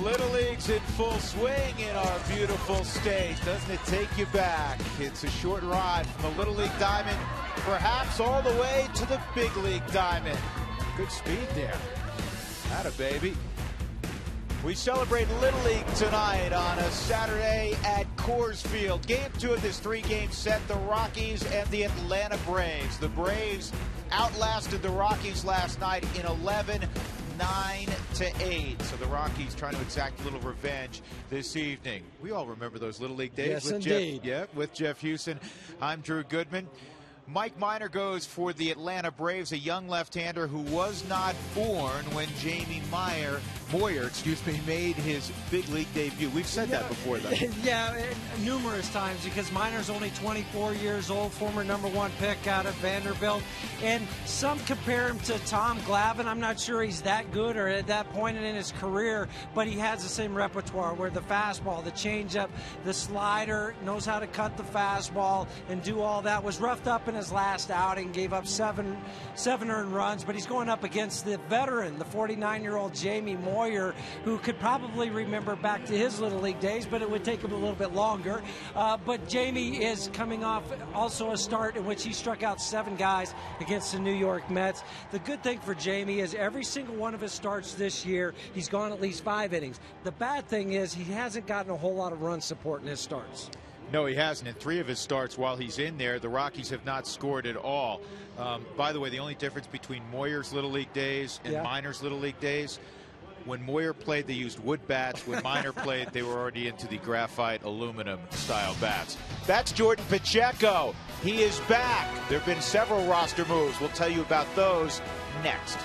Little League's in full swing in our beautiful state. Doesn't it take you back? It's a short ride from the Little League Diamond, perhaps all the way to the Big League Diamond. Good speed there. Atta baby. We celebrate Little League tonight on a Saturday at Coors Field. Game 2 of this 3-game set, the Rockies and the Atlanta Braves. The Braves outlasted the Rockies last night in 11, 9-8. So the Rockies trying to exact a little revenge this evening. We all remember those Little League days. Yes, with indeed. with Jeff Houston. I'm Drew Goodman. Mike Minor goes for the Atlanta Braves, a young left-hander who was not born when Jamie Moyer, made his big league debut. We've said that before, though. Yeah, numerous times, because Minor's only 24 years old, former #1 pick out of Vanderbilt. And some compare him to Tom Glavine. I'm not sure he's that good or at that point in his career, but he has the same repertoire where the fastball, the changeup, the slider, knows how to cut the fastball and do all that. Was roughed up in his last outing, gave up seven earned runs, but he's going up against the veteran, the 49-year-old Jamie Moyer, who could probably remember back to his Little League days, but it would take him a little bit longer. But Jamie is coming off also a start in which he struck out 7 guys against the New York Mets. The good thing for Jamie is every single one of his starts this year, he's gone at least 5 innings. The bad thing is he hasn't gotten a whole lot of run support in his starts. No, he hasn't. In 3 of his starts while he's in there, the Rockies have not scored at all. By the way, the only difference between Moyer's Little League days and Minor's Little League days, when Moyer played, they used wood bats. When Minor played, they were already into the graphite aluminum style bats. That's Jordan Pacheco. He is back. There have been several roster moves. We'll tell you about those next.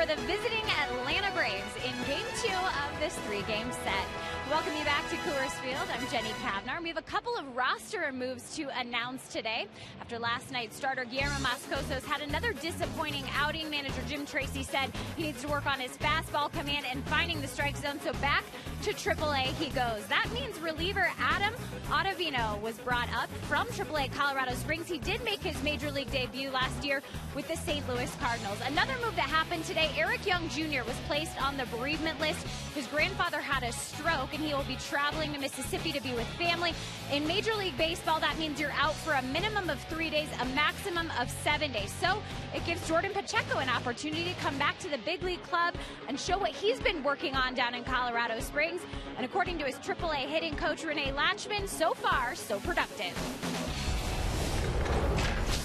For the visiting Atlanta Braves in Game 2 of this 3-game set. Welcome you back to Coors Field. I'm Jenny Kavnar. We have a couple of roster moves to announce today. After last night's starter Guillermo Moscoso's had another disappointing outing, manager Jim Tracy said he needs to work on his fastball command and finding the strike zone. So back to AAA he goes. That means reliever Adam Ottavino was brought up from AAA Colorado Springs. He did make his major league debut last year with the St. Louis Cardinals. Another move that happened today, Eric Young Jr. was placed on the bereavement list. His grandfather had a stroke and he will be traveling to Mississippi to be with family. In Major League Baseball, that means you're out for a minimum of 3 days, a maximum of 7 days. So it gives Jordan Pacheco an opportunity to come back to the big league club and show what he's been working on down in Colorado Springs. And according to his AAA hitting coach, Renee Latchman, so far, so productive.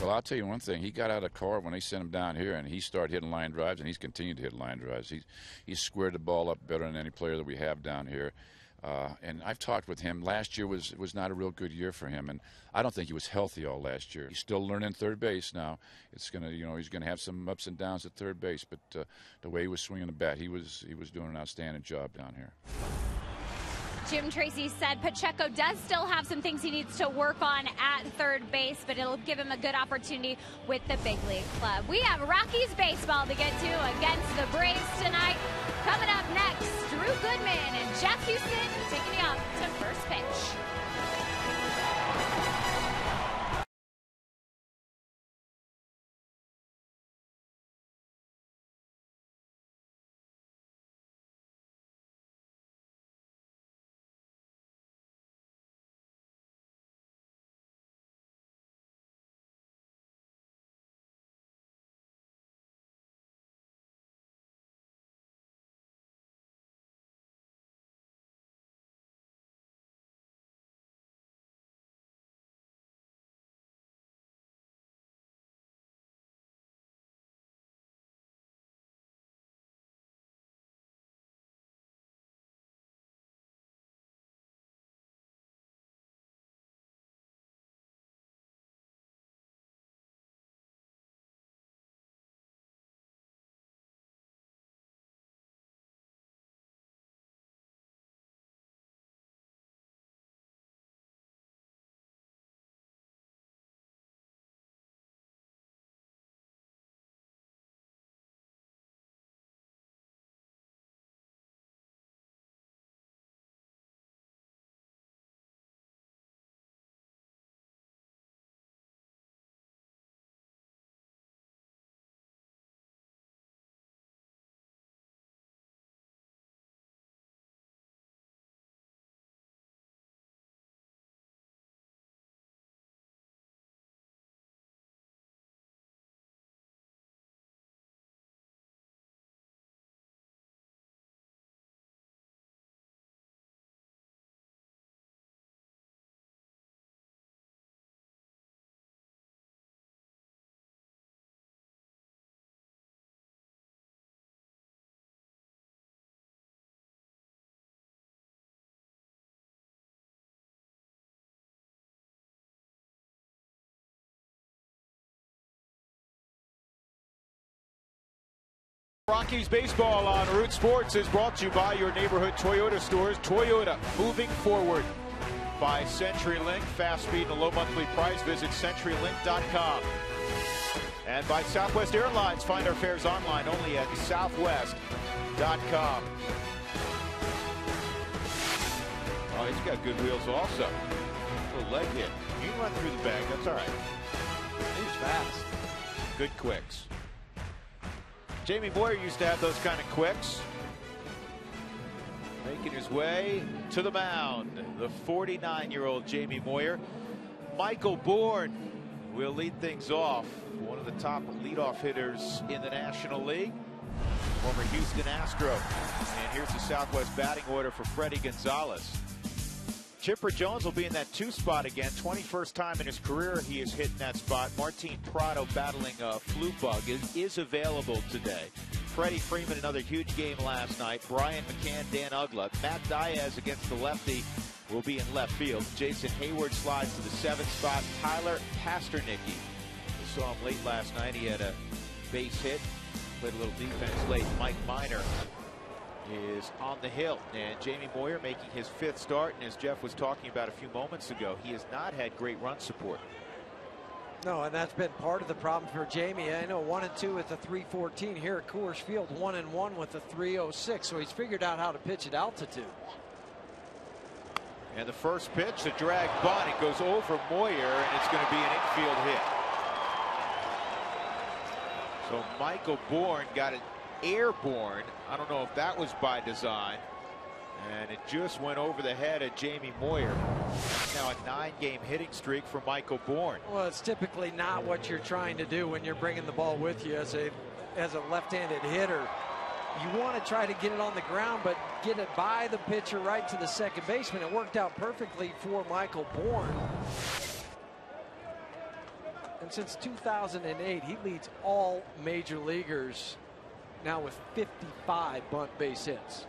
Well, I'll tell you one thing. He got out of the car when they sent him down here, and he started hitting line drives, and he's continued to hit line drives. He's squared the ball up better than any player that we have down here. And I've talked with him. Last year was not a real good year for him, and I don't think he was healthy all last year. He's still learning third base now. It's gonna, he's gonna have some ups and downs at third base, but the way he was swinging the bat, he was doing an outstanding job down here. Jim Tracy said Pacheco does still have some things he needs to work on at third base, but it'll give him a good opportunity with the big league club. We have Rockies baseball to get to against the Braves tonight. Coming up next, Drew Goodman and Jeff Houston taking you up to first pitch. Rockies baseball on Root Sports is brought to you by your neighborhood Toyota stores. Toyota, moving forward. By CenturyLink, fast speed and a low monthly price. Visit CenturyLink.com. And by Southwest Airlines, find our fares online only at Southwest.com. Oh, he's got good wheels also. A little leg hit. You can run through the bag, that's all right. He's fast. Good quicks. Jamie Moyer used to have those kind of quicks. Making his way to the mound, the 49-year-old Jamie Moyer. Michael Bourne will lead things off. One of the top leadoff hitters in the National League. Former Houston Astro. And here's the Southwest batting order for Freddie Gonzalez. Chipper Jones will be in that 2 spot again. 21st time in his career he is hitting that spot. Martin Prado battling a flu bug is available today. Freddie Freeman, another huge game last night. Brian McCann, Dan Ugla. Matt Diaz against the lefty will be in left field. Jason Hayward slides to the 7th spot. Tyler Pasternicki. We saw him late last night. He had a base hit Played a little defense late. Mike Minor is on the hill, and Jamie Moyer making his 5th start, and as Jeff was talking about a few moments ago, he has not had great run support. No, and that's been part of the problem for Jamie. I know 1-2 with the 314 here at Coors Field, 1-1 with the 306, so he's figured out how to pitch at altitude. And the first pitch, a drag bunt, it goes over Moyer, and it's going to be an infield hit. So Michael Bourne got it airborne. I don't know if that was by design. And it just went over the head of Jamie Moyer. Now a 9-game hitting streak for Michael Bourne. Well, it's typically not what you're trying to do when you're bringing the ball with you as a left-handed hitter. You want to try to get it on the ground, but get it by the pitcher right to the second baseman. It worked out perfectly for Michael Bourne. And since 2008, he leads all major leaguers now with 55 bunt base hits.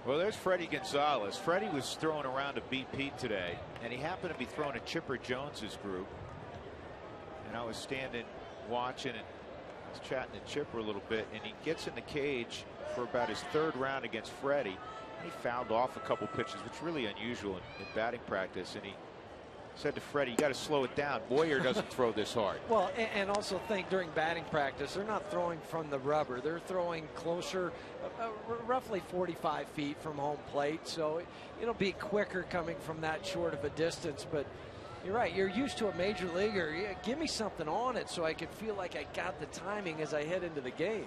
Well, there's Freddie Gonzalez. Freddie was throwing around to beat Pete today, and he happened to be throwing to Chipper Jones's group. And I was standing watching, and I was chatting to Chipper a little bit, and he gets in the cage for about his 3rd round against Freddie. And he fouled off a couple pitches, which is really unusual in batting practice. And he said to Freddie, you got to slow it down. Moyer doesn't throw this hard. Well, and also think during batting practice, they're not throwing from the rubber. They're throwing closer, roughly 45 feet from home plate. So it'll be quicker coming from that short of a distance. But you're right. You're used to a major leaguer. Yeah, give me something on it so I can feel like I got the timing as I head into the game.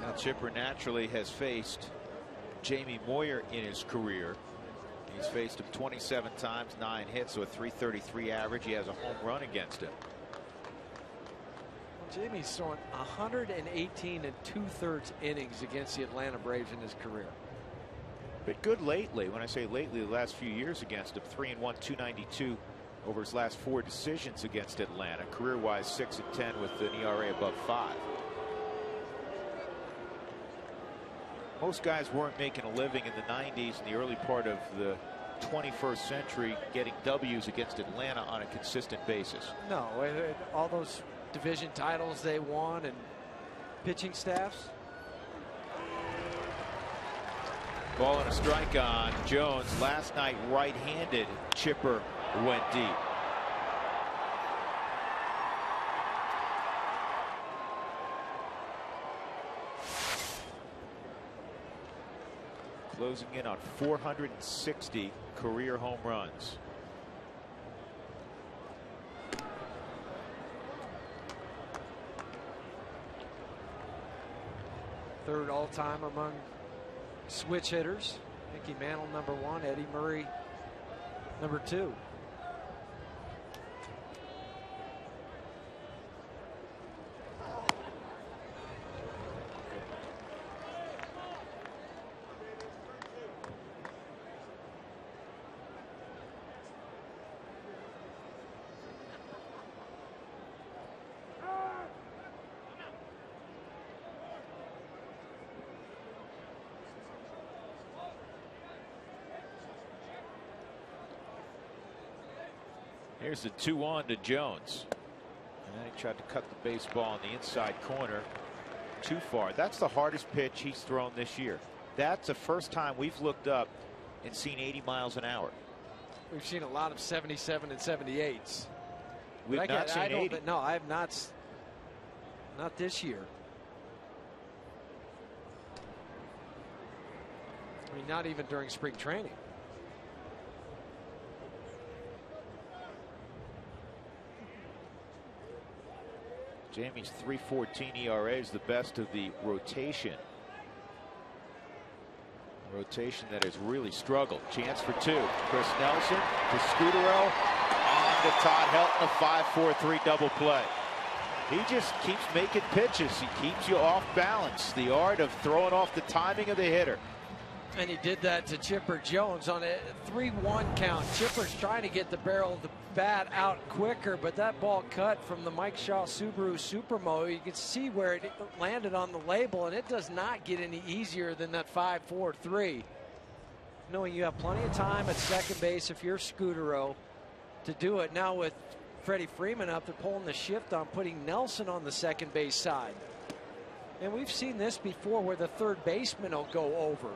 Now Chipper naturally has faced Jamie Moyer in his career. He's faced him 27 times, 9 hits, so a 333 average. He has a home run against him. Well, Jamie's thrown 118 2/3 innings against the Atlanta Braves in his career. But good lately. When I say lately, the last few years against him, 3-1, 292 over his last 4 decisions against Atlanta. Career-wise, 6-10 with an ERA above 5. Most guys weren't making a living in the 90s and the early part of the 21st century getting W's against Atlanta on a consistent basis. No, all those division titles they won and pitching staffs. Ball and a strike on Jones. Last night, right-handed Chipper went deep. Closing in on 460 career home runs. Third all-time among switch hitters. Mickey Mantle #1, Eddie Murray #2. Here's the 2-1 to Jones. And then he tried to cut the baseball on the inside corner too far. That's the hardest pitch he's thrown this year. That's the first time we've looked up and seen 80 miles an hour. We've seen a lot of 77 and 78s. We've not seen 80. No, I have not. Not this year. I mean, not even during spring training. Jamie's 3.14 ERA is the best of the rotation. Rotation that has really struggled. Chance for 2. Chris Nelson to Scudero on to Todd Helton, a 5-4-3 double play. He just keeps making pitches. He keeps you off balance. The art of throwing off the timing of the hitter. And he did that to Chipper Jones on a 3-1 count. Chipper's trying to get the barrel of the bat out quicker, but that ball cut from the Mike Shaw Subaru Supermo. You can see where it landed on the label, and it does not get any easier than that 5-4-3. knowing you have plenty of time at second base if you're Scudero to do it. Now with Freddie Freeman up, they're pulling the shift on putting Nelson on the second base side. And we've seen this before where the third baseman will go over.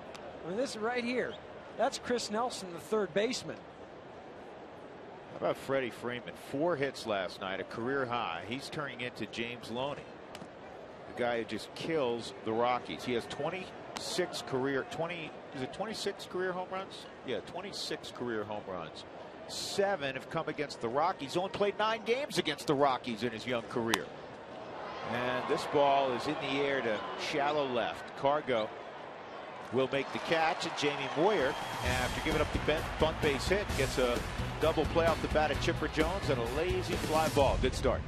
I mean, this is right here. That's Chris Nelson, the third baseman. How about Freddie Freeman? 4 hits last night, a career high. He's turning into James Loney, the guy who just kills the Rockies. He has 26 career home runs? Yeah, 26 career home runs. 7 have come against the Rockies. Only played 9 games against the Rockies in his young career. And this ball is in the air to shallow left. Cargo will make the catch, and Jamie Moyer, after giving up the bunt base hit, gets a double play off the bat of Chipper Jones and a lazy fly ball. Good start.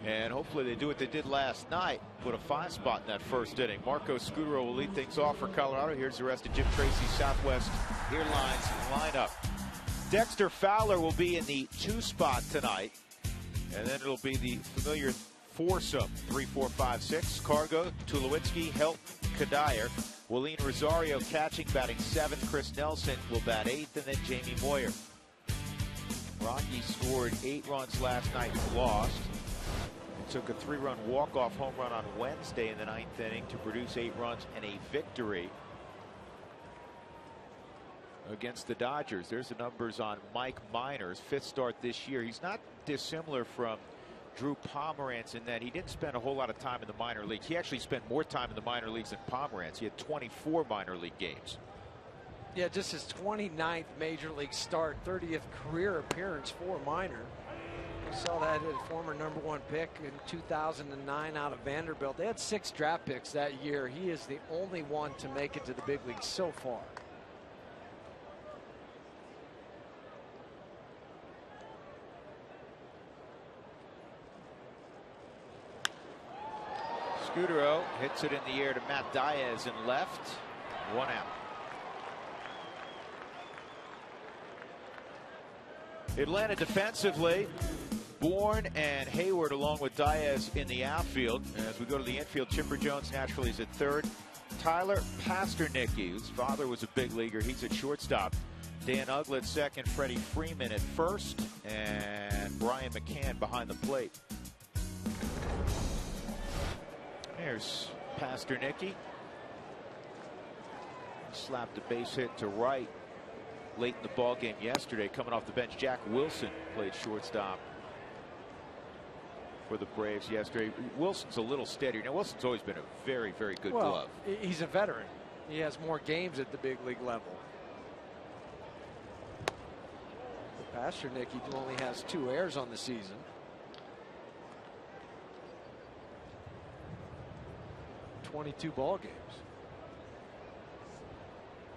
And hopefully they do what they did last night, put a 5 spot in that first inning. Marco Scudero will lead things off for Colorado. Here's the rest of Jim Tracy's Southwest Airlines lineup. Dexter Fowler will be in the 2 spot tonight. And then it'll be the familiar foursome, 3, 4, 5, 6. Cargo, Tulowitzki, Helt, Kadire. Willeen Rosario catching, batting 7th. Chris Nelson will bat 8th, and then Jamie Moyer. Rockies scored 8 runs last night, lost. Took a 3-run walk-off home run on Wednesday in the 9th inning to produce 8 runs and a victory against the Dodgers. There's the numbers on Mike Minor's 5th start this year. He's not dissimilar from Drew Pomerantz in that he didn't spend a whole lot of time in the minor leagues. He actually spent more time in the minor leagues than Pomerantz. He had 24 minor league games. Yeah, just his 29th major league start, 30th career appearance for Minor. We saw that as former #1 pick in 2009 out of Vanderbilt. They had 6 draft picks that year. He is the only one to make it to the big leagues so far. Scudero hits it in the air to Matt Diaz in left. 1 out. Atlanta defensively. Bourne and Hayward along with Diaz in the outfield. As we go to the infield, Chipper Jones naturally is at 3rd. Tyler Pasternicki, whose father was a big leaguer, he's at shortstop. Dan Uggla at 2nd, Freddie Freeman at 1st, and Brian McCann behind the plate. There's Pasternicki. Slapped a base hit to right late in the ball game yesterday. Coming off the bench, Jack Wilson played shortstop for the Braves yesterday. Wilson's a little steadier. Now, Wilson's always been a very, very good glove. He's a veteran. He has more games at the big league level. Pasternicki only has 2 errors on the season. .22 ball games.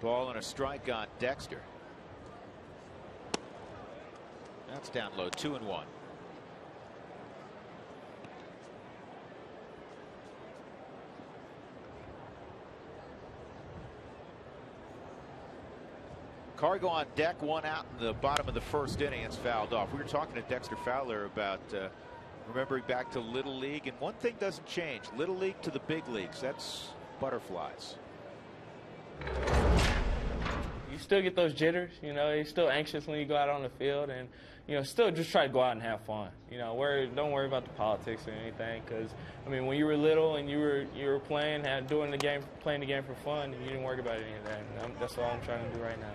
Ball and a strike on Dexter. That's down low, 2-1. Cargo on deck, one out in the bottom of the first inning. It's fouled off. We were talking to Dexter Fowler about remembering back to Little League, and one thing doesn't change. Little League to the big leagues. That's butterflies. You still get those jitters, you know, you're still anxious when you go out on the field, and, you know, still just try to go out and have fun. You know, don't worry about the politics or anything, because, I mean, when you were little and you were playing, playing the game for fun, you didn't worry about any of that. And that's all I'm trying to do right now.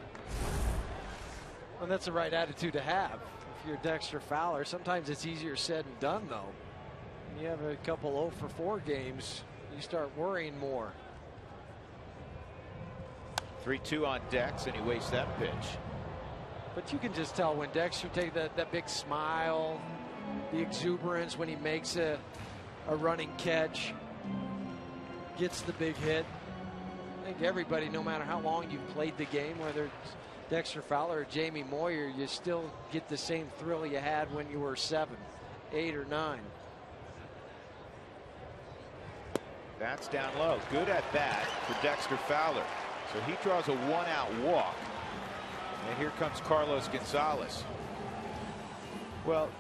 Well, that's the right attitude to have. If you're Dexter Fowler, sometimes it's easier said than done, though. When you have a couple 0 for 4 games, you start worrying more. 3-2 on Dex, and he wastes that pitch. But you can just tell when Dexter takes that big smile, the exuberance when he makes a running catch, gets the big hit. I think everybody, no matter how long you've played the game, whether it's Dexter Fowler or Jamie Moyer, you still get the same thrill you had when you were 7, 8, or 9. That's down low. Good at bat for Dexter Fowler. So he draws a 1-out walk. And here comes Carlos Gonzalez. Well,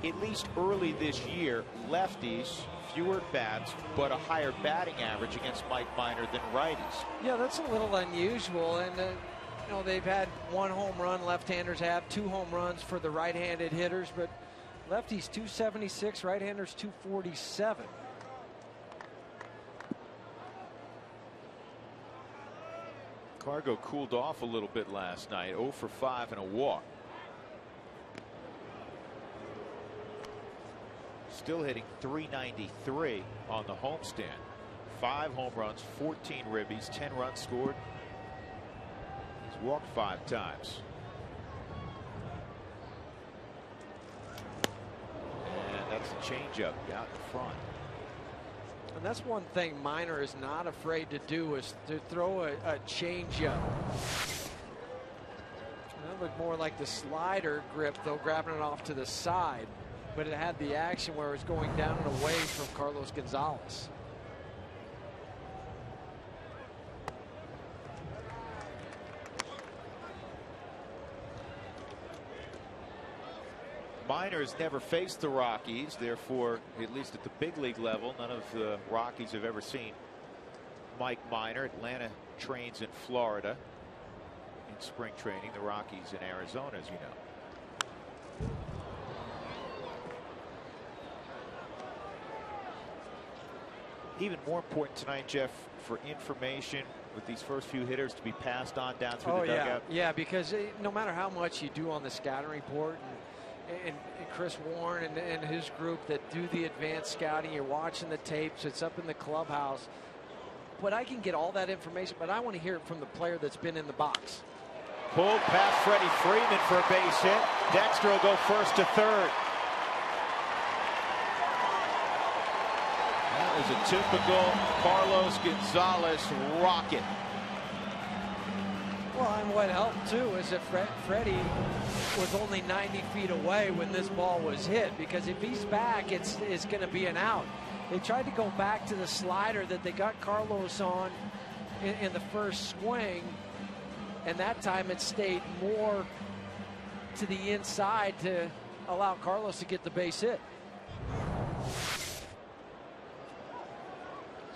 at least early this year, lefties, fewer at bats, but a higher batting average against Mike Minor than righties. Yeah, that's a little unusual. And, you know, they've had 1 home run, left-handers have 2 home runs for the right-handed hitters, but lefties 276, right-handers 247. Cargo cooled off a little bit last night, 0 for 5 and a walk. Still hitting .393 on the homestand. 5 home runs, 14 ribbies, 10 runs scored. He's walked 5 times. And that's a changeup out in front. And that's one thing Minor is not afraid to do, is to throw a changeup. That looked more like the slider grip, though, grabbing it off to the side. But it had the action where it was going down and away from Carlos Gonzalez. Minor has never faced the Rockies, therefore, at least at the big league level, none of the Rockies have ever seen Mike Minor. Atlanta trains in Florida in spring training, the Rockies in Arizona, as you know. Even more important tonight, Jeff, for information with these first few hitters to be passed on down through the dugout. Yeah, because no matter how much you do on the scouting report, and Chris Warren and his group that do the advanced scouting, you're watching the tapes, it's up in the clubhouse. But I can get all that information, but I want to hear it from the player that's been in the box. Pulled past Freddie Freeman for a base hit. Dexter will go first to third. That was a typical Carlos Gonzalez rocket. Well, and what helped too is that Freddie was only 90 feet away when this ball was hit, because if he's back, it's going to be an out. They tried to go back to the slider that they got Carlos on in the first swing, and that time it stayed more to the inside to allow Carlos to get the base hit.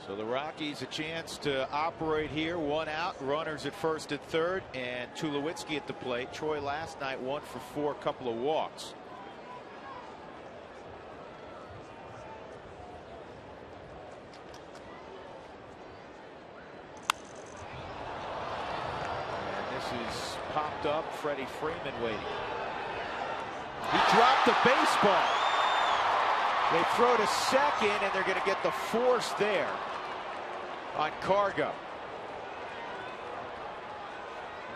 So the Rockies a chance to operate here. 1 out, runners at first and third, and Tulowitzki at the plate. Troy last night 1 for 4, couple of walks. And this is popped up. Freddie Freeman waiting. He dropped the baseball. They throw to second, and they're going to get the force there on Cargo.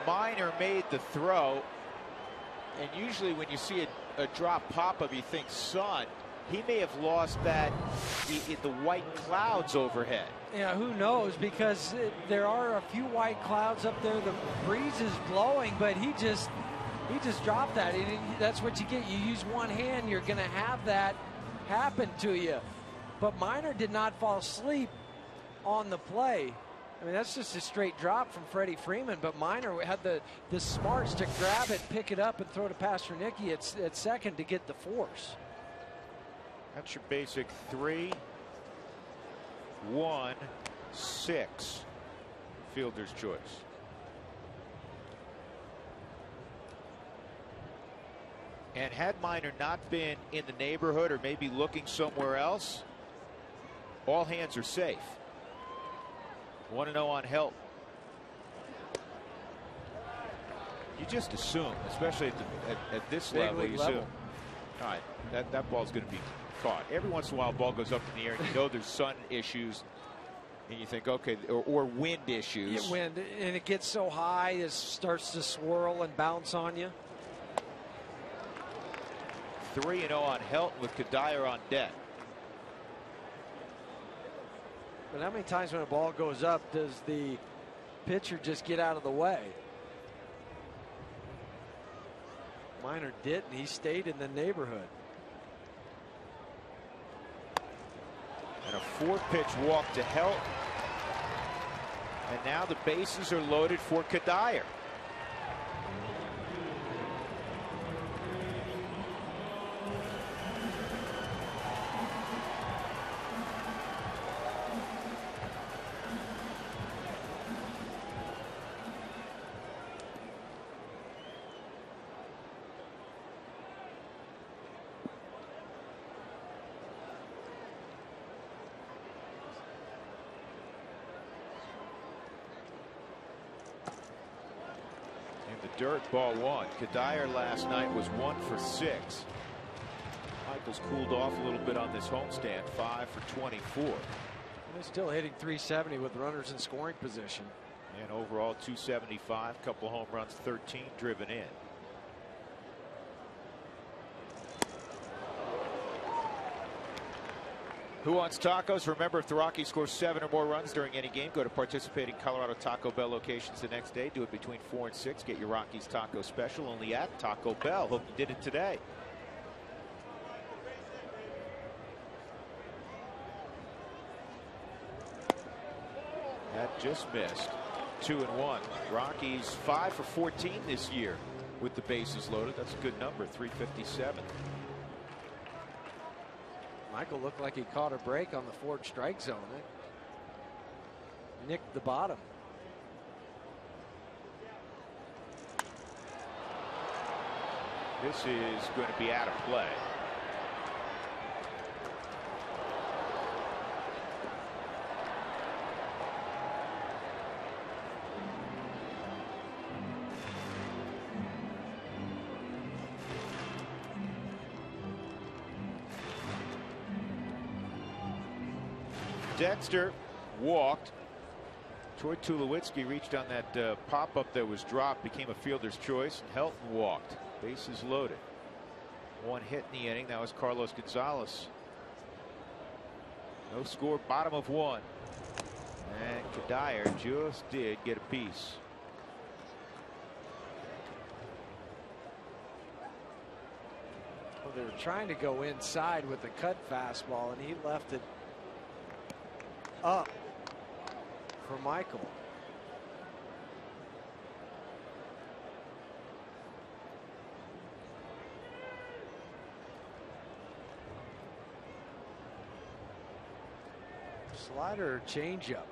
Minor made the throw, and usually when you see a drop pop up, you think sun. He may have lost that in the white clouds overhead. Yeah, who knows, because there are a few white clouds up there. The breeze is blowing, but he just dropped that. That's what you get. You use one hand, you're going to have that happen to you. But Minor did not fall asleep on the play. I mean, that's just a straight drop from Freddie Freeman, but Minor had the smarts to grab it, pick it up, and throw to Pasternicki at second to get the force. That's your basic 3-1-6 fielder's choice. And had Minor not been in the neighborhood or maybe looking somewhere else, all hands are safe. 1-0 on Helt. You just assume, especially at this level, you assume, all right, that ball's going to be caught. Every once in a while, a ball goes up in the air, and you know there's sun issues, and you think, okay, or wind issues. Yeah, wind, and it gets so high, it starts to swirl and bounce on you. 3-0 on Helt with Kadire on deck. But how many times when a ball goes up does the pitcher just get out of the way? Minor didn't. He stayed in the neighborhood. And a 4-pitch walk to Helt. And now the bases are loaded for Kadire. Dirt, ball 1. Kadire last night was 1 for 6. Michaels cooled off a little bit on this homestand, 5 for 24. And they're still hitting 370 with runners in scoring position. And overall 275, couple home runs, 13 driven in. Who wants tacos? Remember, if the Rockies score 7 or more runs during any game, go to participating Colorado Taco Bell locations the next day. Do it between 4 and 6. Get your Rockies taco special only at Taco Bell. Hope you did it today. That just missed. 2-1. Rockies 5 for 14 this year with the bases loaded. That's a good number, 357. Michael looked like he caught a break on the forward strike zone. It nicked the bottom. This is going to be out of play. Dexter walked. Troy Tulowitzki reached on that pop-up that was dropped, became a fielder's choice, and Helton walked. Bases loaded. 1 hit in the inning. That was Carlos Gonzalez. No score, bottom of 1. And Kadire just did get a piece. Well, they were trying to go inside with the cut fastball, and he left it up for Michael. Slider or changeup.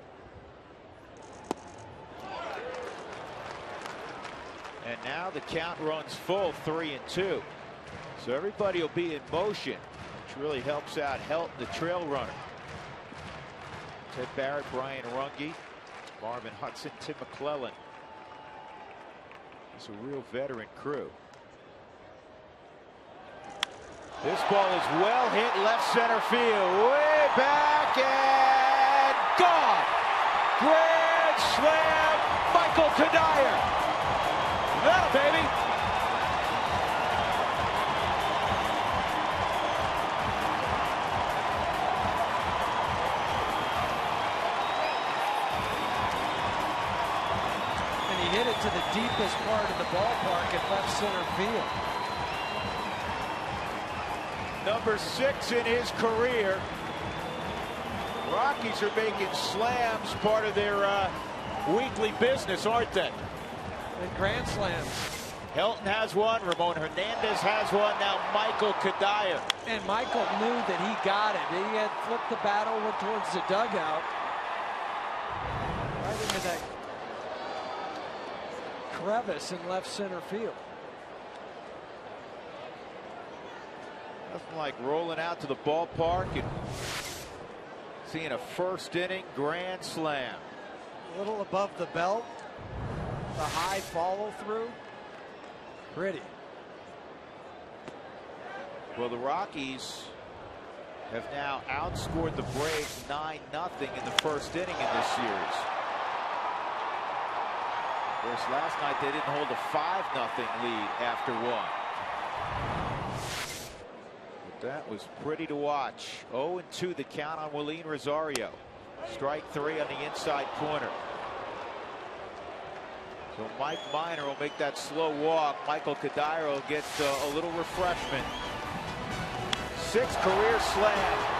And now the count runs full, 3-2. So everybody will be in motion, which really helps out Helton, the trail runner. Ted Barrett, Brian Runge, Marvin Hudson, Tim McClellan. It's a real veteran crew. This ball is well hit left center field, way back and gone. Grand slam, Michael Kadire. That baby. Hit it to the deepest part of the ballpark at left center field. Number 6 in his career. Rockies are making slams part of their weekly business, aren't they? And grand slams. Helton has one. Ramon Hernandez has one. Now Michael Kadire. And Michael knew that he got it. He had flipped the bat over towards the dugout. Right into that crevice in left center field. Nothing like rolling out to the ballpark and seeing a first inning grand slam. A little above the belt. The high follow through. Pretty. Well, the Rockies have now outscored the Braves 9-0 in the first inning in this series. Of course, last night they didn't hold a 5-0 lead after one. But that was pretty to watch. 0-2 the count on Willeen Rosario. Strike 3 on the inside corner. So Mike Minor will make that slow walk. Michael Kadire will get a little refreshment. 6th career slam.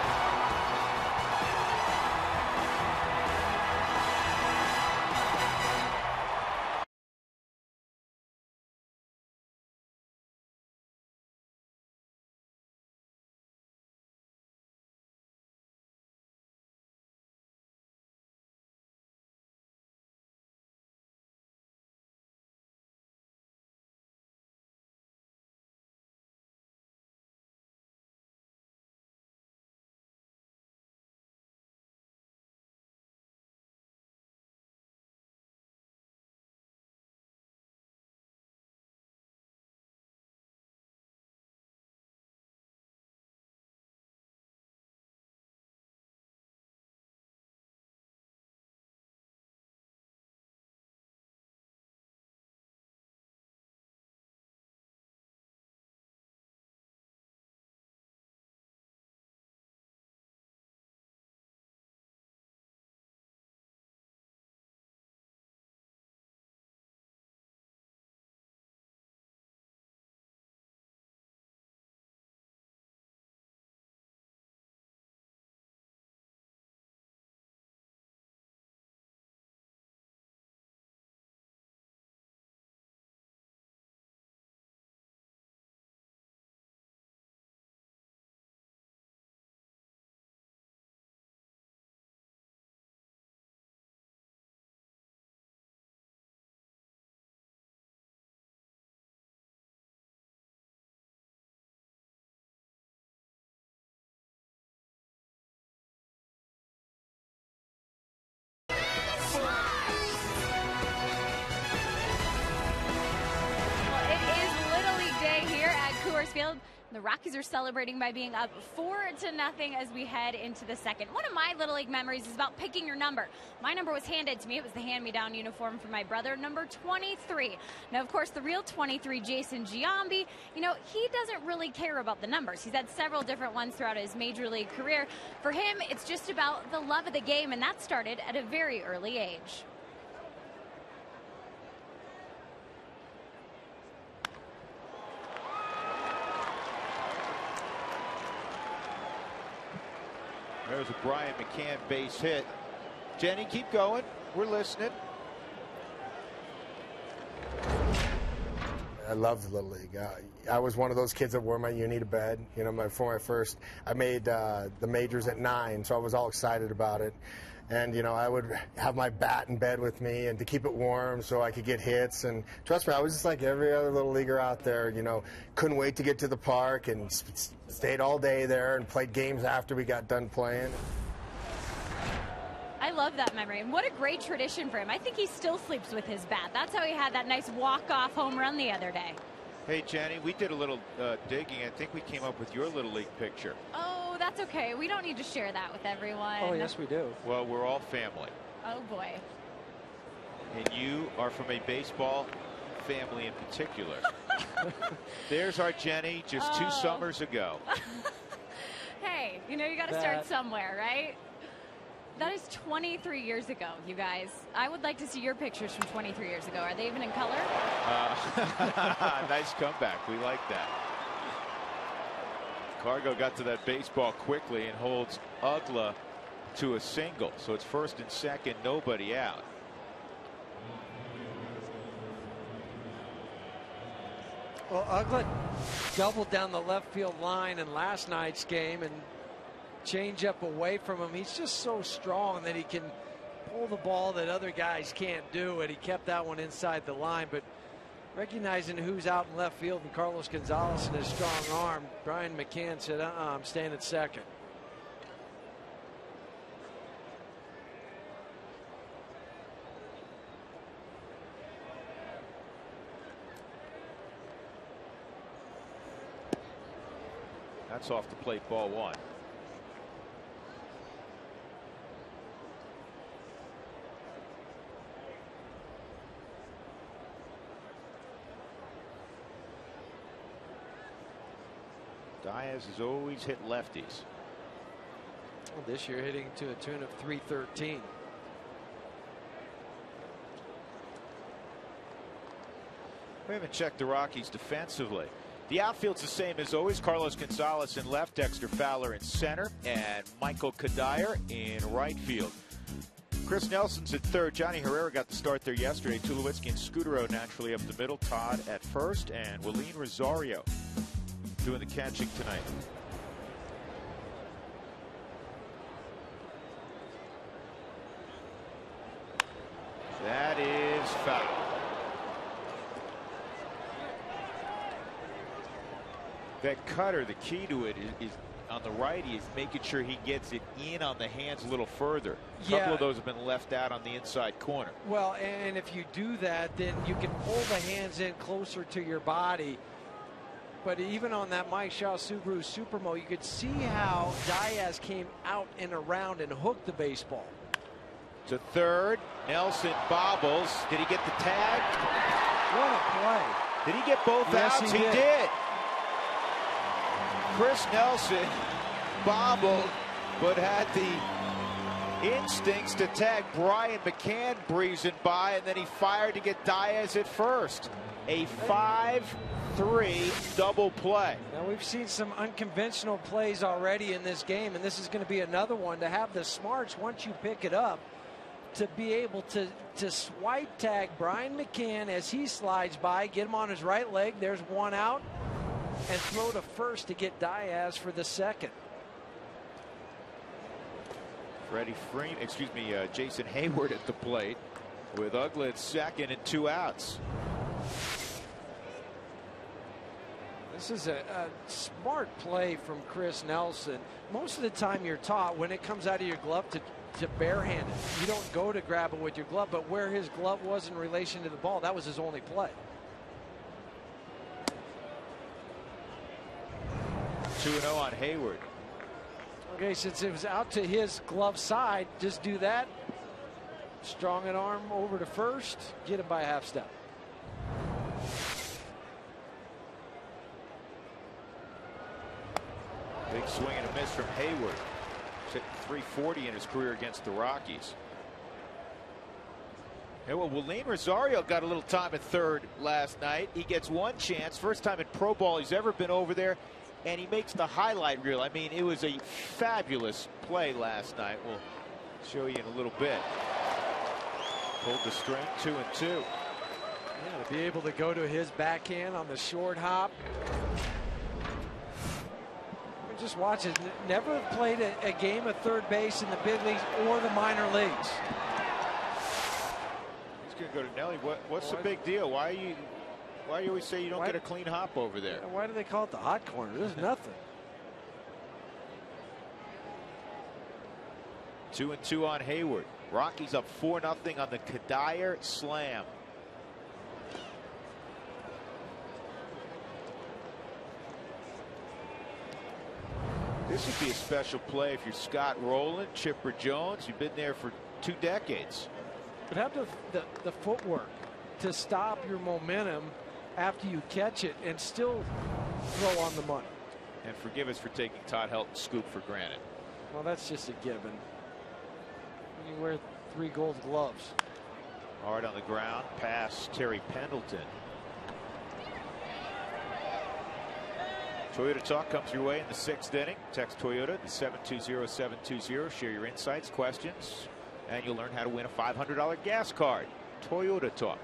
Field. The Rockies are celebrating by being up 4-0 as we head into the second. One of my Little League memories is about picking your number. My number was handed to me. It was the hand-me-down uniform for my brother, number 23. Now, of course, the real 23, Jason Giambi, you know, he doesn't really care about the numbers. He's had several different ones throughout his Major League career. For him, it's just about the love of the game, and that started at a very early age. There's a Brian McCann base hit. Jenny, keep going. We're listening. I love the Little League. I was one of those kids that wore my uni to bed. You know, for my first, I made the majors at 9, so I was all excited about it. And, you know, I would have my bat in bed with me and to keep it warm so I could get hits. And trust me, I was just like every other little leaguer out there, you know, couldn't wait to get to the park and stayed all day there and played games after we got done playing. I love that memory, and what a great tradition for him. I think he still sleeps with his bat. That's how he had that nice walk-off home run the other day. Hey, Jenny, we did a little digging. I think we came up with your Little League picture. Oh, that's okay. We don't need to share that with everyone. Oh, yes, we do. Well, we're all family. Oh, boy. And you are from a baseball family in particular. There's our Jenny just 2 summers ago. Hey, you know, you got to start somewhere, right? That is 23 years ago, you guys. I would like to see your pictures from 23 years ago. Are they even in color? Nice comeback. We like that. Cargo got to that baseball quickly and holds Ugla to a single. So it's first and second, nobody out. Well, Uglett doubled down the left field line in last night's game and change up away from him. He's just so strong that he can pull the ball that other guys can't do, and he kept that one inside the line. But recognizing who's out in left field and Carlos Gonzalez and his strong arm, Brian McCann said, I'm staying at second. That's off the plate, ball one. Diaz has always hit lefties. Well, this year hitting to a tune of 313. We haven't checked the Rockies defensively. The outfield's the same as always. Carlos Gonzalez in left, Dexter Fowler in center, and Michael Kadire in right field. Chris Nelson's at third. Johnny Herrera got the start there yesterday. Tulowitzki and Scudero naturally up the middle. Todd at first, and Willeen Rosario doing the catching tonight. That is foul. That cutter, the key to it is on the righty, is making sure he gets it in on the hands a little further. A couple of those have been left out on the inside corner. Well, and if you do that, then you can pull the hands in closer to your body. But even on that Mike Shaw Subaru Supermo, you could see how Diaz came out and around and hooked the baseball. To third, Nelson bobbles. Did he get the tag? What a play. Did he get both outs? He did. Chris Nelson bobbled, but had the instincts to tag. Brian McCann breezing by, and then he fired to get Diaz at first. A 5-3 double play. Now we've seen some unconventional plays already in this game, and this is going to be another one. To have the smarts once you pick it up, to be able to swipe tag Brian McCann as he slides by, get him on his right leg. There's one out, and throw to first to get Diaz for the second. Jason Hayward at the plate with Uglett second and 2 outs. This is a smart play from Chris Nelson. Most of the time you're taught when it comes out of your glove to barehand it. You don't go to grab it with your glove, but where his glove was in relation to the ball, that was his only play. 2-0 on Hayward. Okay, since it was out to his glove side, just do that. Strong an arm over to first, get him by a half step. Big swing and a miss from Hayward. He's hit 340 in his career against the Rockies. Yeah, well, Willeen Rosario got a little time at third last night. He gets one chance, first time in pro ball he's ever been over there, and he makes the highlight reel. I mean, it was a fabulous play last night. We'll show you in a little bit. Pulled the string, 2-2. Yeah, to be able to go to his backhand on the short hop. Just watch it. Never played a game of third base in the big leagues or the minor leagues. He's going to go to Nelly. What's the big deal? Why you always say you don't get a clean hop over there? Why do they call it the hot corner? There's nothing. 2-2 on Hayward. Rockies up 4-0 on the Kadire slam. This would be a special play if you're Scott Rowland, Chipper Jones. You've been there for 2 decades. But have the footwork to stop your momentum after you catch it and still throw on the money. And forgive us for taking Todd Helton's scoop for granted. Well, that's just a given. You wear 3 gold gloves. Hard on the ground, past Terry Pendleton. Toyota Talk comes your way in the 6th inning. Text Toyota to 720-720. Share your insights, questions, and you'll learn how to win a $500 gas card. Toyota Talk.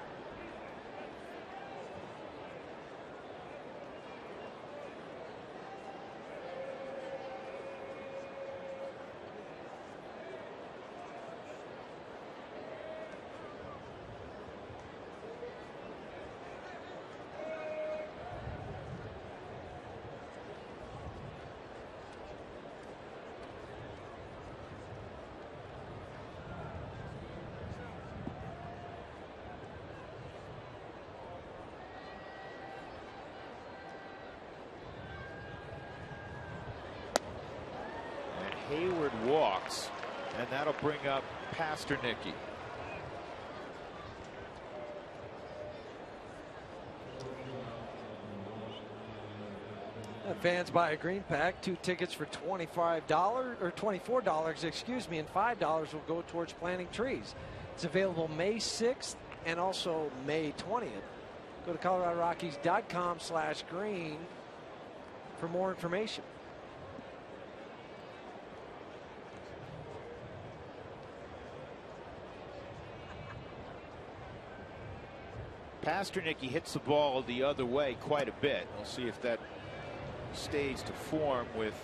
Hayward walks, and that'll bring up Pasternicki. Fans buy a green pack, 2 tickets for $25 or $24, excuse me, and $5 will go towards planting trees. It's available May 6th and also May 20th. Go to ColoradoRockies.com/green for more information. Pasternicki hits the ball the other way quite a bit. We'll see if that stays to form with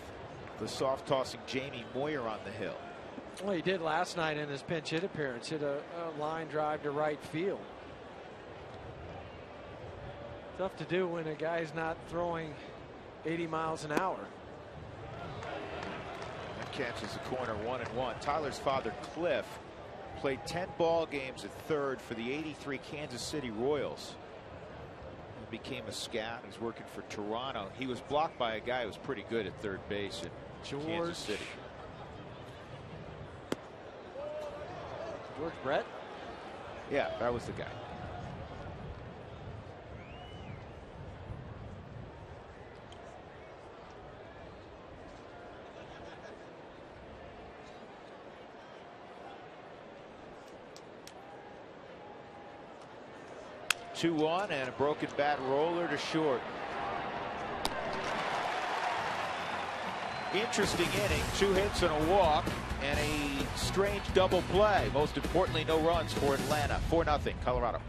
the soft tossing Jamie Moyer on the hill. Well, he did last night in his pinch hit appearance, hit a line drive to right field. Tough to do when a guy's not throwing 80 miles an hour. That catches the corner 1-1. Tyler's father, Cliff, played 10 ball games at third for the '83 Kansas City Royals. He became a scout. He's working for Toronto. He was blocked by a guy who was pretty good at third base in Kansas City. George Brett? Yeah, that was the guy. Two-one and a broken bat roller to short. Interesting inning. 2 hits and a walk and a strange double play. Most importantly, no runs for Atlanta. 4-0 Colorado.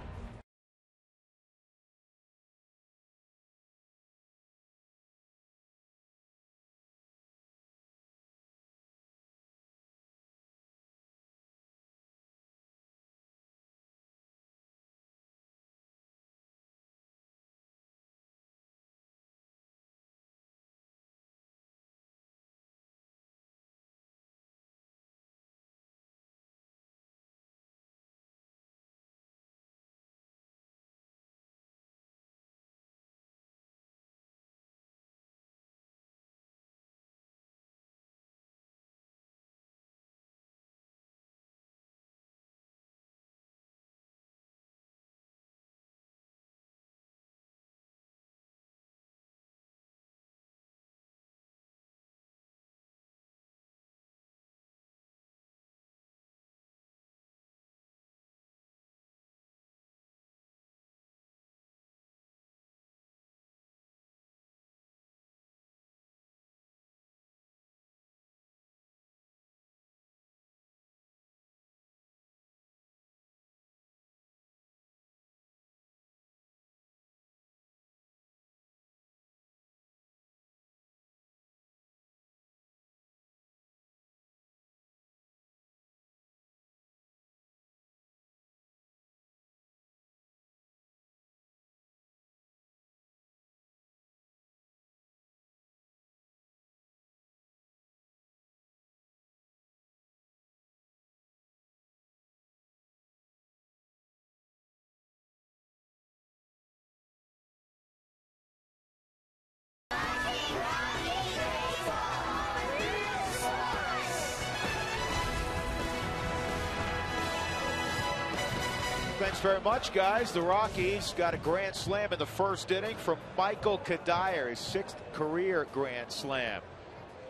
Thanks very much, guys. The Rockies got a grand slam in the first inning from Michael Kadire, his 6th career grand slam.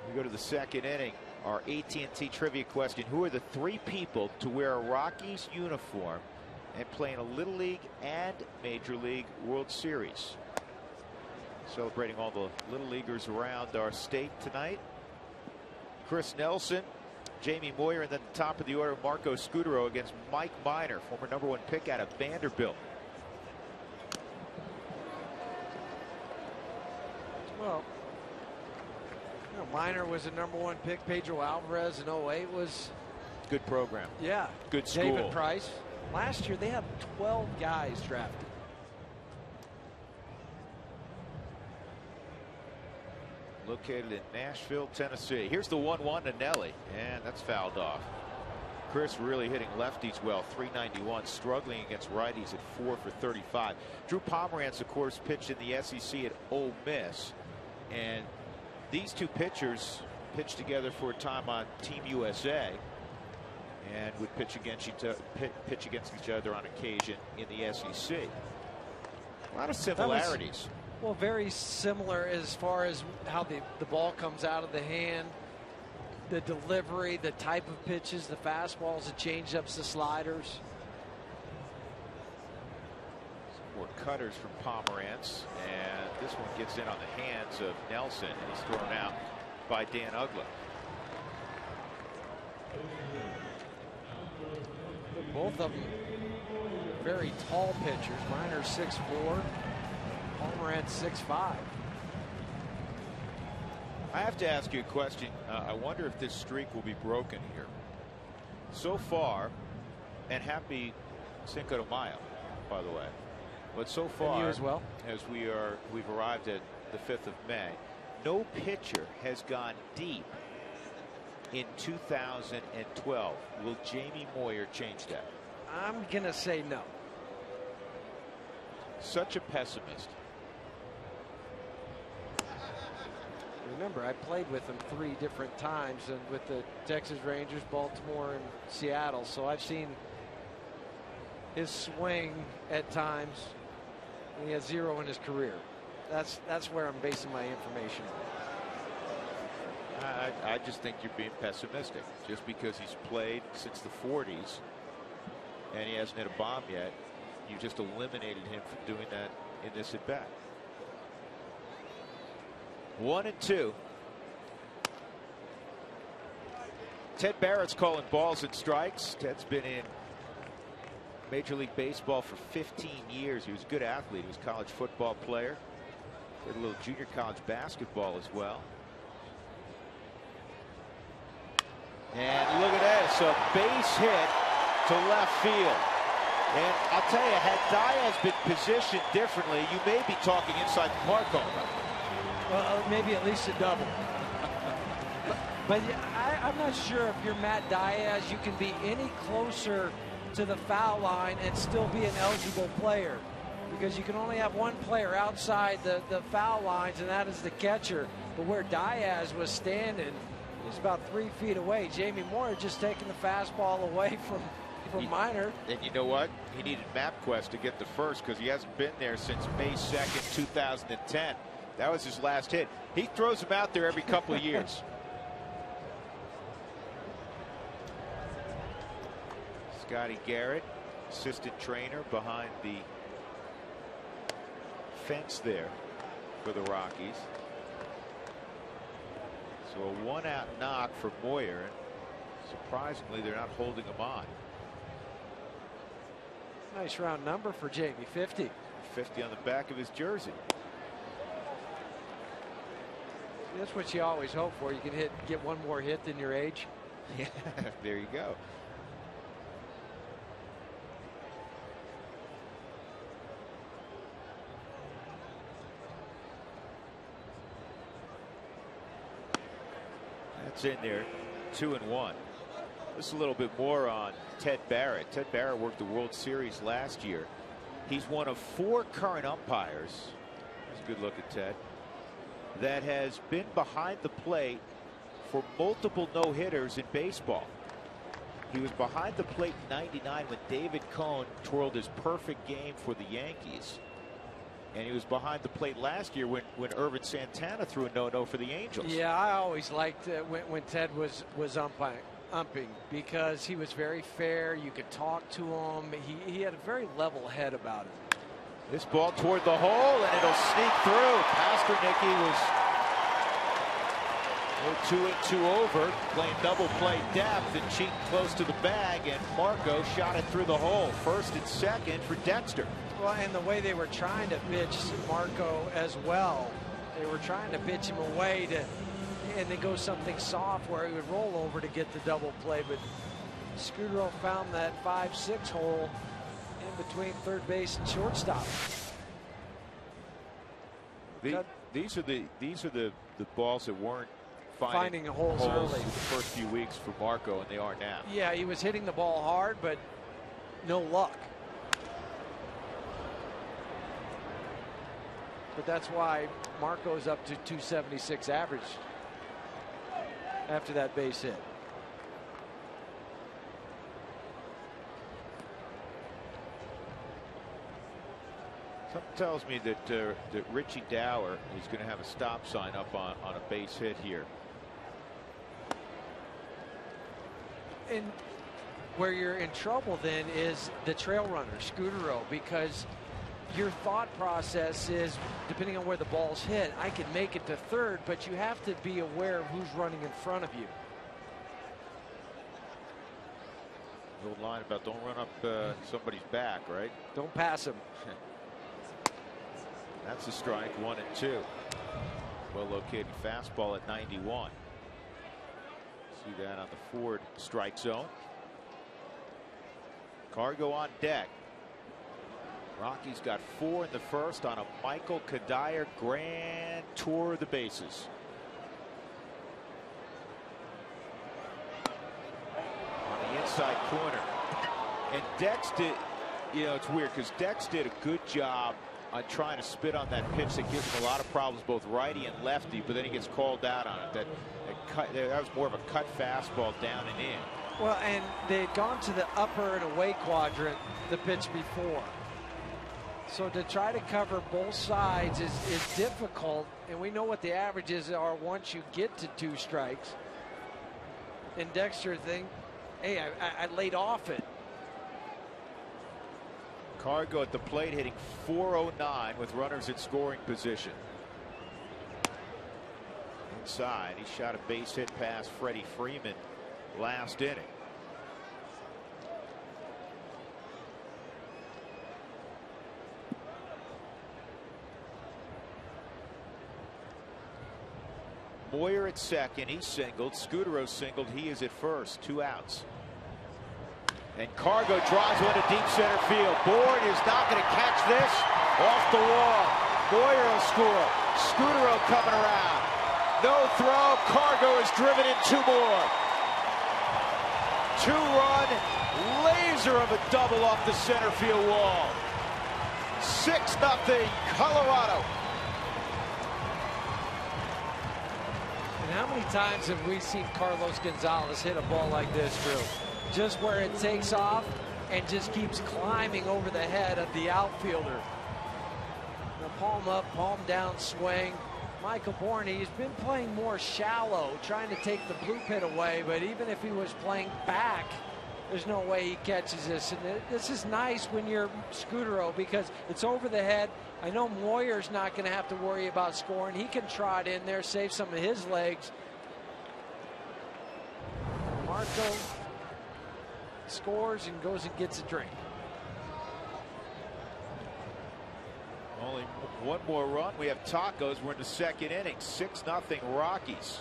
We go to the second inning. Our AT&T trivia question: who are the 3 people to wear a Rockies uniform and play in a Little League and Major League World Series? Celebrating all the little leaguers around our state tonight. Chris Nelson, Jamie Moyer, and then the top of the order, Marco Scudero against Mike Minor, former #1 pick out of Vanderbilt. Well, Minor was a #1 pick. Pedro Alvarez in 08 was good program. Yeah, good school. David Price. Last year they had 12 guys drafted. Located in Nashville, Tennessee. Here's the 1-1 to Nelly, and that's fouled off. Chris really hitting lefties well, 391, struggling against righties at 4 for 35. Drew Pomerantz, of course, pitched in the SEC at Ole Miss, and these two pitchers pitched together for a time on Team USA and would pitch against each other on occasion in the SEC. A lot of similarities. Well, very similar as far as how the ball comes out of the hand, the delivery, the type of pitches, the fastballs, the changeups, the sliders. Some more cutters from Pomerantz, and this one gets in on the hands of Nelson, and he's thrown out by Dan Uggla. Both of them very tall pitchers. Minor's 6'4". Pomerantz 6'5". I have to ask you a question. I wonder if this streak will be broken here. So far, and happy Cinco de Mayo, by the way. But so far, and you as well, as we've arrived at the 5th of May, no pitcher has gone deep in 2012. Will Jamie Moyer change that? I'm gonna say no. Such a pessimist. Remember, I played with him 3 different times, and with the Texas Rangers, Baltimore, and Seattle. So I've seen his swing at times. And he has 0 in his career. That's where I'm basing my information on. I just think you're being pessimistic. Just because he's played since the 40s and he hasn't hit a bomb yet, you just eliminated him from doing that in this at bat. 1-2. Ted Barrett's calling balls and strikes. Ted's been in Major League Baseball for 15 years. He was a good athlete. He was a college football player. Did a little junior college basketball as well. And look at this, a base hit to left field. And I'll tell you, had Diaz been positioned differently, you may be talking inside the park home run. Well, maybe at least a double. But I'm not sure if you're Matt Diaz, you can be any closer to the foul line and still be an eligible player, because you can only have one player outside the foul lines, and that is the catcher. But where Diaz was standing, he's about 3 feet away. Jamie Moyer just taking the fastball away from Minor. And you know what? He needed MapQuest to get the first, because he hasn't been there since May 2nd, 2010. That was his last hit. He throws him out there every couple of years. Scotty Garrett, assistant trainer behind the fence there for the Rockies. So a 1-out knock for Moyer. Surprisingly, they're not holding him on. Nice round number for Jamie, 50. 50 on the back of his jersey. That's what you always hope for. You can get one more hit than your age. Yeah, there you go. That's in there, 2-1. This is a little bit more on Ted Barrett. Ted Barrett worked the World Series last year. He's one of 4 current umpires. That's a good look at Ted. That has been behind the plate for multiple no-hitters in baseball. He was behind the plate in '99 when David Cohn twirled his perfect game for the Yankees. And he was behind the plate last year when Irvin Santana threw a no-no for the Angels. Yeah, I always liked when Ted was umping, because he was very fair. You could talk to him. He had a very level head about him. This ball toward the hole, and it'll sneak through. Pasternicki was 2 and 2 over, playing double play depth and cheating close to the bag, and Marco shot it through the hole. First and second for Dexter. Well, and the way they were trying to pitch Marco as well, they were trying to pitch him away and then go something soft where he would roll over to get the double play, but Scudero found that 5-6 hole in between third base and shortstop. These are the balls that weren't finding holes early the first few weeks for Marco, and they are now. Yeah, he was hitting the ball hard, but no luck. But that's why Marco's up to 276 average after that base hit. Something tells me that Richie Dower is going to have a stop sign up on a base hit here. And where you're in trouble then is the trail runner, Scudero, because your thought process is, depending on where the ball's hit, I can make it to third, but you have to be aware of who's running in front of you. The old line about don't run up somebody's back, right? Don't pass him. That's a strike, 1 and 2. Well located fastball at 91. See that on the Ford strike zone. Cargo on deck. Rocky's got 4 in the first on a Michael Kadire grand tour of the bases. On the inside corner. And Dex did, you know, it's weird because Dex did a good job on trying to spit on that pitch that gives him a lot of problems, both righty and lefty, but then he gets called out on it. That was more of a cut fastball down and in. Well, and they had gone to the upper and away quadrant the pitch before. So to try to cover both sides is difficult, and we know what the averages are once you get to 2 strikes. And Dexter think, hey, I laid off it. Cargo at the plate hitting .409 with runners in scoring position. Inside, he shot a base hit past Freddie Freeman last inning. Moyer at second, he singled. Scudero singled, he is at first. 2 outs. And Cargo drives one to deep center field. Bourne is not going to catch this. Off the wall. Moyer will score. Scudero coming around. No throw. Cargo is driven in 2 more. 2-run laser of a double off the center field wall. 6-0 Colorado. And how many times have we seen Carlos Gonzalez hit a ball like this, Drew? Just where it takes off and just keeps climbing over the head of the outfielder. The palm up, palm down swing. Michael Bourne, he's been playing more shallow, trying to take the blue pit away, but even if he was playing back, there's no way he catches this. And this is nice when you're Scudero because it's over the head. I know Moyer's not going to have to worry about scoring. He can trot in there, save some of his legs. Marco scores and goes and gets a drink. Only 1 more run. We have tacos. We're in the second inning. 6-0 Rockies.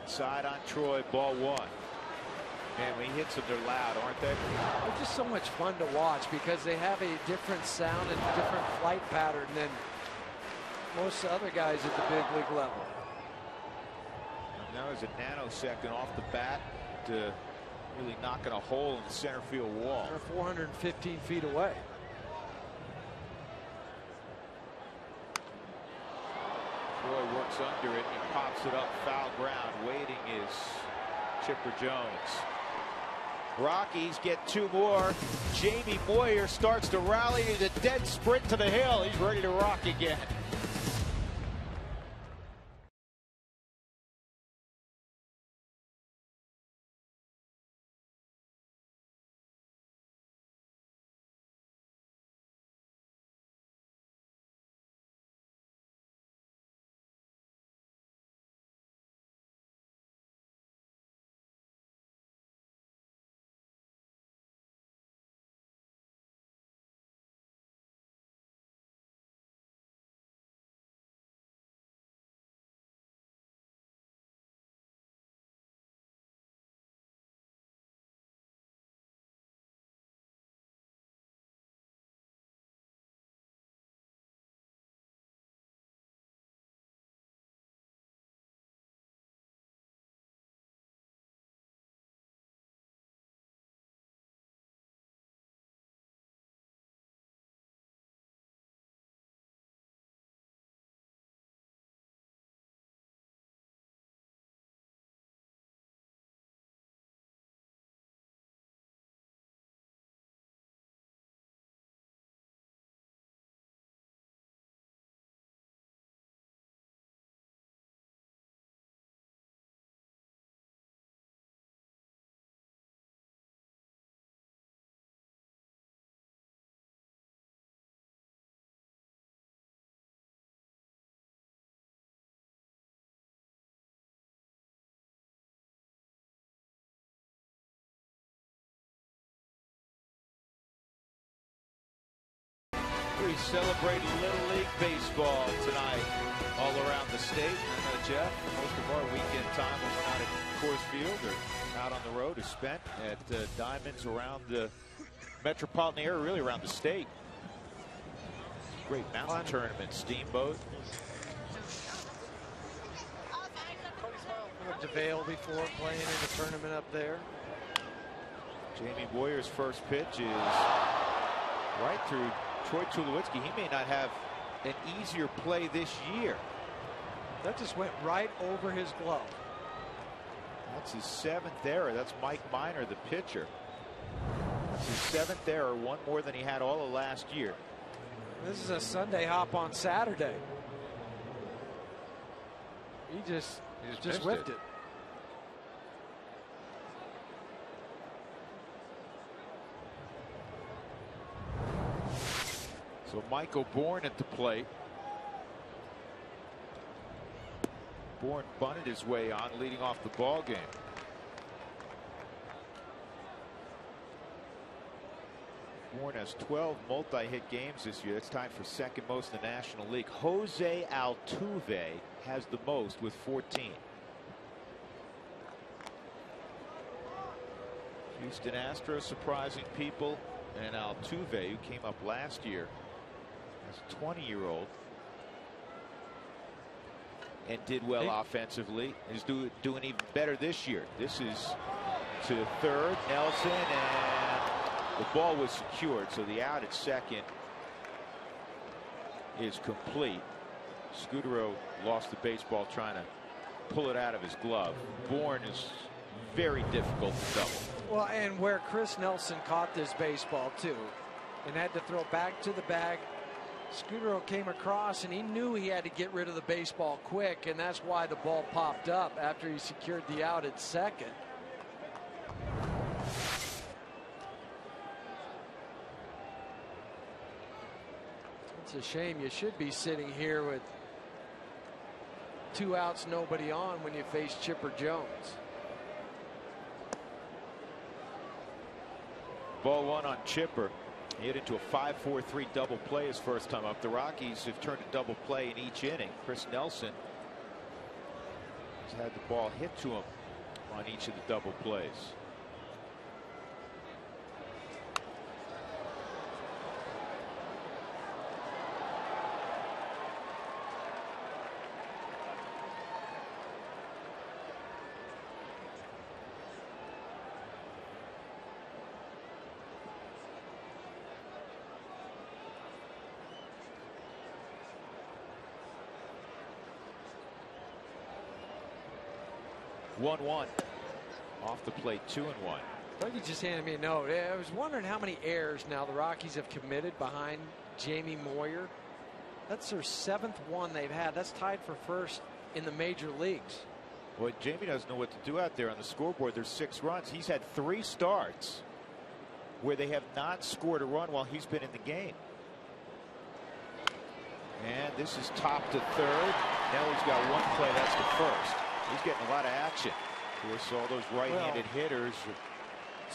Inside on Troy, ball 1. Man, when he hits them, they're loud, aren't they? They're just so much fun to watch because they have a different sound and different flight pattern than most other guys at the big league level. And now there's a nanosecond off the bat to really knocking a hole in the center field wall. They're 415 feet away. Troy works under it. He pops it up, foul ground. Waiting is Chipper Jones. Rockies get 2 more. Jamie Moyer starts to rally. He's a dead sprint to the hill. He's ready to rock again. we celebrate Little League Baseball tonight all around the state. I know, Jeff, most of our weekend time when we're not at Coors Field or out on the road is spent at diamonds around the metropolitan area, really around the state. Great mountain tournament, Steamboat. DeVale before playing in the tournament up there. Jamie Boyer's first pitch is right through Troy Tulowitzki. He may not have an easier play this year. That just went right over his glove. That's his 7th error. That's Mike Miner, the pitcher. That's his 7th error, one more than he had all of last year. This is a Sunday hop on Saturday. He just whipped it. So Michael Bourne at the plate. Bourne bunted his way on, leading off the ball game. Bourne has 12 multi-hit games this year. That's tied for second most in the National League. Jose Altuve has the most with 14. Houston Astros surprising people, and Altuve, who came up last year as a 20-year-old and did well offensively, is doing even better this year. This is to third, Nelson, and the ball was secured, so the out at second is complete. Scudero lost the baseball trying to pull it out of his glove. Bourne is very difficult to double. Well, and where Chris Nelson caught this baseball too and had to throw back to the bag, Scudero came across and he knew he had to get rid of the baseball quick, and that's why the ball popped up after he secured the out at second. It's a shame. You should be sitting here with 2 outs, nobody on when you face Chipper Jones. Ball 1 on Chipper. He hit into a 5-4-3 double play his first time up. The Rockies have turned a double play in each inning. Chris Nelson has had the ball hit to him on each of the double plays. One off the plate, 2-1. Dougie just handed me a note. I was wondering how many errors now the Rockies have committed behind Jamie Moyer. That's their 7th one they've had. That's tied for first in the major leagues. Well, Jamie doesn't know what to do out there on the scoreboard. There's 6 runs. He's had 3 starts where they have not scored a run while he's been in the game. And this is top to third. Now he's got one play. That's to first. He's getting a lot of action. Of course, all those right-handed hitters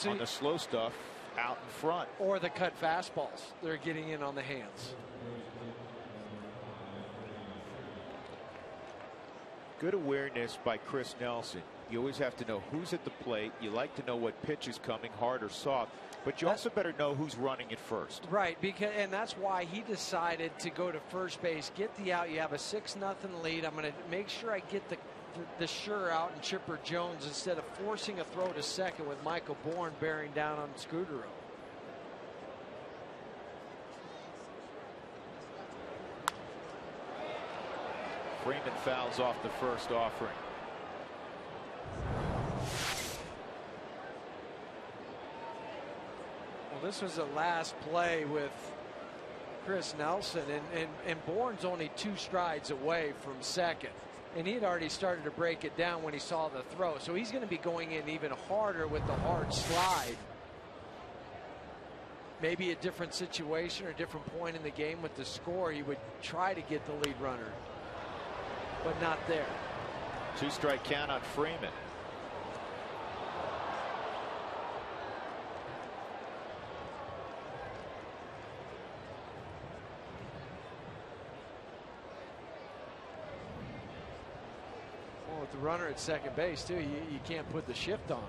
on the slow stuff out in front. Or the cut fastballs. They're getting in on the hands. Good awareness by Chris Nelson. You always have to know who's at the plate. You like to know what pitch is coming, hard or soft. But you also better know who's running it first. Right, and that's why he decided to go to first base, get the out. You have a 6-0 lead. I'm going to make sure I get the sure out and Chipper Jones instead of forcing a throw to second with Michael Bourne bearing down on Scudero. Freeman fouls off the first offering. Well, this was the last play with Chris Nelson, and Bourne's only 2 strides away from second. And he had already started to break it down when he saw the throw. So he's going to be going in even harder with the hard slide. Maybe a different situation or a different point in the game with the score, he would try to get the lead runner. But not there. 2-strike count on Freeman. the runner at second base, too. You can't put the shift on.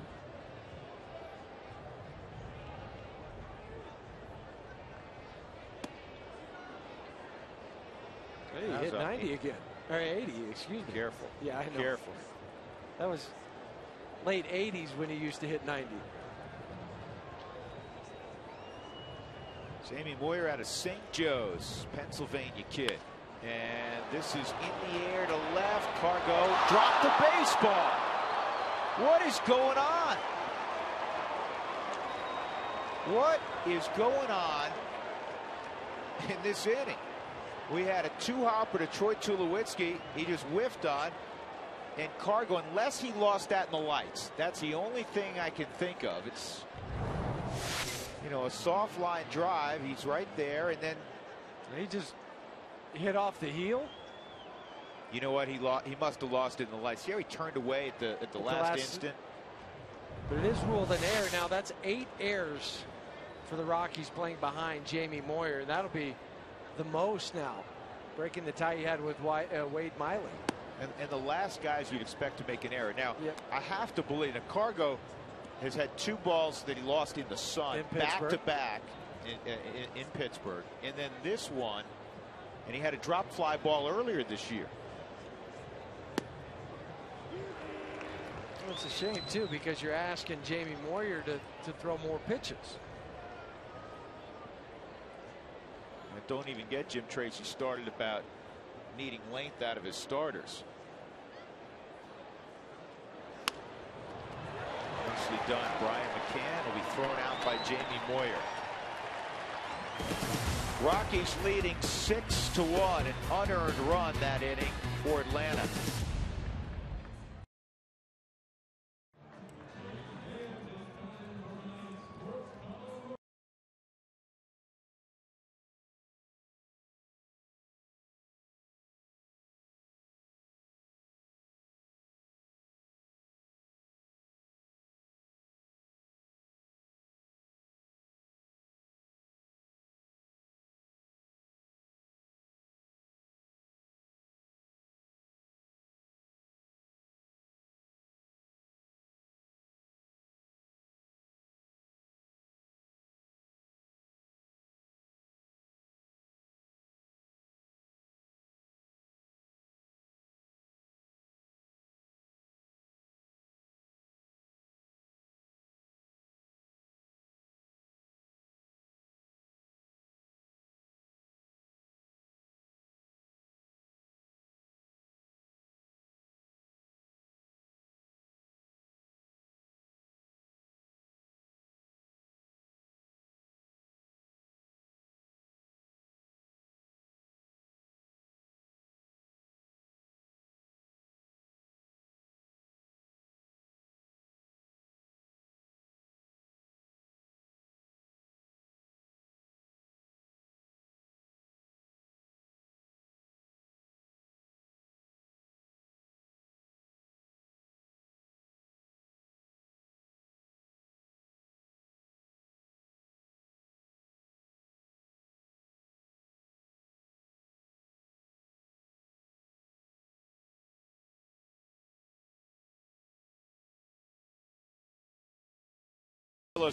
Hey, he hit 90 again. Or 80, excuse me. Careful. Yeah, I know. Careful. That was late 80s when he used to hit 90. Jamie Moyer out of St. Joe's, Pennsylvania kid. And this is in the air to left. Cargo dropped the baseball. What is going on? What is going on in this inning? We had a two-hopper to Troy Tulowitzki. He just whiffed on. And Cargo, unless he lost that in the lights, that's the only thing I can think of. It's, you know, a soft line drive. He's right there, and then he just hit off the heel. You know what? He must have lost it in the lights. Here he turned away at the last instant. But it is ruled an error. Now that's 8 errors for the Rockies playing behind Jamie Moyer. That'll be the most now, breaking the tie he had with Wade Miley. And the last guys you'd expect to make an error. Now, I have to believe that Cargo has had 2 balls that he lost in the sun back to back in Pittsburgh. And then this one, and he had a drop fly ball earlier this year. Well, it's a shame, too, because you're asking Jamie Moyer to throw more pitches. And don't even get Jim Tracy started about needing length out of his starters. Nicely done. Brian McCann will be thrown out by Jamie Moyer. Rockies leading 6-1, an unearned run that inning for Atlanta.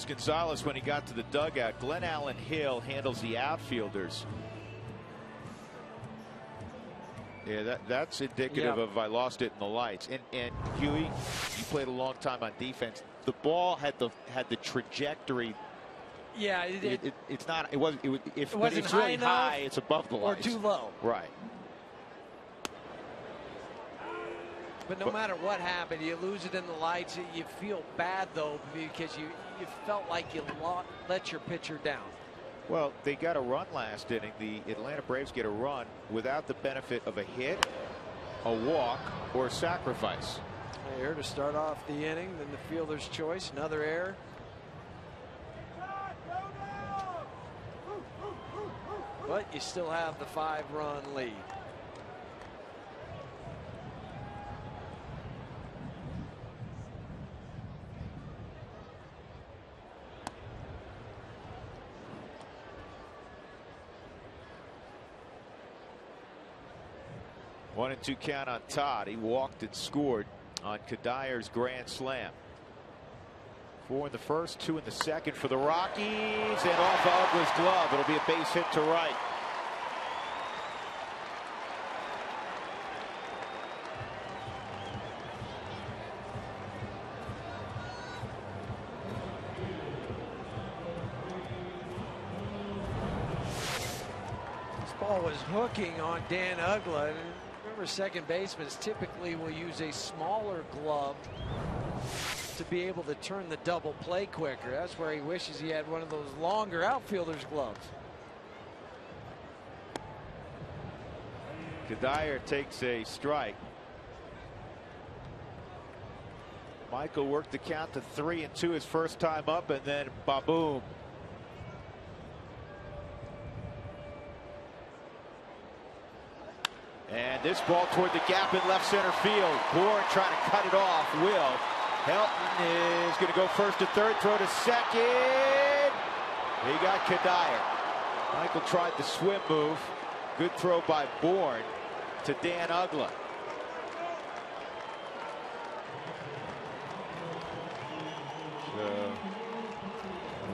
Gonzalez, when he got to the dugout, Glenn Allen Hill handles the outfielders. Yeah, that's indicative of I lost it in the lights. And Huey, you played a long time on defense. The ball had the trajectory. Yeah, it's not. It wasn't. If wasn't it's really enough, high, it's above the lights or too low. Right. But no matter what happened, you lose it in the lights. You feel bad, though, because you felt like you let your pitcher down. Well, they got a run last inning. The Atlanta Braves get a run without the benefit of a hit, a walk, or a sacrifice. Here to start off the inning, then the fielder's choice, another error. But you still have the 5-run lead. One and two count on Todd. He walked and scored on Kadyr's grand slam. 4 in the first, 2 in the second for the Rockies, and off Uggla's glove. It'll be a base hit to right. This ball was hooking on Dan Uggla. And remember, second basemen typically will use a smaller glove to be able to turn the double play quicker. That's where he wishes he had one of those longer outfielder's gloves. Kadir takes a strike. Michael worked the count to 3-2 his first time up, and then ba-boom. And this ball toward the gap in left center field. Bourne trying to cut it off. Will. Helton is going to go first to third, throw to second. He got Kadir. Michael tried the swim move. Good throw by Bourne to Dan Uggla. So,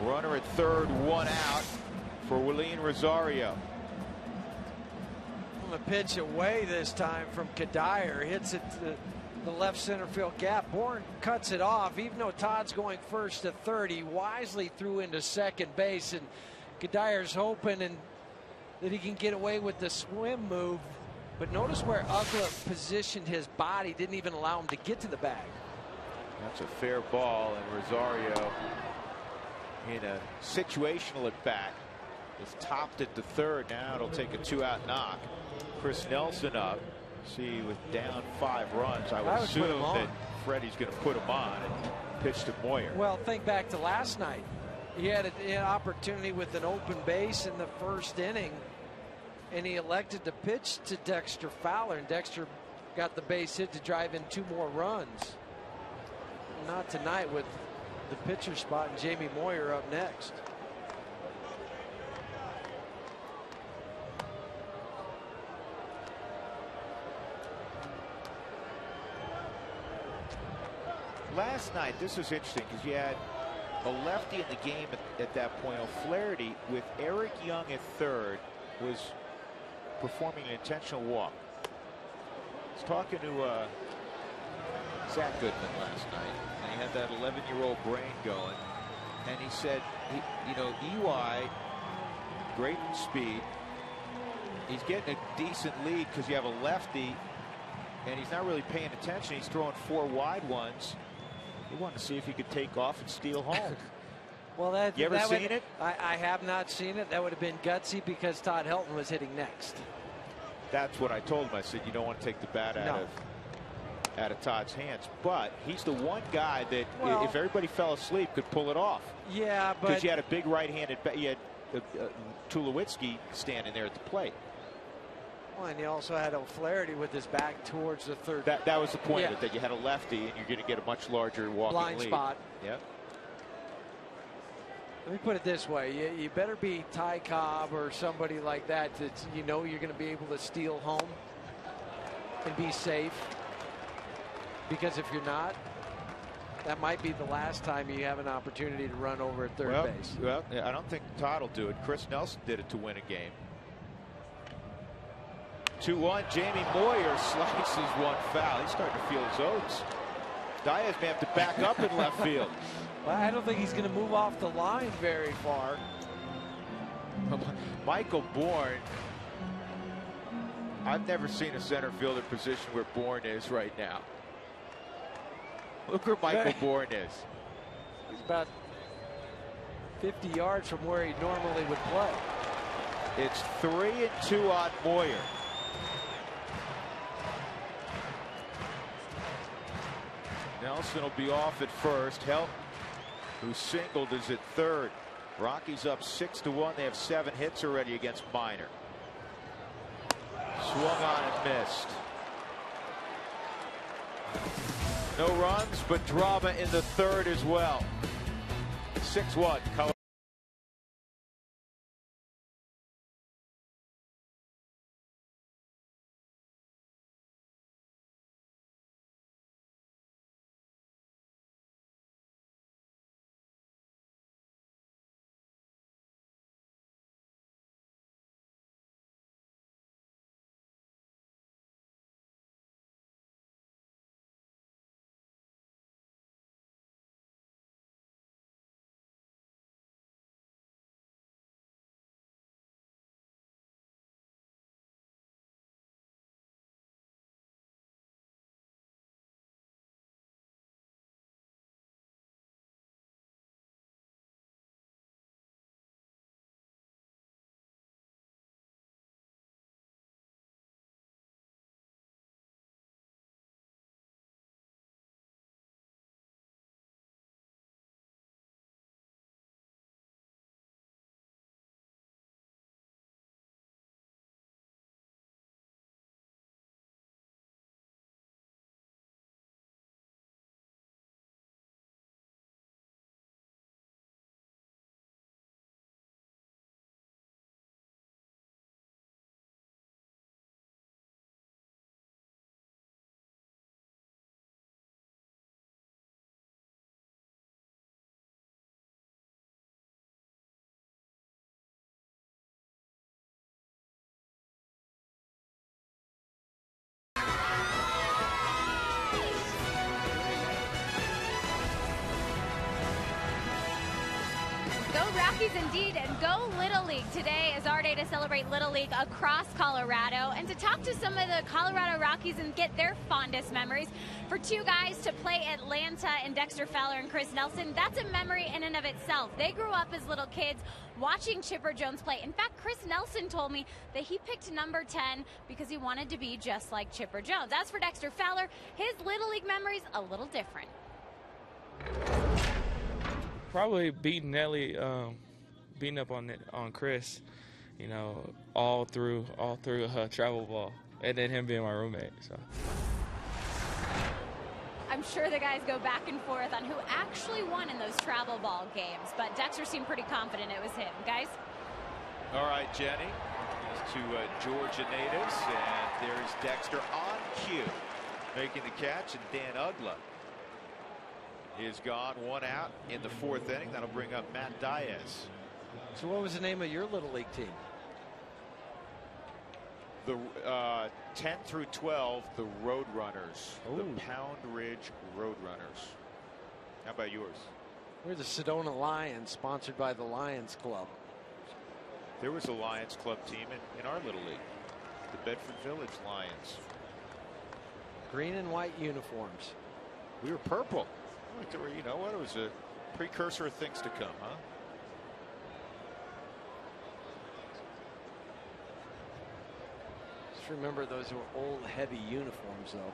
runner at third, 1 out for Willeen Rosario. On the pitch away this time from Kadir, hits it to the left center field gap. Bourne cuts it off. Even though Todd's going first to third, he wisely threw into second base, and Kadir's hoping that he can get away with the swim move. But notice where Uggla positioned his body, didn't even allow him to get to the bag. That's a fair ball, and Rosario in a situational at bat is topped at the third. Now it'll take a 2-out knock. Chris Nelson up. See, with down 5 runs, I would assume that Freddie's going to put him on and pitch to Moyer. Well, think back to last night. He had an opportunity with an open base in the first inning, and he elected to pitch to Dexter Fowler, and Dexter got the base hit to drive in 2 more runs. Not tonight with the pitcher spot and Jamie Moyer up next. Last night, this was interesting because you had a lefty in the game at that point. O'Flaherty with Eric Young at third was performing an intentional walk. I was talking to Zach Goodman last night, and he had that 11-year-old brain going, and he said, you know, EY, great in speed. He's getting a decent lead because you have a lefty, and he's not really paying attention. He's throwing 4 wide ones. He wanted to see if he could take off and steal home. Well, you ever seen it? I have not seen it. That would have been gutsy because Todd Helton was hitting next. That's what I told him. I said, you don't want to take the bat out of Todd's hands. But he's the one guy that, if everybody fell asleep, could pull it off. Yeah, but because you had a big right-handed bat. You had Tulowitzki standing there at the plate. Well, and you also had O'Flaherty with his back towards the third. That was the point of it, that you had a lefty, and you're going to get a much larger walking blind lead. spot. Yep. Let me put it this way: you better be Ty Cobb or somebody like that you know you're going to be able to steal home and be safe. Because if you're not, that might be the last time you have an opportunity to run over at third base. Well, I don't think Todd will do it. Chris Nelson did it to win a game. 2-1. Jamie Moyer slices one foul. He's starting to feel his oats. Diaz may have to back up in left field. Well, I don't think he's going to move off the line very far. Michael Bourne. I've never seen a center fielder position where Bourne is right now. Look where Michael Bourne is. He's about 50 yards from where he normally would play. It's 3-2 on Moyer. Nelson will be off at first. Helton, who singled, is at third. Rockies up 6-1. They have 7 hits already against Minor. Swung on and missed. No runs, but drama in the third as well. 6-1. Rockies indeed, and go Little League. Today is our day to celebrate Little League across Colorado and to talk to some of the Colorado Rockies and get their fondest memories. For two guys to play Atlanta and Dexter Fowler and Chris Nelson, that's a memory in and of itself. They grew up as little kids watching Chipper Jones play. In fact, Chris Nelson told me that he picked number 10 because he wanted to be just like Chipper Jones. As for Dexter Fowler, his Little League memories a little different. Probably beating Nelly, beating up on Chris, you know, all through travel ball, and then him being my roommate. So I'm sure the guys go back and forth on who actually won in those travel ball games, but Dexter seemed pretty confident it was him. Guys? All right, Jenny. These two Georgia natives, and there's Dexter on cue, making the catch, and Dan Ugla is gone, one out in the fourth inning. That'll bring up Matt Diaz. So what was the name of your Little League team? The 10 through 12, the Roadrunners. The Pound Ridge Roadrunners. How about yours? We're the Sedona Lions, sponsored by the Lions Club. There was a Lions Club team in our Little League. The Bedford Village Lions. Green and white uniforms. We were purple. You know what? It was a precursor of things to come, huh? Just remember those were old, heavy uniforms, though.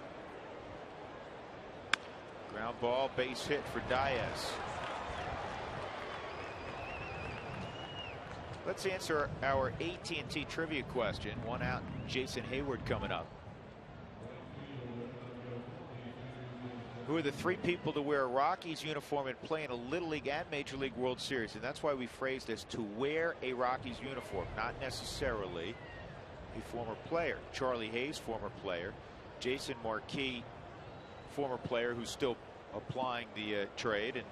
Ground ball, base hit for Diaz. Let's answer our AT&T trivia question. One out, Jason Hayward coming up. Who are the three people to wear a Rockies uniform and play in a Little League and Major League World Series? And that's why we phrased this to wear a Rockies uniform, not necessarily a former player. Charlie Hayes, former player. Jason Marquis, former player who's still applying the trade. And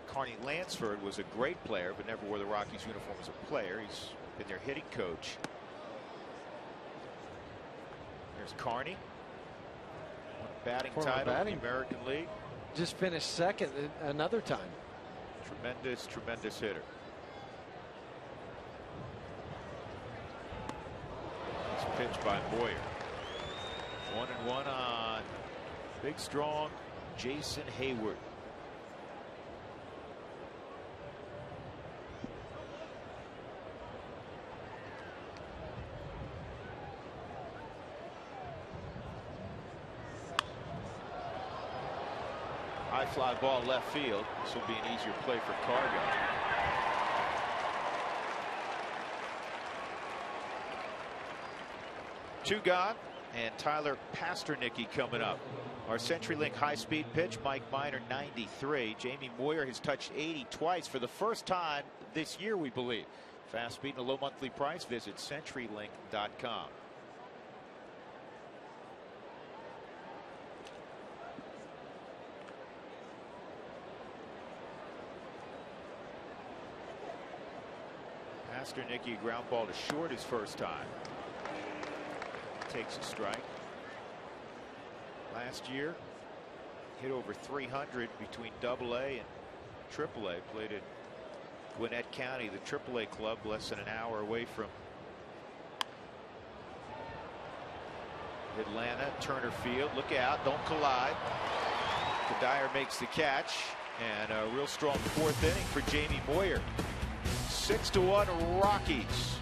Carney Lansford was a great player, but never wore the Rockies uniform as a player. He's been their hitting coach. There's Carney. Batting title in the American League. Just finished second another time. Tremendous hitter. It's pitched by Moyer. 1-1 on big strong Jason Hayward. High fly ball left field. This will be an easier play for Cargo. Two gone, and Tyler Pasternicki coming up. Our CenturyLink high-speed pitch, Mike Minor 93. Jamie Moyer has touched 80 twice for the first time this year, we believe. Fast speed and a low monthly price. Visit CenturyLink.com. Pasternicki ground ball to short his first time. Takes a strike. Last year hit over 300 between AA and AAA. Played at Gwinnett County, the AAA club, less than an hour away from Atlanta. Turner Field. Look out, don't collide. Kadire makes the catch, and a real strong fourth inning for Jamie Moyer. 6-1 Rockies.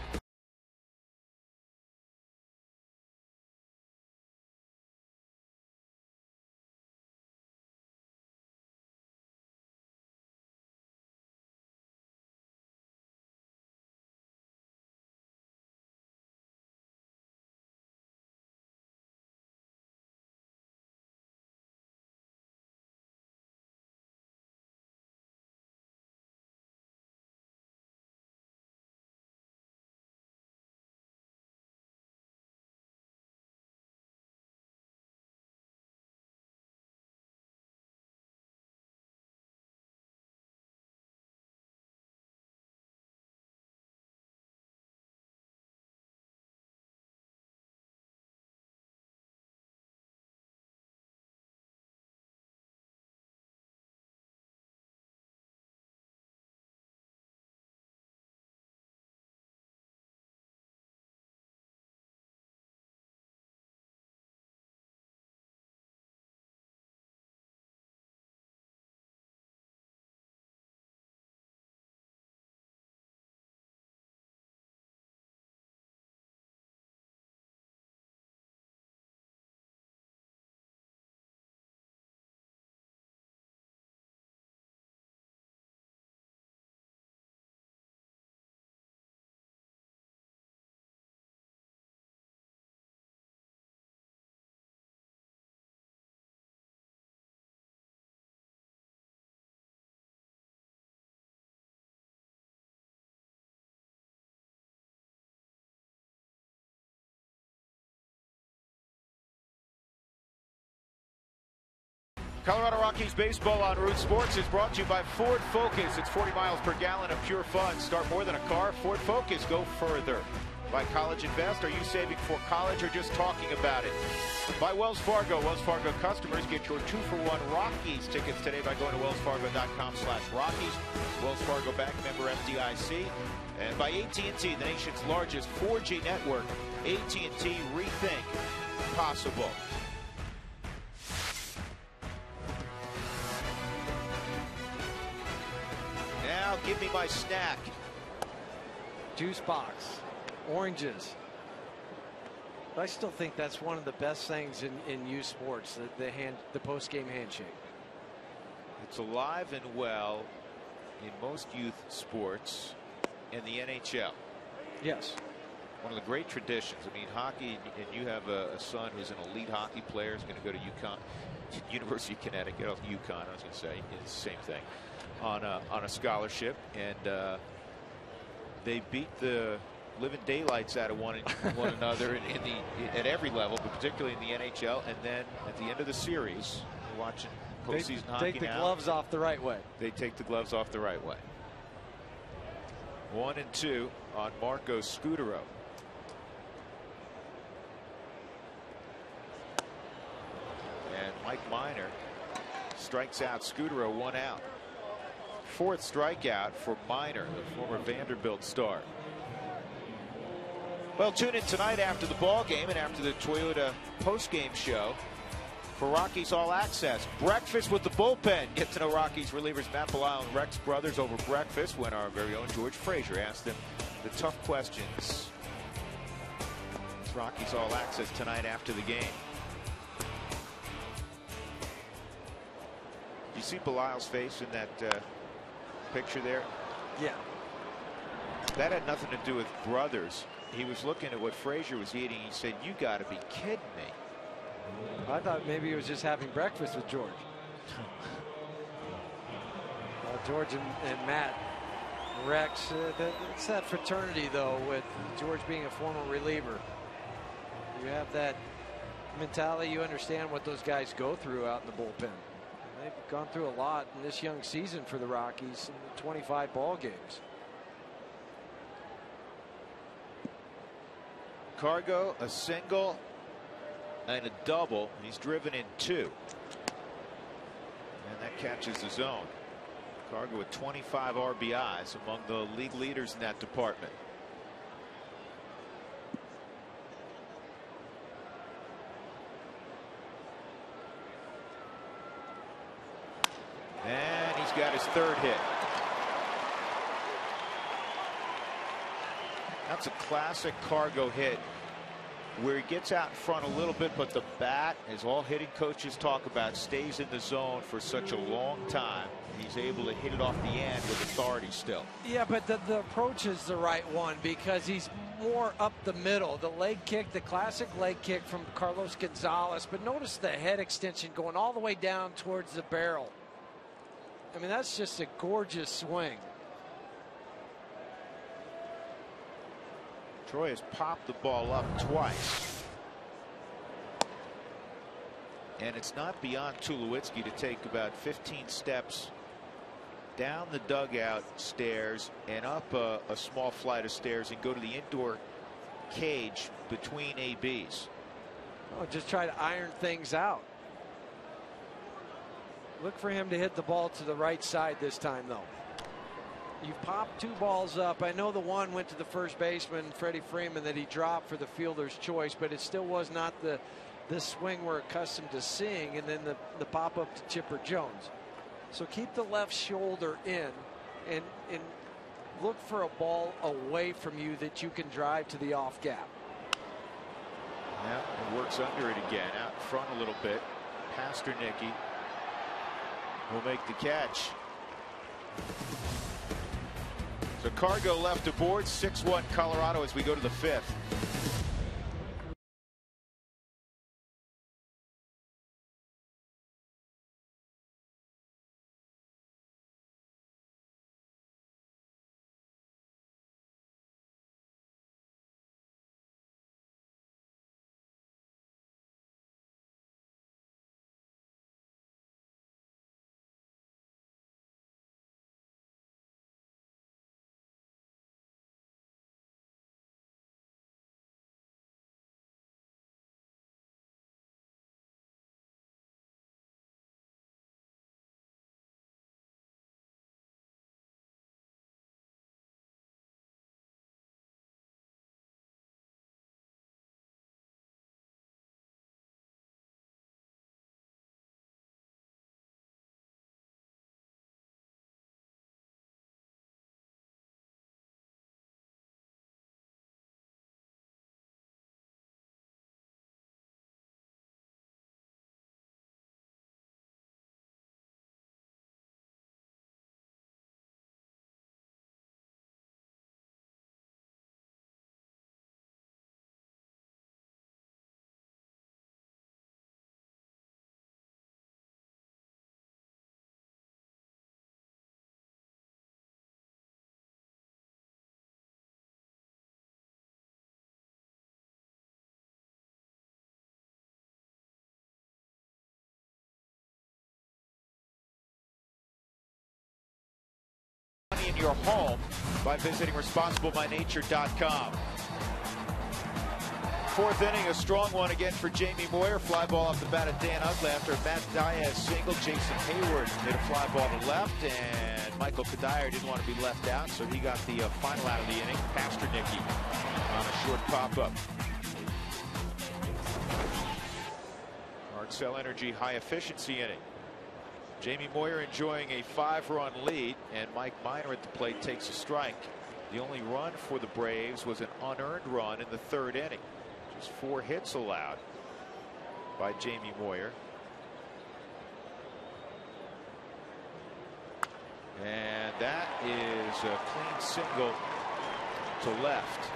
Colorado Rockies baseball on Root Sports is brought to you by Ford Focus. It's 40 miles per gallon of pure fun. Start more than a car. Ford Focus, go further. By College Invest, are you saving for college or just talking about it? By Wells Fargo. Wells Fargo customers get your 2-for-1 Rockies tickets today by going to wellsfargo.com/Rockies. Wells Fargo Bank, member FDIC. And by AT&T, the nation's largest 4G network. AT&T, rethink possible. Now give me my snack. Juice box, oranges. But I still think that's one of the best things in youth sports, the post-game handshake. It's alive and well in most youth sports in the NHL. Yes. One of the great traditions. I mean, hockey, and you have a son who's an elite hockey player, is going to go to University of Connecticut, UConn, I was going to say, it's the same thing, on a scholarship, and they beat the living daylights out of one another at every level, but particularly in the NHL. And then at the end of the series, we're watching postseason hockey. Take the gloves off the right way. They take the gloves off the right way. 1-2 on Marco Scutaro. And Mike Minor strikes out Scutaro, 1 out. 4th strikeout for Minor, the former Vanderbilt star. Well, tune in tonight after the ball game and after the Toyota post-game show for Rockies All Access. Breakfast with the bullpen. Get to know Rockies relievers Matt Belisle and Rex Brothers over breakfast when our very own George Frazier asks them the tough questions. It's Rockies All Access tonight after the game. You see Belisle's face in that picture there? Yeah. That had nothing to do with Brothers. He was looking at what Frazier was eating. He said, "You got to be kidding me." I thought maybe he was just having breakfast with George. George and Matt, Rex, it's that fraternity though, with George being a former reliever. You have that mentality. You understand what those guys go through out in the bullpen. They've gone through a lot in this young season for the Rockies, 25 ball games. Cargo, a single and a double. He's driven in 2. And that catches the zone. Cargo with 25 RBIs, among the league leaders in that department. And he's got his 3rd hit. That's a classic Cargo hit where he gets out in front a little bit, but the bat, as all hitting coaches talk about, stays in the zone for such a long time. He's able to hit it off the end with authority still. Yeah, but the approach is the right one because he's more up the middle. The leg kick, the classic leg kick from Carlos Gonzalez, but notice the head extension going all the way down towards the barrel. I mean, that's just a gorgeous swing. Troy has popped the ball up twice. And it's not beyond Tulowitzki to take about 15 steps down the dugout stairs and up a small flight of stairs and go to the indoor cage between ABs. Oh, just try to iron things out. Look for him to hit the ball to the right side this time, though. You've popped 2 balls up. I know the one went to the first baseman, Freddie Freeman, that he dropped for the fielder's choice, but it still was not the swing we're accustomed to seeing, and then the pop up to Chipper Jones. So keep the left shoulder in and look for a ball away from you that you can drive to the off gap. Yeah, it works under it again, out in front a little bit. Pasternicki will make the catch. So Cargo left aboard, 6-1 Colorado as we go to the 5th. in your home by visiting responsiblebynature.com. Fourth inning, a strong one again for Jamie Moyer. Fly ball off the bat of Dan Uggla after Matt Diaz single. Jason Hayward hit a fly ball to left, and Michael Kadire didn't want to be left out, so he got the final out of the inning. Pasternicki on a short pop-up. Marcel Energy high efficiency inning. Jamie Moyer enjoying a 5-run lead, and Mike Minor at the plate takes a strike. The only run for the Braves was an unearned run in the third inning. Just 4 hits allowed by Jamie Moyer. And that is a clean single to left.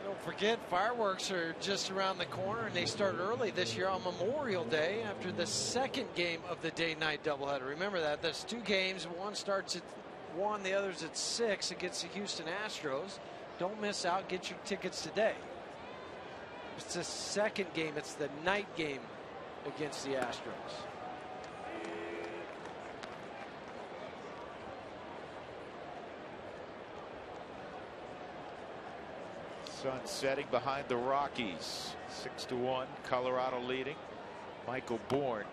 Don't forget, fireworks are just around the corner, and they start early this year on Memorial Day after the second game of the day-night doubleheader. Remember that. There's 2 games. One starts at 1, the other's at 6 against the Houston Astros. Don't miss out. Get your tickets today. It's the second game. It's the night game against the Astros. Sun setting behind the Rockies. 6-1, Colorado leading. Michael Bourne.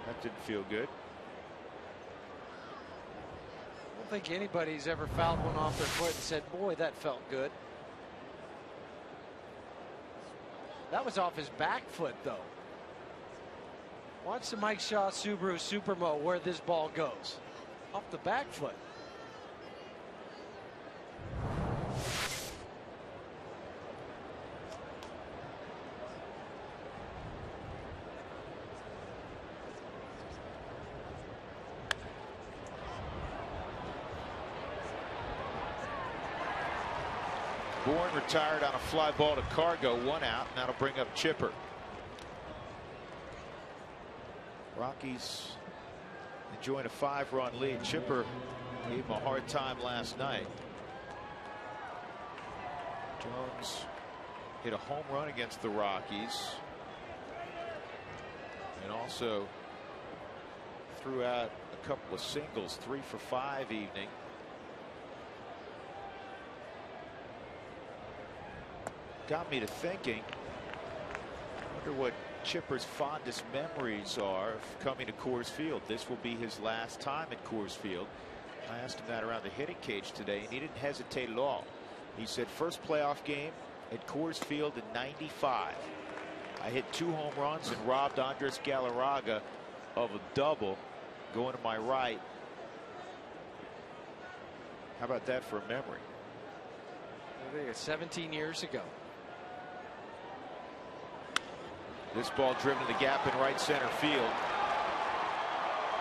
That didn't feel good. I don't think anybody's ever fouled one off their foot and said, boy, that felt good. That was off his back foot, though. Watch the Mike Shaw Subaru Supermo where this ball goes. Off the back foot. Bourne retired on a fly ball to Cargo, 1 out, and that'll bring up Chipper. Rockies enjoying a 5-run lead. Chipper gave him a hard time last night. Jones hit a home run against the Rockies and also threw out a couple of singles, 3 for 5 evening. Got me to thinking, I wonder what Chipper's fondest memories are of coming to Coors Field. This will be his last time at Coors Field. I asked him that around the hitting cage today, and he didn't hesitate at all. He said, first playoff game at Coors Field in '95. I hit 2 home runs and robbed Andres Galarraga of a double going to my right. How about that for a memory? I think it's 17 years ago. This ball driven to the gap in right center field.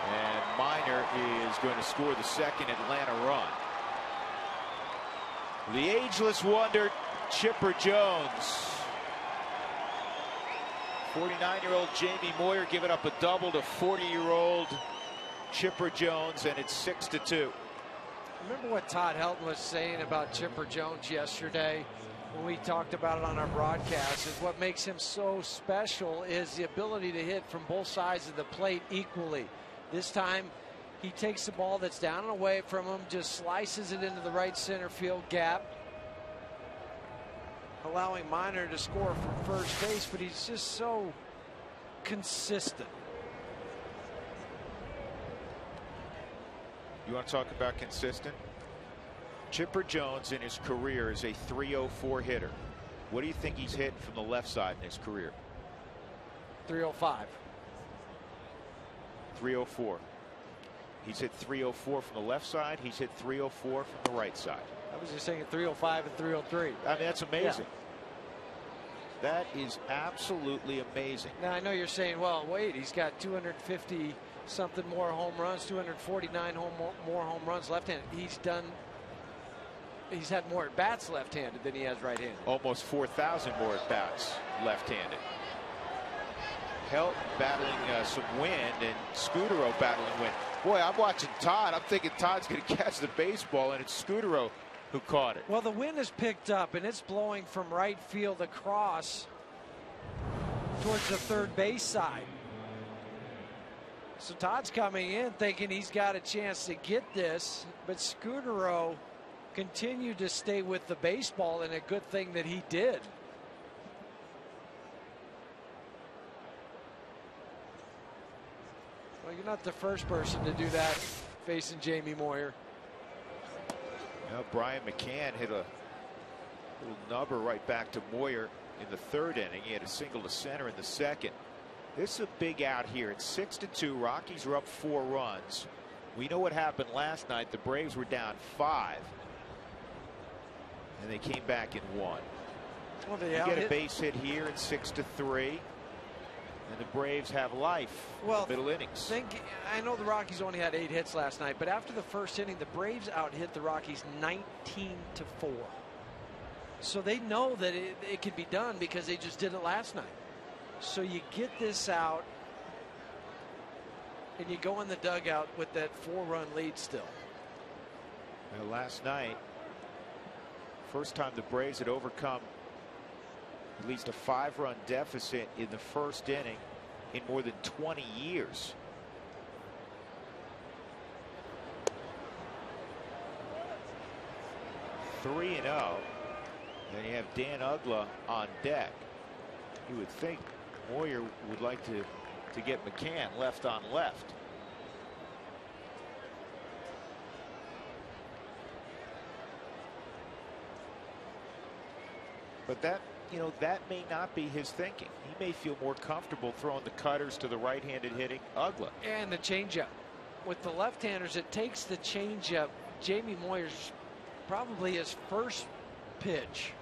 And Minor is going to score the second Atlanta run. The ageless wonder, Chipper Jones. 49-year-old Jamie Moyer giving up a double to 40-year-old Chipper Jones, and it's 6-2. Remember what Todd Helton was saying about Chipper Jones yesterday when we talked about it on our broadcast? Is what makes him so special is the ability to hit from both sides of the plate equally. This time he takes the ball that's down and away from him, just slices it into the right center field gap, allowing Minor to score from first base, but he's just so consistent. You want to talk about consistent? Chipper Jones in his career is a .304 hitter. What do you think he's hit from the left side in his career? 305. 304. He's hit .304 from the left side. He's hit .304 from the right side. I was just saying 305 and 303. I mean, that's amazing. Yeah. That is absolutely amazing. Now, I know you're saying, well, wait, he's got 250 something more home runs, 249 more home runs left-handed. He's had more at bats left-handed than he has right-handed. Almost 4,000 more at bats left-handed. Helton battling some wind, and Scudero battling wind. Boy, I'm watching Todd. I'm thinking Todd's going to catch the baseball, and it's Scudero who caught it. Well, the wind is picked up, and it's blowing from right field across towards the third base side. So Todd's coming in thinking he's got a chance to get this, but Scudero continued to stay with the baseball, and a good thing that he did. Well, you're not the first person to do that facing Jamie Moyer. Now Brian McCann hit a little nubber right back to Moyer in the third inning. He had a single to center in the second. This is a big out here. It's 6-2. Rockies are up 4 runs. We know what happened last night. The Braves were down 5. And they came back in 1. Well, they get a base hit here at 6-3. And the Braves have life in the middle innings. I know the Rockies only had 8 hits last night, but after the first inning, the Braves out-hit the Rockies 19-4. So they know that it can be done because they just did it last night. So you get this out, and you go in the dugout with that 4-run lead still. Now, last night, first time the Braves had overcome at least a 5-run deficit in the first inning in more than 20 years. Three and 0. Then you have Dan Uggla on deck. You would think Moyer would like to get McCann left on left. But that may not be his thinking. He may feel more comfortable throwing the cutters to the right-handed hitting Uggla. And the changeup. With the left-handers, it takes the changeup. Jamie Moyer's probably his first pitch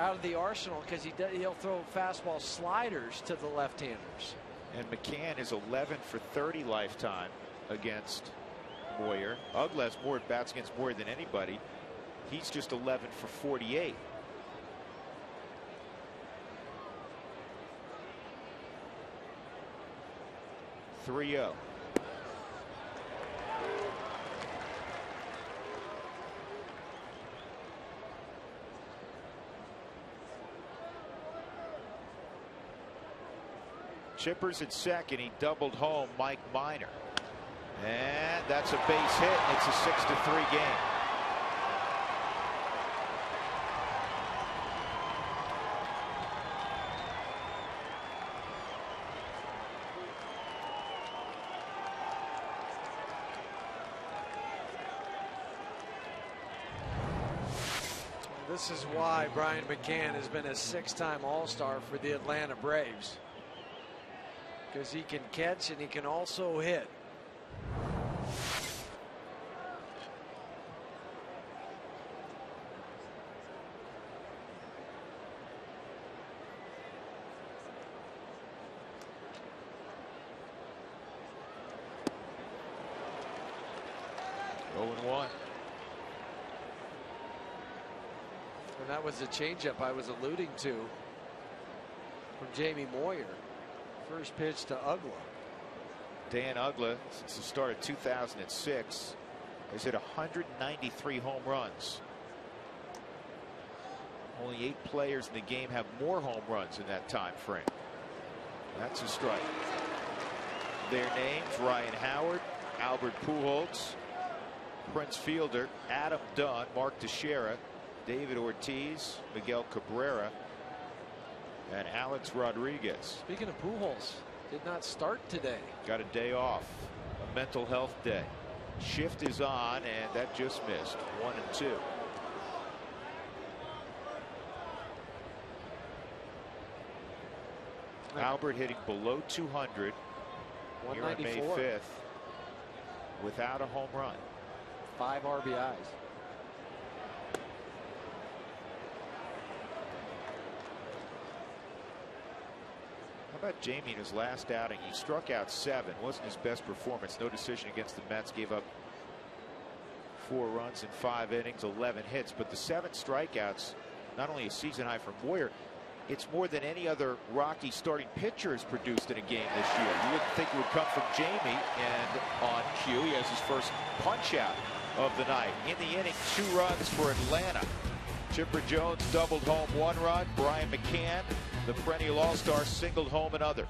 out of the arsenal, because he'll throw fastball sliders to the left-handers. And McCann is 11 for 30 lifetime against Moyer. Uggla has more at-bats against Moyer than anybody. He's just 11 for 48. (3-0). Chippers at second. He doubled home Mike Minor. And that's a base hit. It's a 6-3 game. This is why Brian McCann has been a 6-time All-Star for the Atlanta Braves, because he can catch and he can also hit. And that was the changeup I was alluding to from Jamie Moyer. First pitch to Uggla. Dan Uggla, since the start of 2006, has hit 193 home runs. Only 8 players in the game have more home runs in that time frame. That's a strike. Their names: Ryan Howard, Albert Pujols, Prince Fielder, Adam Dunn, Mark Teixeira, David Ortiz, Miguel Cabrera, and Alex Rodriguez. Speaking of Pujols, did not start today. Got a day off, a mental health day. Shift is on, and that just missed. 1-2. Albert hitting below 200 here on May 5th without a home run. 5 RBIs. How about Jamie in his last outing? He struck out 7. Wasn't his best performance. No decision against the Mets. Gave up 4 runs in 5 innings, 11 hits. But the 7 strikeouts, not only a season high for Moyer, it's more than any other Rocky starting pitcher has produced in a game this year. You wouldn't think it would come from Jamie, and on cue, he has his first punch out of the night. In the inning, 2 runs for Atlanta. Chipper Jones doubled home 1 run. Brian McCann, the perennial all-star, singled home another.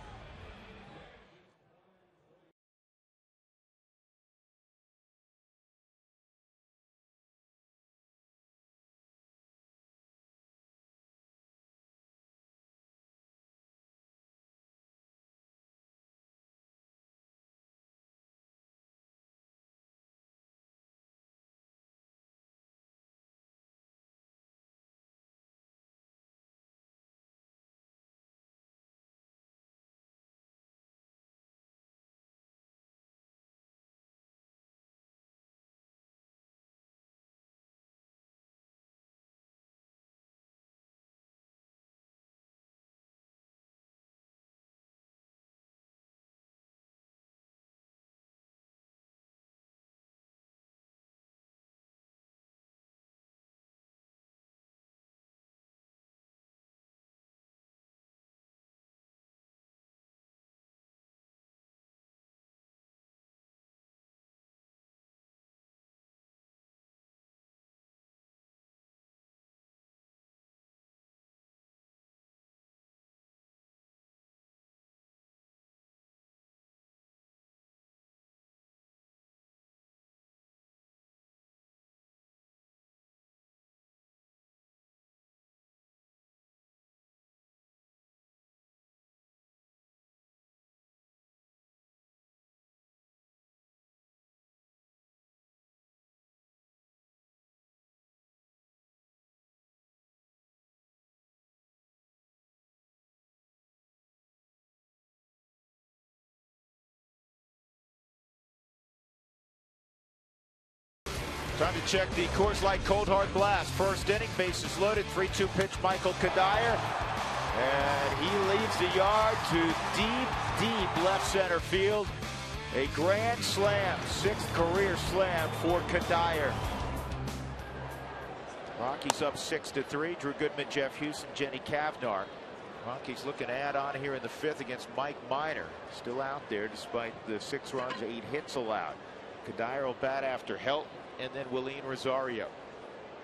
Time to check the Coors Light Cold Hard Blast. First inning, bases loaded, 3-2 pitch, Michael Kadire. And he leaves the yard to deep left center field. A grand slam, 6th career slam for Kadire. Rockies up 6-3. Drew Goodman, Jeff Houston, Jenny Cavnar. Rockies looking to add on here in the 5th against Mike Minor. Still out there despite the 6 runs, 8 hits allowed. Kadire will bat after Helton and then Willeen Rosario.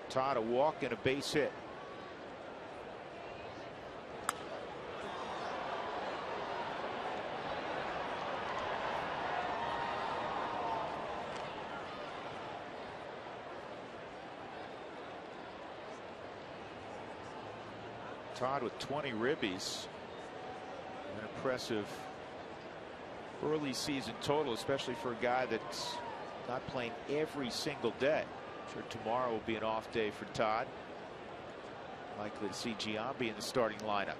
Todd a walk and a base hit. Todd with 20 ribbies. An impressive early season total, especially for a guy that's not playing every single day. I'm sure tomorrow will be an off day for Todd. Likely to see Giambi in the starting lineup.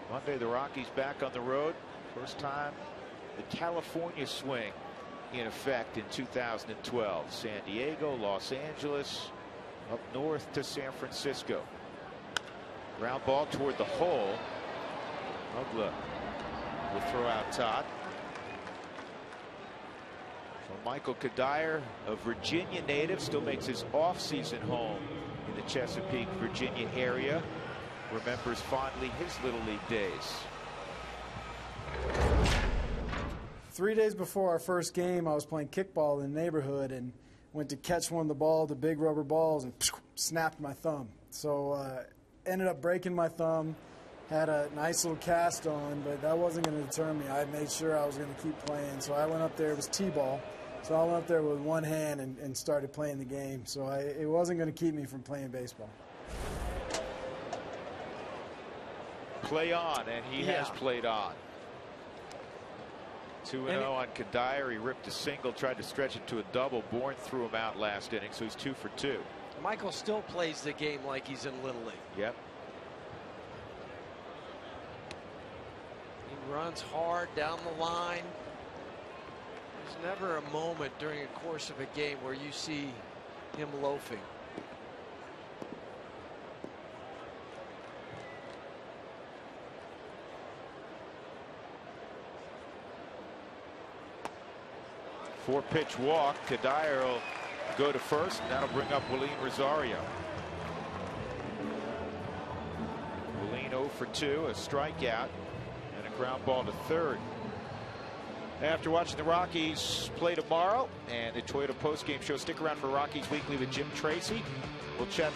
Monday, the Rockies back on the road. First time the California swing in effect in 2012. San Diego, Los Angeles, up north to San Francisco. Ground ball toward the hole. Ugla will throw out Todd. So Michael Kadire, a Virginia native, still makes his off-season home in the Chesapeake, Virginia area. Remembers fondly his Little League days. 3 days before our first game, I was playing kickball in the neighborhood and went to catch one of the big rubber balls, and snapped my thumb. So ended up breaking my thumb. Had a nice little cast on, but that wasn't going to deter me. I made sure I was going to keep playing. So I went up there. It was T-ball. So I went up there with one hand and started playing the game. So it wasn't going to keep me from playing baseball. Play on, and he has played on. 2-0 on Kadire. He ripped a single, tried to stretch it to a double. Bourne threw him out last inning, so he's 2 for 2. Michael still plays the game like he's in Little League. Yep. He runs hard down the line. There's never a moment during the course of a game where you see him loafing. Four-pitch walk. Kadire will go to first, and that'll bring up Willeen Rosario. Willeen 0 for 2, a strikeout, and a ground ball to third. After watching the Rockies play tomorrow and the Toyota postgame show, stick around for Rockies Weekly with Jim Tracy. We'll chat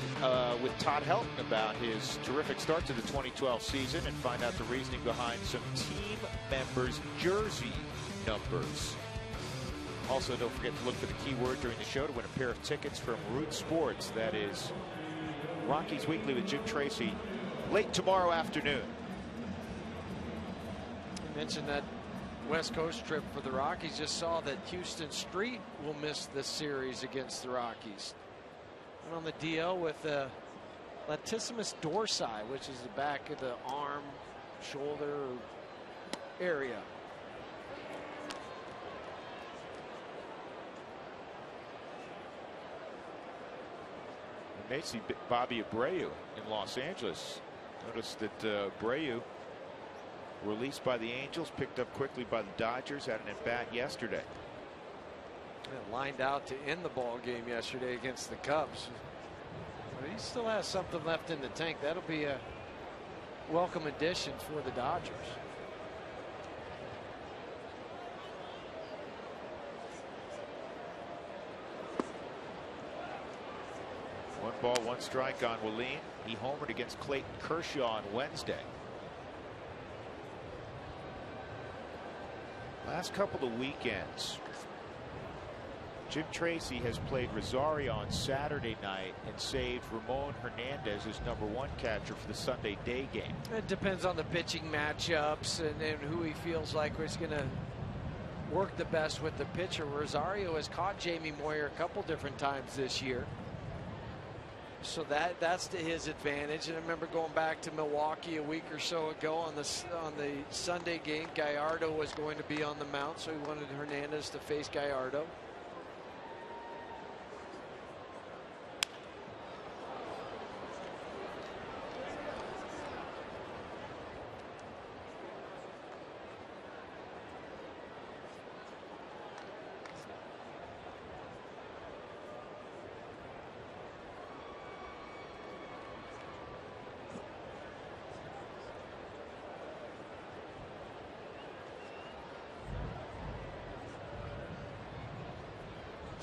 with Todd Helton about his terrific start to the 2012 season and find out the reasoning behind some team members' jersey numbers. Also, don't forget to look for the keyword during the show to win a pair of tickets from Root Sports. That is Rockies Weekly with Jim Tracy late tomorrow afternoon. You mentioned that West Coast trip for the Rockies. Just saw that Houston Street will miss this series against the Rockies. And on the DL with latissimus dorsi, which is the back of the arm, shoulder area. We may see Bobby Abreu in Los Angeles. Notice that Abreu, released by the Angels, picked up quickly by the Dodgers, had an at-bat yesterday. Lined out to end the ball game yesterday against the Cubs. But he still has something left in the tank. That'll be a welcome addition for the Dodgers. One ball, one strike on Willeen. He homered against Clayton Kershaw on Wednesday. Last couple of weekends, Jim Tracy has played Rosario on Saturday night and saved Ramon Hernandez as #1 catcher for the Sunday day game. It depends on the pitching matchups and who he feels like is going to work the best with the pitcher. Rosario has caught Jamie Moyer a couple different times this year. So that's to his advantage. And I remember going back to Milwaukee a week or so ago on the Sunday game, Gallardo was going to be on the mound, so he wanted Hernandez to face Gallardo.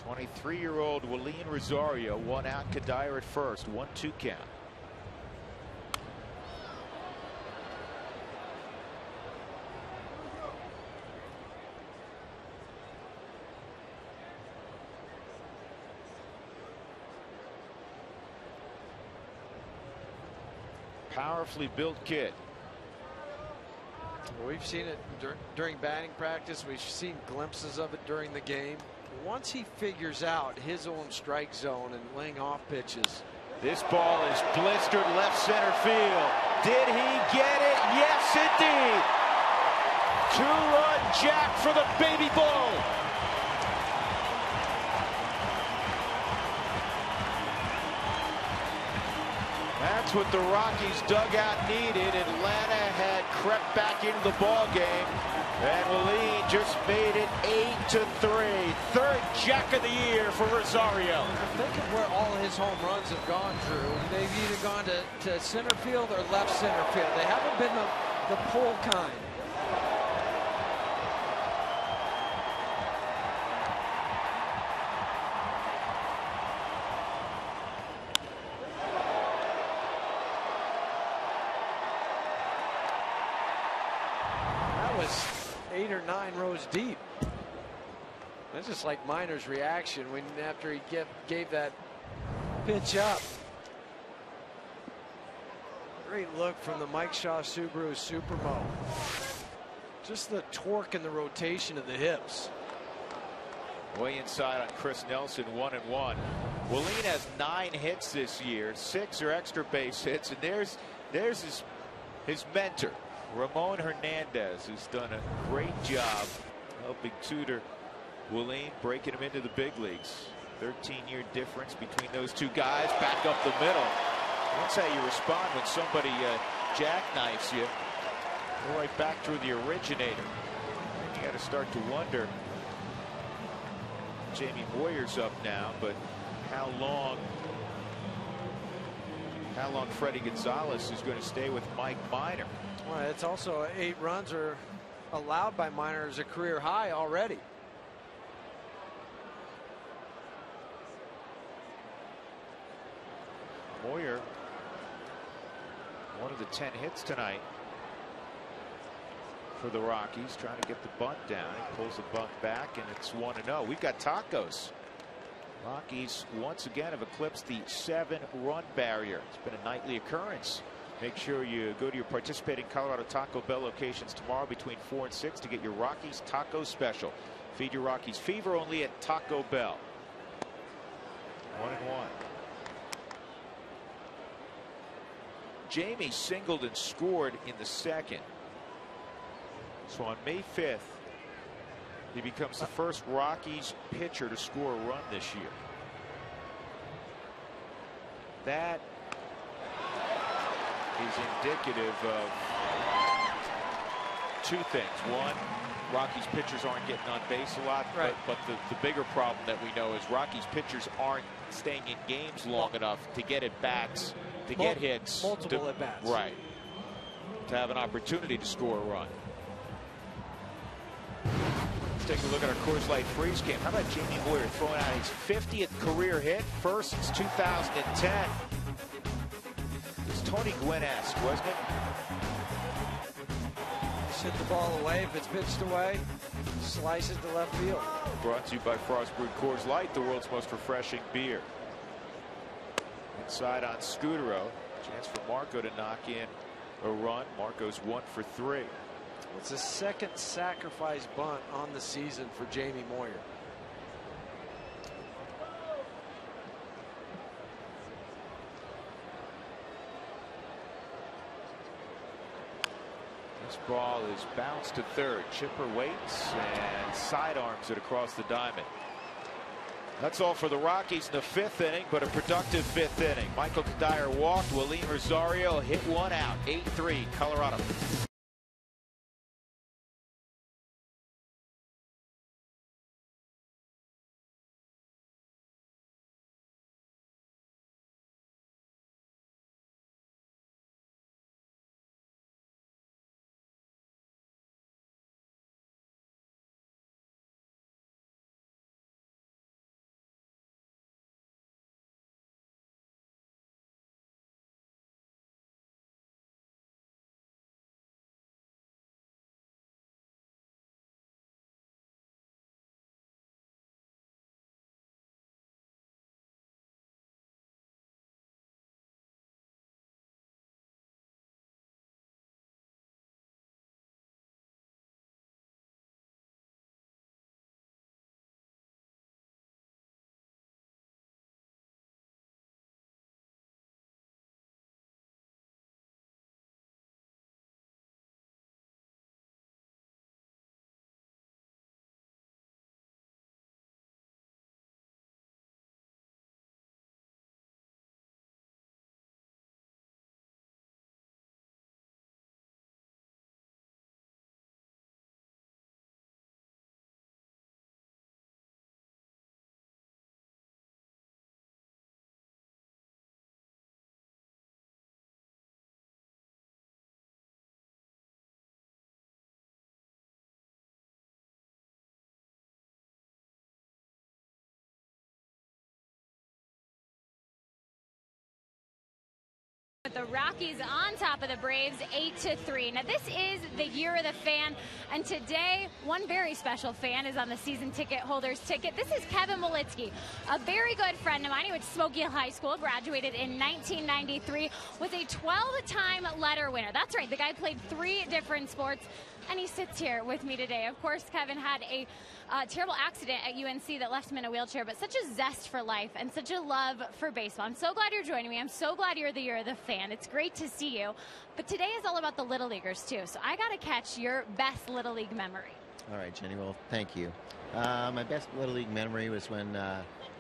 Twenty-three-year-old Willeen Rosario, one out, Kadire at first, 1-2 count. Powerfully built kid. We've seen it during batting practice. We've seen glimpses of it during the game. Once he figures out his own strike zone and laying off pitches. This ball is blistered left center field. Did he get it? Yes, indeed. Two-run jack for the baby bull. That's what the Rockies dugout needed. Atlanta had crept back into the ball game, and Willeen just made it 8-3. Third jack of the year for Rosario. Think of where all his home runs have gone through. They've either gone to center field or left center field. They haven't been the pull kind. Was 8 or 9 rows deep. That's just like Miner's reaction when after he gave that pitch up. Great look from the Mike Shaw Subaru Supermo. Just the torque and the rotation of the hips. Way inside on Chris Nelson, 1-1. Willeen has 9 hits this year. 6 are extra base hits, and there's his mentor, Ramon Hernandez, who's done a great job helping tutor Willeen, breaking him into the big leagues. 13-year difference between those two guys. Back up the middle. That's how you respond when somebody jackknifes you. Go right back through the originator. And you got to start to wonder. Jamie Moyer's up now, but how long Freddie Gonzalez is going to stay with Mike Minor. Well, it's also 8 runs or allowed by Minor is a career high already. Moyer, one of the 10 hits tonight for the Rockies, trying to get the bunt down. He pulls the bunt back, and it's 1-0. We've got tacos. Rockies once again have eclipsed the 7-run barrier. It's been a nightly occurrence. Make sure you go to your participating Colorado Taco Bell locations tomorrow between 4 and 6 to get your Rockies Taco Special. Feed your Rockies fever only at Taco Bell. 1-1. Jamie singled and scored in the second. So on May 5th, he becomes the first Rockies pitcher to score a run this year. That is indicative of two things. One, Rockies pitchers aren't getting on base a lot, right. but the bigger problem that we know is Rockies pitchers aren't staying in games long enough to get at bats, to get hits, multiple at bats, right, to have an opportunity to score a run. Let's take a look at our Coors Light freeze game. How about Jamie Moyer throwing out his 50th career hit, first since 2010? It's Tony Gwynn-esque, wasn't it? Hit the ball away. If it's pitched away, slices to left field. Brought to you by Frost Brewed Coors Light, the world's most refreshing beer. Inside on Scudero. Chance for Marco to knock in a run. Marco's 1 for 3. It's the second sacrifice bunt on the season for Jamie Moyer. This ball is bounced to third. Chipper waits and sidearms it across the diamond. That's all for the Rockies in the 5th inning, but a productive 5th inning. Michael Kadire walked. Willeen Rosario hit one out. 8-3 Colorado. The Rockies on top of the Braves 8-3. Now this is the year of the fan, and today one very special fan is on the season ticket holders ticket. This is Kevin Molitsky, a very good friend of mine. He went to Smoky Hill High School, graduated in 1993, was a 12-time letter winner. That's right, the guy played 3 different sports, and he sits here with me today. Of course, Kevin had a terrible accident at UNC that left him in a wheelchair, but such a zest for life and such a love for baseball. I'm so glad you're joining me. I'm so glad you're the year of the fan. It's great to see you. But today is all about the Little Leaguers, too. So I got to catch your best Little League memory. All right, Jenny. Well, thank you. My best Little League memory was when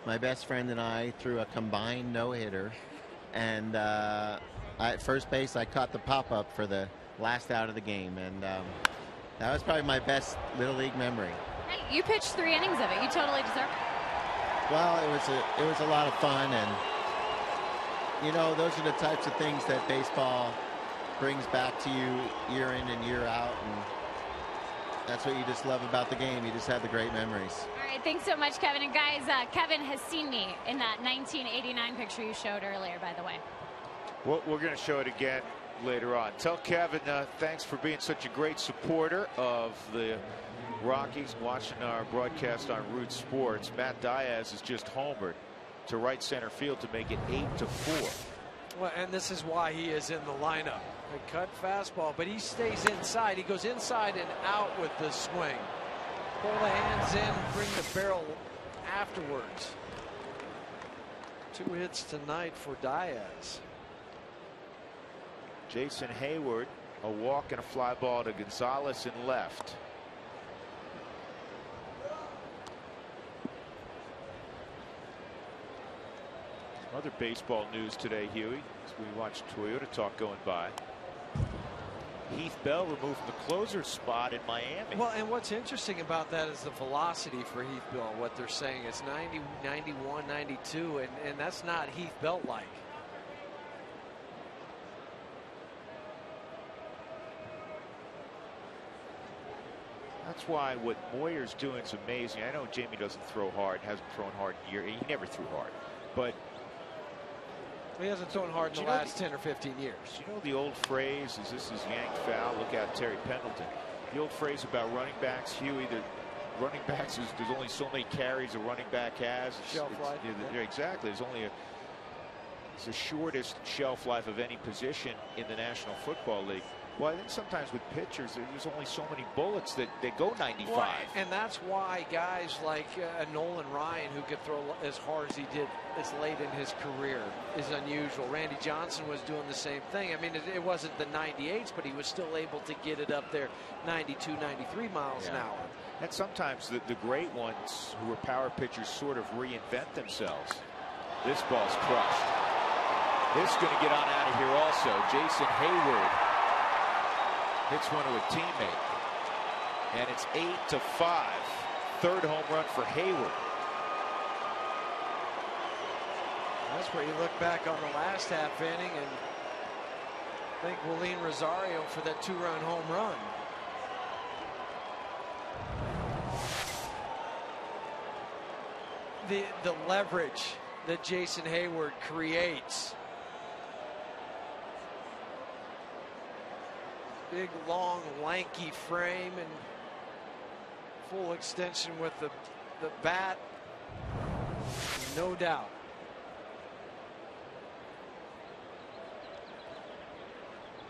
my best friend and I threw a combined no-hitter. And at first base, I caught the pop-up for the last out of the game. And that was probably my best Little League memory. Hey, you pitched 3 innings of it. You totally deserve it. Well, it was a lot of fun, and you know, those are the types of things that baseball brings back to you year in and year out. And That's what you just love about the game. You just have the great memories. All right, thanks so much, Kevin. And guys, Kevin has seen me in that 1989 picture you showed earlier, by the way. Well, we're going to show it again later on. Tell Kevin thanks for being such a great supporter of the Rockies and watching our broadcast on Root Sports. Matt Diaz has just homered to right center field to make it 8-4. Well, and this is why he is in the lineup. A cut fastball, but he stays inside. He goes inside and out with the swing. Pull the hands in, bring the barrel afterwards. 2 hits tonight for Diaz. Jason Hayward, a walk and a fly ball to Gonzalez in left. Other baseball news today, Huey, as we watch Toyota Talk going by. Heath Bell removed from the closer spot in Miami. Well, and what's interesting about that is the velocity for Heath Bell. What they're saying is 90, 91, 92, and that's not Heath Bell like. That's why what Moyer's doing is amazing. I know Jamie doesn't throw hard, hasn't thrown hard in a year. He never threw hard, but he hasn't thrown hard in the last 10 or 15 years. You know the old phrase is this is yanked foul. Look out, Terry Pendleton. The old phrase about running backs, Huey, the running backs is there's only so many carries a running back has. Shelf life. Exactly. It's the shortest shelf life of any position in the National Football League. Well, I think sometimes with pitchers, there's only so many bullets that go 95. Well, and that's why guys like Nolan Ryan, who could throw as hard as he did as late in his career, is unusual. Randy Johnson was doing the same thing. I mean, it wasn't the 98s, but he was still able to get it up there 92, 93 miles an hour. And sometimes the great ones who are power pitchers sort of reinvent themselves. This ball's crushed. This is going to get on out of here also. Jason Hayward hits one to a teammate, and it's 8-5. Third home run for Hayward. That's where you look back on the last half inning and thank Willeen Rosario for that 2-run home run. The leverage that Jason Hayward creates. Big, long, lanky frame and full extension with the bat. No doubt.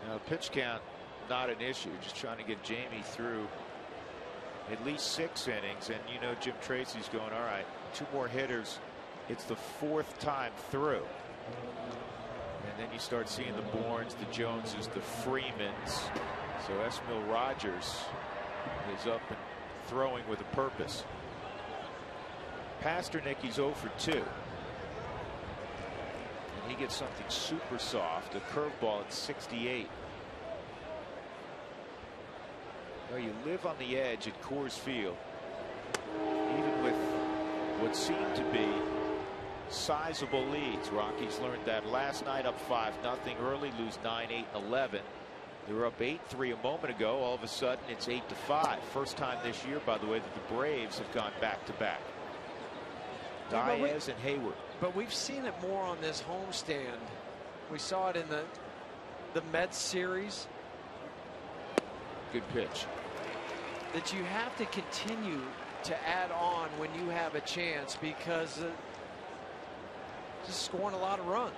Now, pitch count, not an issue. Just trying to get Jamie through at least 6 innings. And you know Jim Tracy's going, all right, 2 more hitters. It's the 4th time through. And then you start seeing the Bournes, the Joneses, the Freemans. So Esmil Rogers is up and throwing with a purpose. Pasternak, 0 for 2. And he gets something super soft, a curveball at 68. Well, you live on the edge at Coors Field, even with what seemed to be sizable leads. Rockies learned that last night, up 5-0 early, lose 9-8 and 11. They were up 8-3 a moment ago. All of a sudden it's 8-5. First time this year, by the way, that the Braves have gone back to back. Diaz and Hayward. But we've seen it more on this homestand. We saw it in the Mets series. Good pitch. That you have to continue to add on when you have a chance, because just scoring a lot of runs.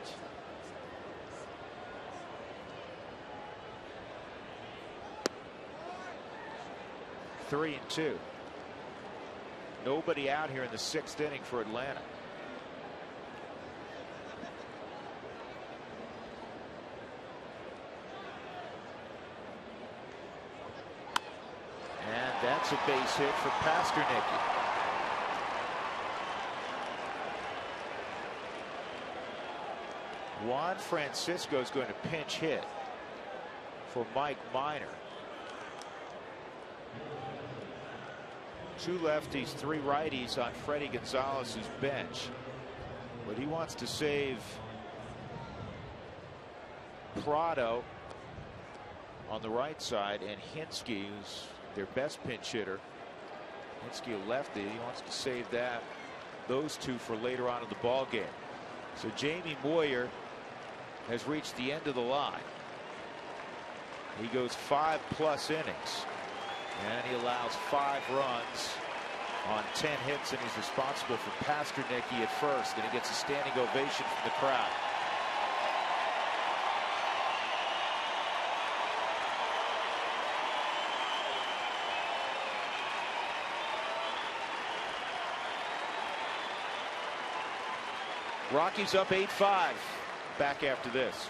Three and 2. Nobody out here in the 6th inning for Atlanta. And that's a base hit for Pasternak. Juan Francisco is going to pinch hit for Mike Minor. 2 lefties, 3 righties on Freddie Gonzalez's bench. But he wants to save Prado on the right side, and Hinsky, who's their best pinch hitter. Minsky a lefty. He wants to save those two for later on in the ball game. So Jamie Moyer has reached the end of the line. He goes 5+ innings, and he allows 5 runs on 10 hits, and he's responsible for Pasternicky at first, and he gets a standing ovation from the crowd. Rockies up 8-5. Back after this.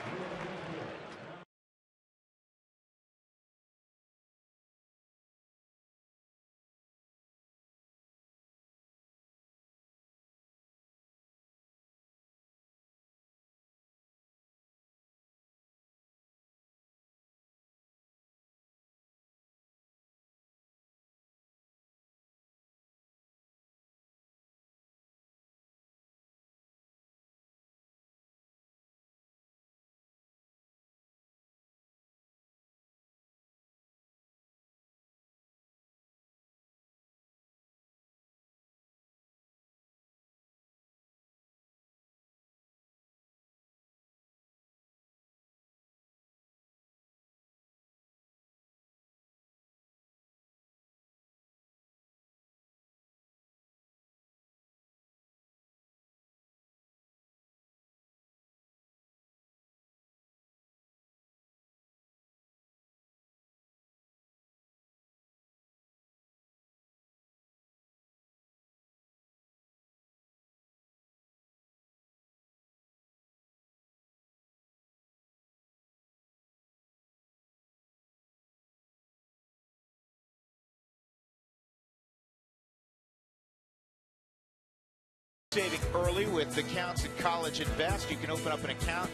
Saving early with the accounts at College Invest. You can open up an account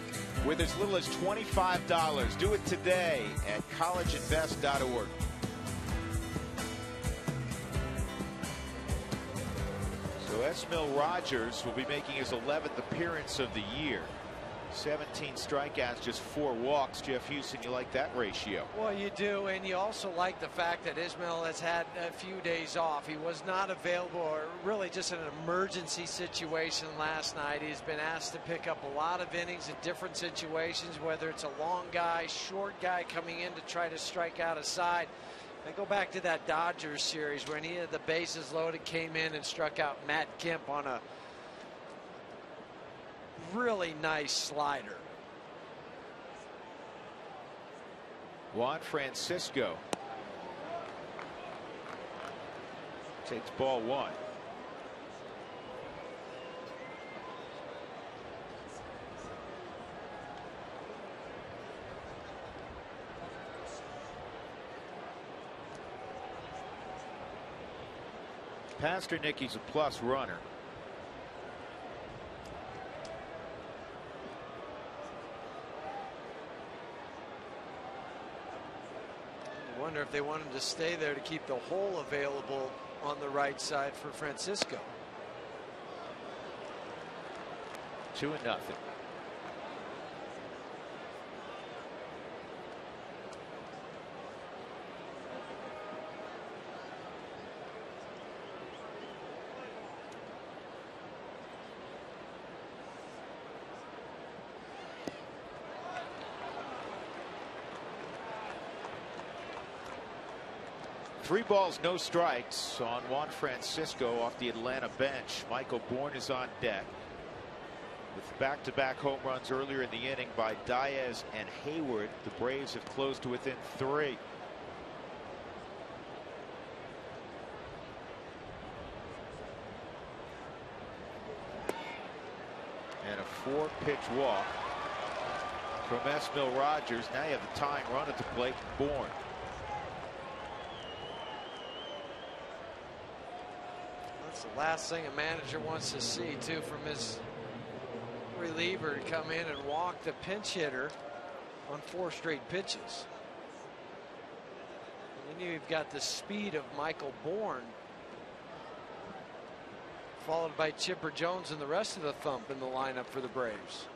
with as little as $25. Do it today at collegeinvest.org. So Esmil Rogers will be making his 11th appearance of the year. 17 strikeouts, just 4 walks. Jeff Houston, you like that ratio? Well, you do, and you also like the fact that Ismail has had a few days off. He was not available, or really just an emergency situation last night. He's been asked to pick up a lot of innings in different situations, whether it's a long guy, short guy coming in to try to strike out a side. I go back to that Dodgers series when he had the bases loaded, came in and struck out Matt Kemp on a really nice slider. Juan Francisco takes ball 1. Pasternicky's a plus runner. Wonder if they want him to stay there to keep the hole available on the right side for Francisco. 2-0. Three balls, no strikes on Juan Francisco off the Atlanta bench. Michael Bourne is on deck. With back-to-back home runs earlier in the inning by Diaz and Hayward, the Braves have closed to within 3. And a 4-pitch walk from Esmil Rogers. Now you have the tying run at the plate, Bourne. The last thing a manager wants to see, too, from his reliever, to come in and walk the pinch hitter on 4 straight pitches. And then you've got the speed of Michael Bourne, followed by Chipper Jones and the rest of the thump in the lineup for the Braves.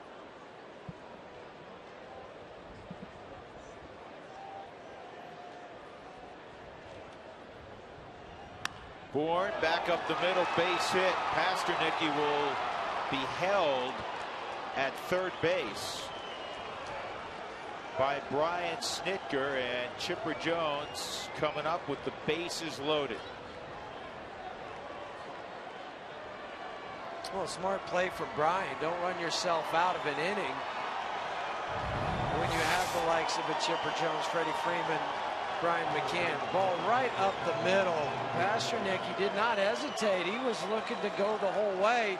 Bourne back up the middle, base hit. Pasternicki will be held at third base by Brian Snitker, and Chipper Jones coming up with the bases loaded. Well, smart play from Brian. Don't run yourself out of an inning when you have the likes of a Chipper Jones, Freddie Freeman, Brian McCann. Ball right up the middle. Pasternicki did not hesitate. He was looking to go the whole way,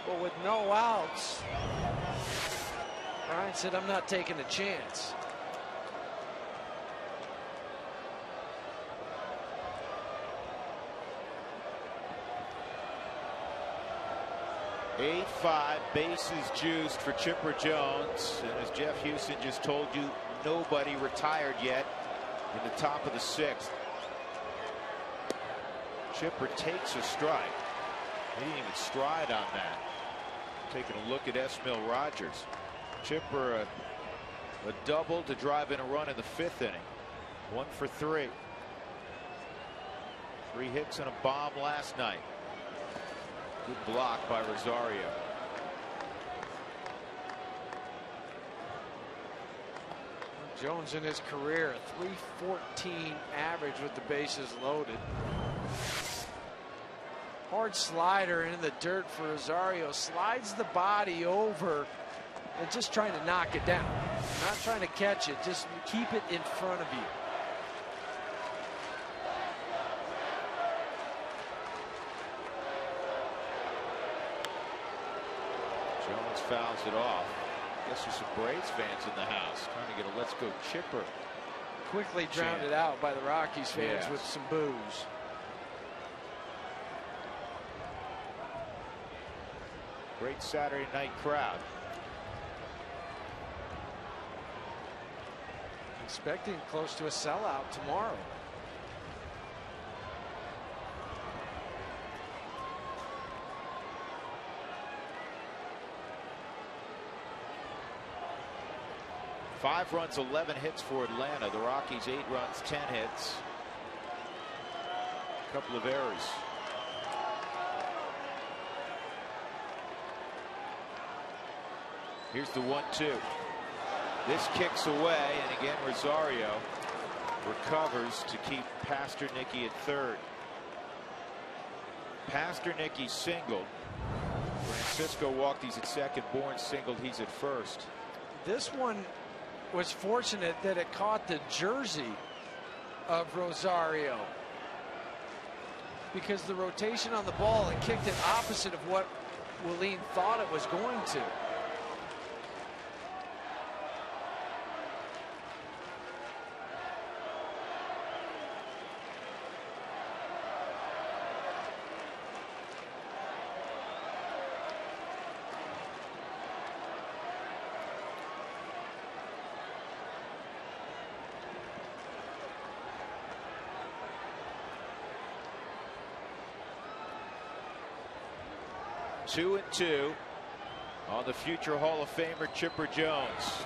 but with no outs, Brian said, I'm not taking a chance. 8-5, bases juiced for Chipper Jones. And as Jeff Houston just told you, nobody retired yet in the top of the sixth. Chipper takes a strike. He didn't even stride on that. Taking a look at Esmil Rogers. Chipper a double to drive in a run in the fifth inning. 1 for 3. 3 hits and a bomb last night. Good block by Rosario. Jones in his career, a .314 average with the bases loaded. Hard slider in the dirt for Rosario. Slides the body over and just trying to knock it down. Not trying to catch it, just keep it in front of you. Jones fouls it off. I guess there's some Braves fans in the house trying to get a let's go Chipper. Quickly drowned it out by the Rockies fans with some boos. Great Saturday night crowd. Expecting close to a sellout tomorrow. Five runs, 11 hits for Atlanta. The Rockies 8 runs, 10 hits. A couple of errors. Here's the 1-2. This kicks away, and again Rosario recovers to keep Pasternicki at third. Pasternicki singled. Francisco walked. He's at second. Bourne singled. He's at first. This one was fortunate that it caught the jersey of Rosario, because the rotation on the ball, it kicked it opposite of what Willeen thought it was going to. Two and two on the future Hall of Famer Chipper Jones.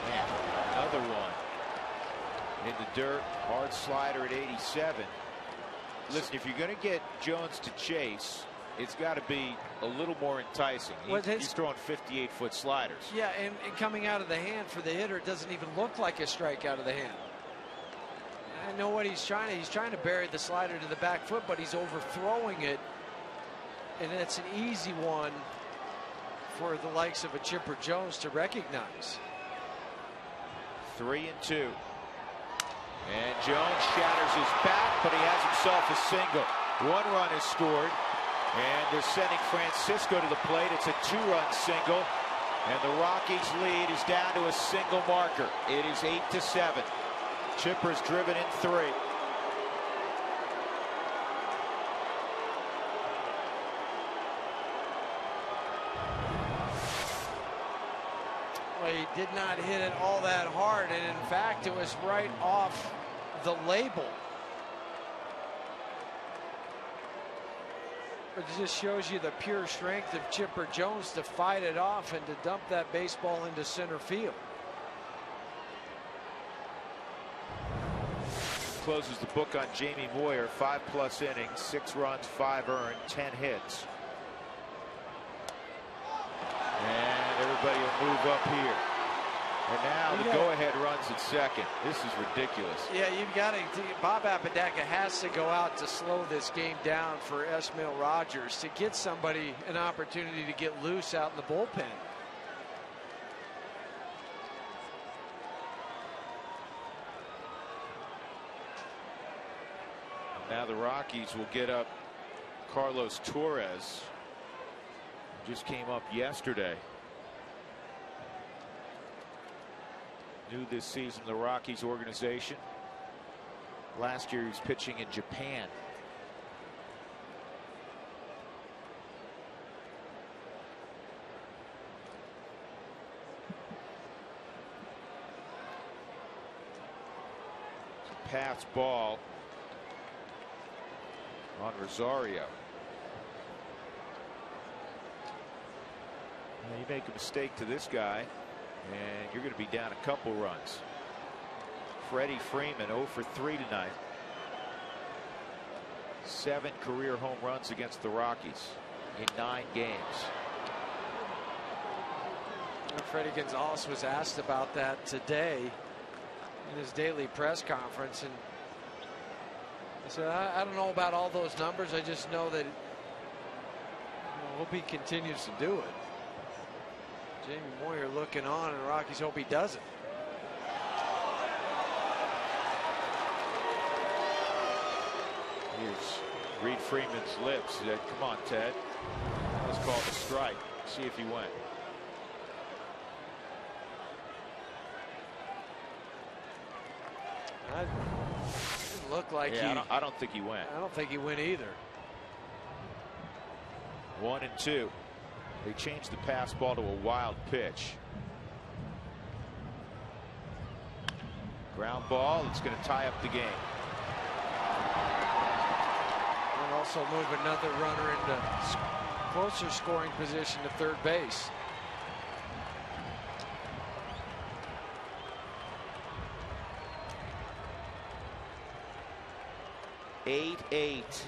Man, another one in the dirt. Hard slider at 87. Listen, if you're going to get Jones to chase, it's got to be a little more enticing. He's throwing 58-foot sliders. Yeah, and coming out of the hand for the hitter, it doesn't even look like a strike out of the hand. I know what he's trying to. He's trying to bury the slider to the back foot, but he's overthrowing it. And it's an easy one for the likes of a Chipper Jones to recognize. 3 and 2. And Jones shatters his back, but he has himself a single. 1 run is scored, and they're sending Francisco to the plate. It's a 2-run single, and the Rockies' lead is down to a single marker. It is 8-7. Chipper's driven in 3. Well, he did not hit it all that hard, and in fact, it was right off the label. It just shows you the pure strength of Chipper Jones to fight it off and to dump that baseball into center field. closes the book on Jamie Moyer. 5+ innings, 6 runs, 5 earned, 10 hits. And everybody will move up here. And now the go-ahead runs at second. This is ridiculous. Yeah, you've got to. Bob Apodaca has to go out to slow this game down for Esmail Rogers to get somebody an opportunity to get loose out in the bullpen. Now the Rockies will get up Carlos Torres. Just came up yesterday. New this season, the Rockies organization. Last year he was pitching in Japan. Pass ball on Rosario. Now you make a mistake to this guy, and you're going to be down a couple runs. Freddie Freeman 0 for 3 tonight. 7 career home runs against the Rockies in 9 games. Freddie Gonzalez was asked about that today in his daily press conference, and he said, I don't know about all those numbers. I just know that I hope he continues to do it. Jamie Moyer looking on, and the Rockies hope he doesn't. Here's Reed Freeman's lips. He said, come on, Ted. That was called a strike. See if he went. That didn't look like he. I don't think he went. I don't think he went either. 1 and 2. They changed the pass ball to a wild pitch. Ground ball. It's going to tie up the game. And also move another runner into closer scoring position to third base. Eight.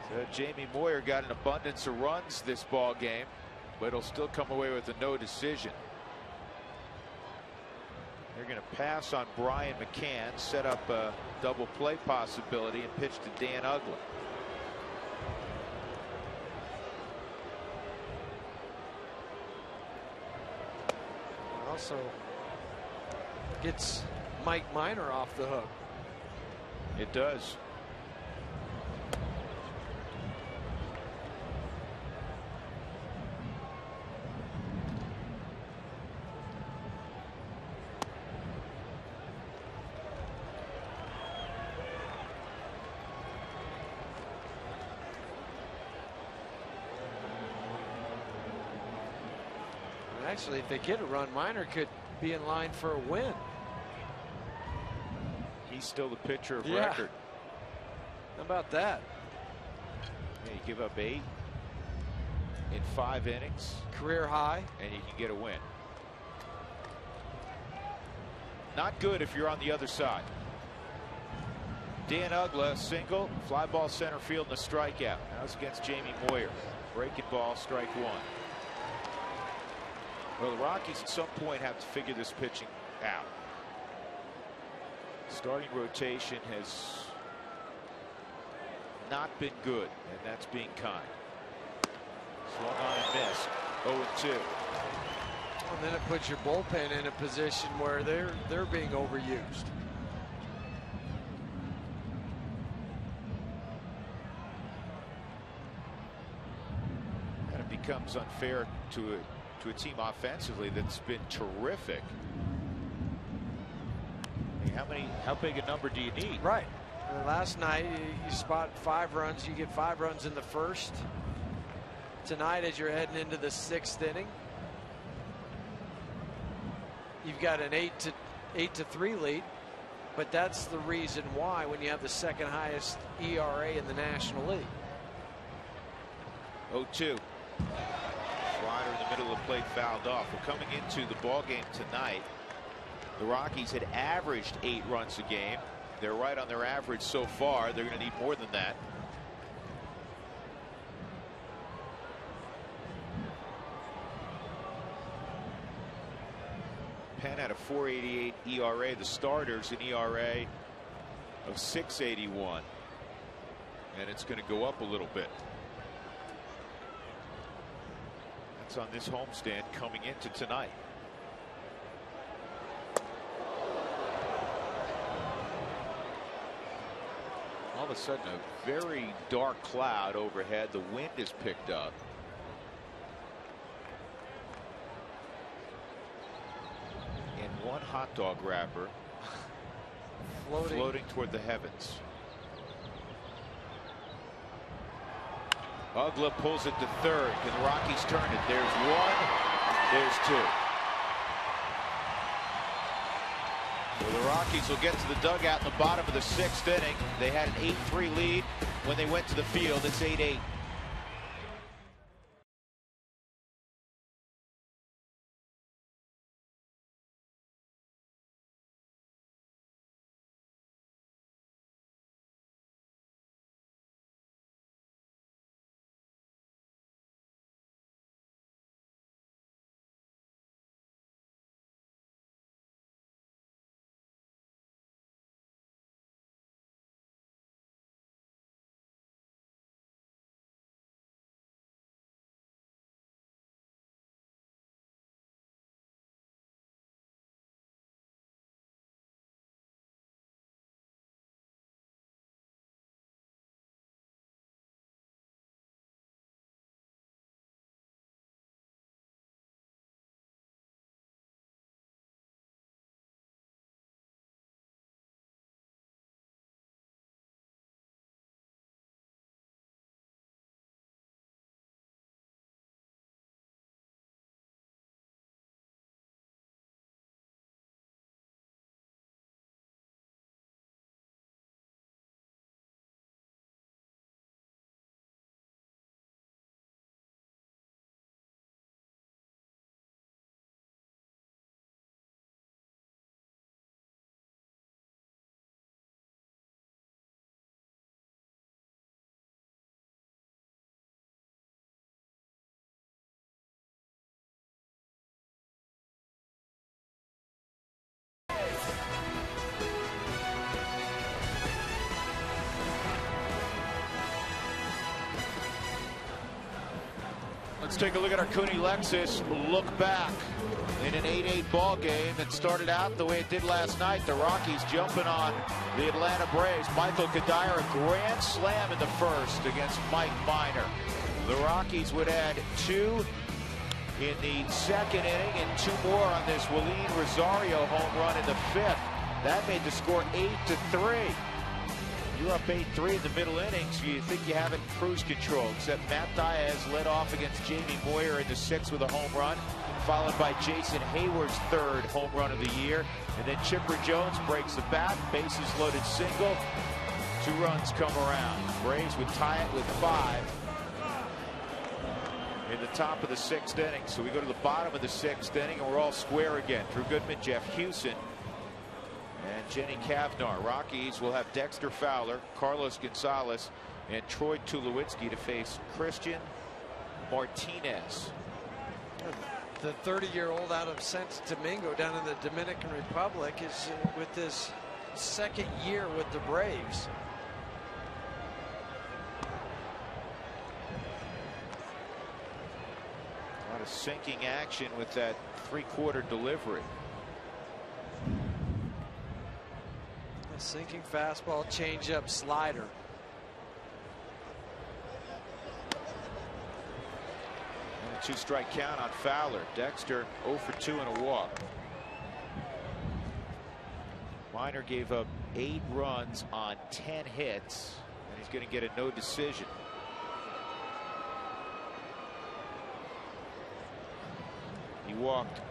So Jamie Moyer got an abundance of runs this ball game, but he'll still come away with a no decision. They're going to pass on Brian McCann, set up a double play possibility, and pitch to Dan Uggla. Also gets Mike Minor off the hook. It does. Actually, if they get a run, Minor could be in line for a win. He's still the pitcher of record. How about that? Yeah, you give up 8 in 5 innings. Career high. And you can get a win. Not good if you're on the other side. Dan Uggla, single, fly ball center field, and a strikeout. That was against Jamie Moyer. Breaking ball, strike 1. Well, the Rockies at some point have to figure this pitching out. Starting rotation has not been good, and that's being kind. Swung on and missed. 0-2. And then it puts your bullpen in a position where they're being overused. And it becomes unfair to a team offensively that's been terrific. How big a number do you need? Right. Last night you spot 5 runs. You get 5 runs in the first. Tonight, as you're heading into the 6th inning, you've got an 8-3 lead. But that's the reason why when you have the 2nd highest ERA in the National League. 0-2. Slider in the middle of the plate fouled off. Well, coming into the ball game tonight, The Rockies had averaged 8 runs a game. They're right on their average so far. They're going to need more than that. Penn had a 4.88 ERA. The starters an ERA of 6.81. And it's going to go up a little bit. That's on this homestand coming into tonight. All of a sudden, a very dark cloud overhead. The wind is picked up. And one hot dog wrapper floating toward the heavens. Ugla pulls it to third. Can the Rockies turn it? There's one. There's two. Well, the Rockies will get to the dugout in the bottom of the 6th inning. They had an 8-3 lead when they went to the field. It's 8-8. Let's take a look at our Cooney Lexus look back in an 8-8 ball game that started out the way it did last night. The Rockies jumping on the Atlanta Braves. Michael Kadire, a grand slam in the first against Mike Minor. The Rockies would add 2 in the 2nd inning and 2 more on this Willeen Rosario home run in the 5th. That made the score 8-3. You're up 8-3 in the middle innings. You think you have it in cruise control, except Matt Diaz led off against Jamie Moyer in the 6th with a home run, followed by Jason Hayward's 3rd home run of the year. And then Chipper Jones breaks the bat, bases loaded single. 2 runs come around. Braves would tie it with 5 in the top of the 6th inning. So we go to the bottom of the 6th inning, and we're all square again. Drew Goodman, Jeff Hewson, and Jenny Kavnar. Rockies will have Dexter Fowler, Carlos Gonzalez, and Troy Tulowitzki to face Christian Martinez. The 30-year-old out of Santo Domingo down in the Dominican Republic is with his 2nd year with the Braves. A lot of sinking action with that 3/4 delivery. A sinking fastball, changeup, slider. And a 2-strike count on Fowler. Dexter 0 for 2 and a walk. Minor gave up 8 runs on 10 hits, and he's going to get a no decision. He walked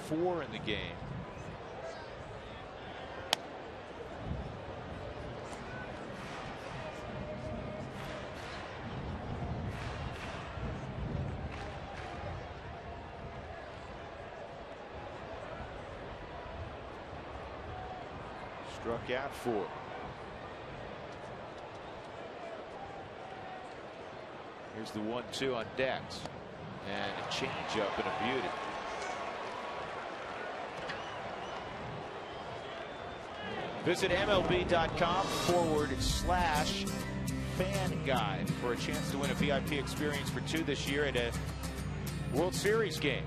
4 in the game. Struck out 4. Here's the 1-2 on Dex. And a changeup and a beauty. Visit MLB.com/fan guide for a chance to win a VIP experience for 2 this year at a World Series game.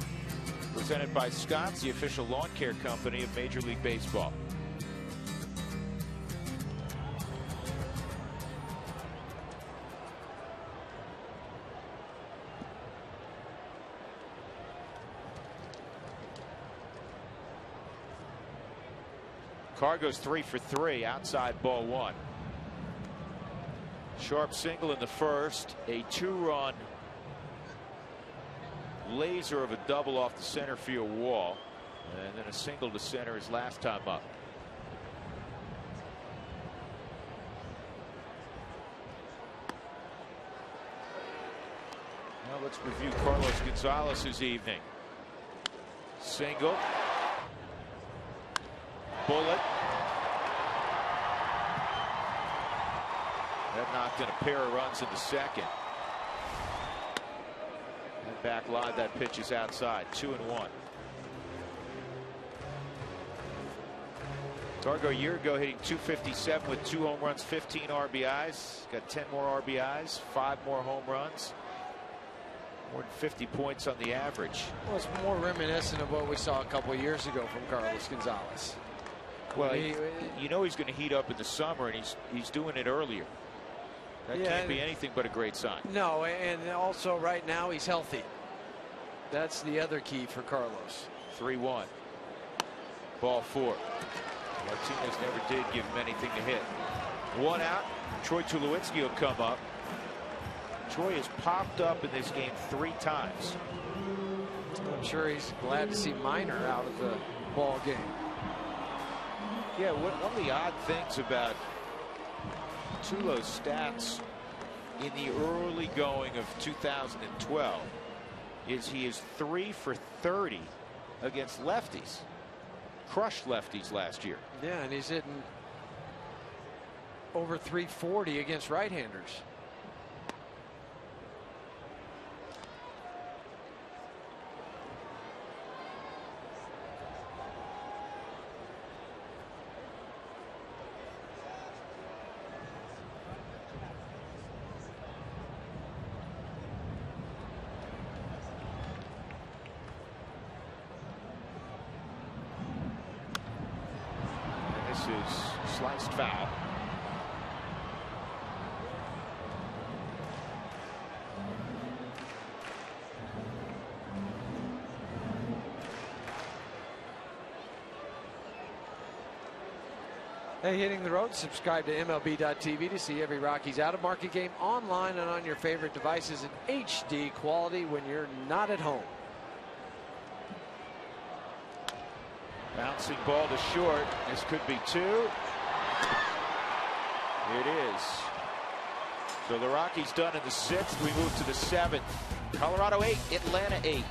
Presented by Scott's, the official lawn care company of Major League Baseball. Carr goes 3 for 3, outside ball 1. Sharp single in the first, a 2-run laser of a double off the center field wall, and then a single to center his last time up. Now let's review Carlos Gonzalez's evening. Single. Bullet. That knocked in a pair of runs in the second. And back line, that pitch is outside. 2-1. Targo a year ago hitting .257 with 2 home runs, 15 RBIs. Got 10 more RBIs, 5 more home runs. More than 50 points on the average. Well, it's more reminiscent of what we saw a couple of years ago from Carlos Gonzalez. Well, you know he's going to heat up in the summer, and he's doing it earlier. That can't be anything but a great sign. No, and also right now he's healthy. That's the other key for Carlos. 3-1. Ball 4. Martinez never did give him anything to hit. 1 out. Troy Tulowitzki will come up. Troy has popped up in this game 3 times. I'm sure he's glad to see Minor out of the ball game. Yeah, one of the odd things about Tulo's stats in the early going of 2012 is he is 3 for 30 against lefties. Crushed lefties last year. Yeah, and he's hitting over 340 against right-handers. Is sliced foul. Hey, hitting the road, subscribe to MLB.tv to see every Rockies out-of-market game online and on your favorite devices in HD quality when you're not at home. Bouncing ball to short. This could be 2. It is. So the Rockies done in the 6th. We move to the 7th. Colorado 8, Atlanta 8.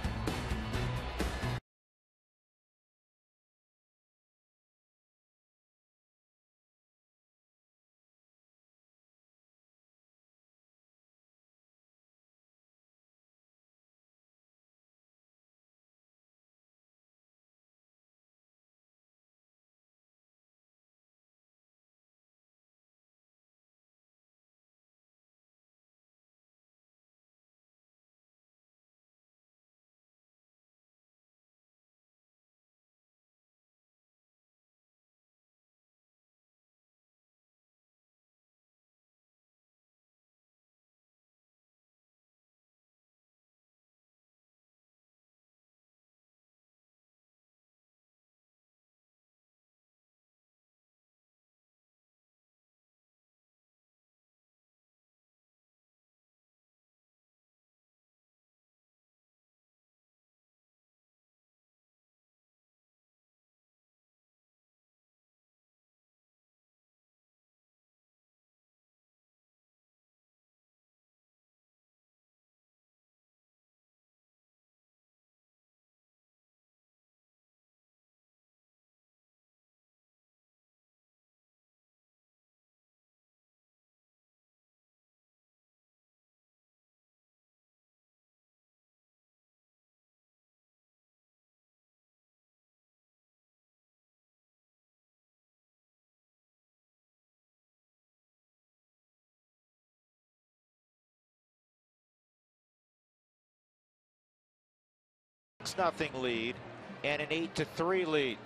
6-0 lead and an 8-3 lead.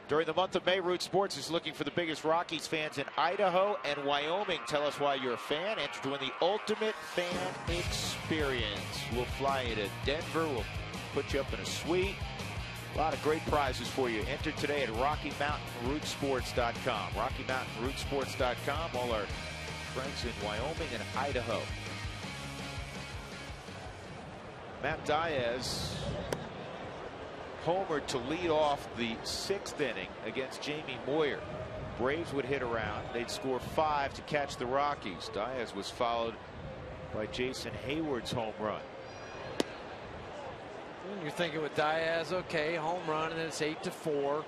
During the month of May, Root Sports is looking for the biggest Rockies fans in Idaho and Wyoming. Tell us why you're a fan. Enter to win the ultimate fan experience. We'll fly you to Denver. We'll put you up in a suite. A lot of great prizes for you. Enter today at RockyMountainRootsports.com. RockyMountainRootsports.com. All our friends in Wyoming and Idaho. Matt Diaz homered to lead off the 6th inning against Jamie Moyer. Braves would hit around. They'd score 5 to catch the Rockies. Diaz was followed by Jason Hayward's home run. And you're thinking with Diaz, okay, home run, and then it's 8-4.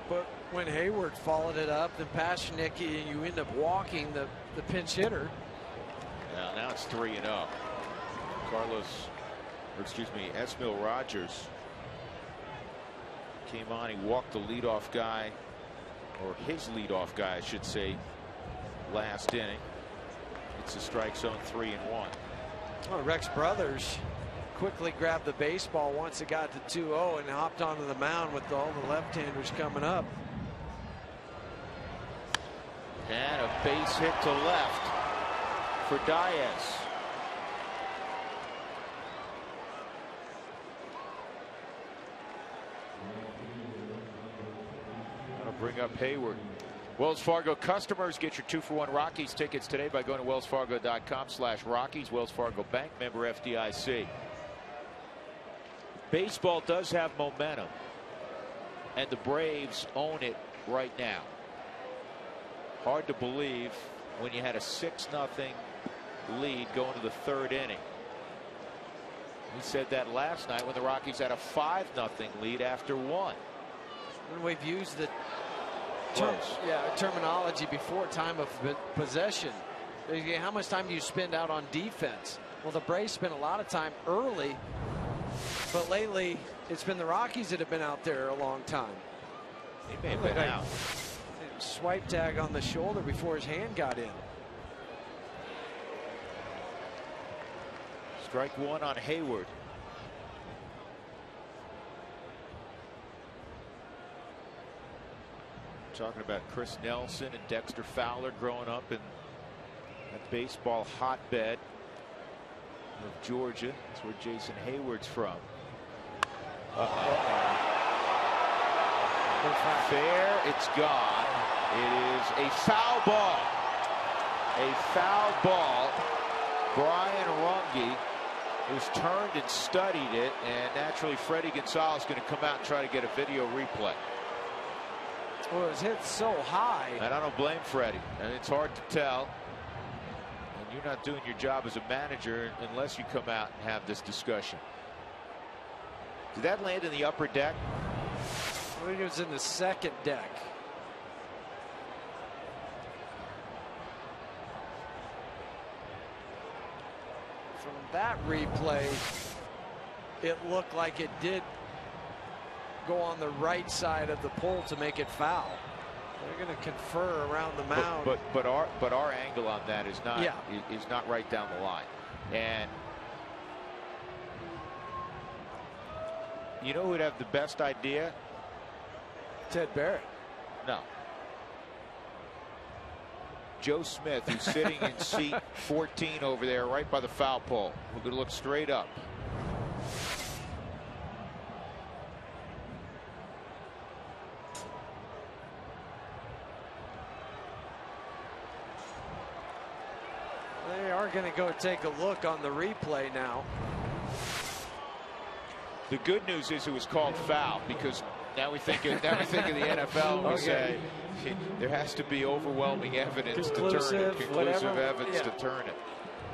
But when Hayward followed it up, then Pasichniki, and you end up walking the pinch hitter. Now it's 3-0. Esmil Rogers came on. He walked the leadoff guy, or his leadoff guy, I should say, last inning. It's a strike zone, 3-1. Well, Rex Brothers quickly grabbed the baseball once it got to 2-0 and hopped onto the mound with all the left-handers coming up. And a base hit to left for Diaz. Bring up Hayward. Wells Fargo customers, get your 2-for-1 Rockies tickets today by going to wellsfargo.com/Rockies. Wells Fargo Bank, member FDIC. Baseball does have momentum, and the Braves own it right now. Hard to believe when you had a 6-0 lead going to the 3rd inning. We said that last night when the Rockies had a 5-0 lead after 1. And we've used the terminology before, time of possession. How much time do you spend out on defense? Well, the Braves spent a lot of time early, but lately it's been the Rockies that have been out there a long time. He may have been out. Swipe tag on the shoulder before his hand got in. Strike 1 on Hayward. Talking about Chris Nelson and Dexter Fowler growing up in that baseball hotbed of Georgia. That's where Jason Hayward's from. Fair, it's gone. It is a foul ball. A foul ball. Brian Runge, who's turned and studied it, and naturally Freddie Gonzalez is going to come out and try to get a video replay. Well, it was hit so high. And I don't blame Freddie. And it's hard to tell. And you're not doing your job as a manager unless you come out and have this discussion. Did that land in the upper deck? I think it was in the 2nd deck. From that replay, it looked like it did go on the right side of the pole to make it foul. They're going to confer around the mound. But our angle on that is not is not right down the line. And you know who'd have the best idea? Ted Barrett. No. Joe Smith, who's sitting in seat 14 over there right by the foul pole. We're going to look straight up. They are going to go take a look on the replay now. The good news is it was called foul, because now we think of the NFL. We say there has to be overwhelming evidence to turn it, conclusive evidence to turn it.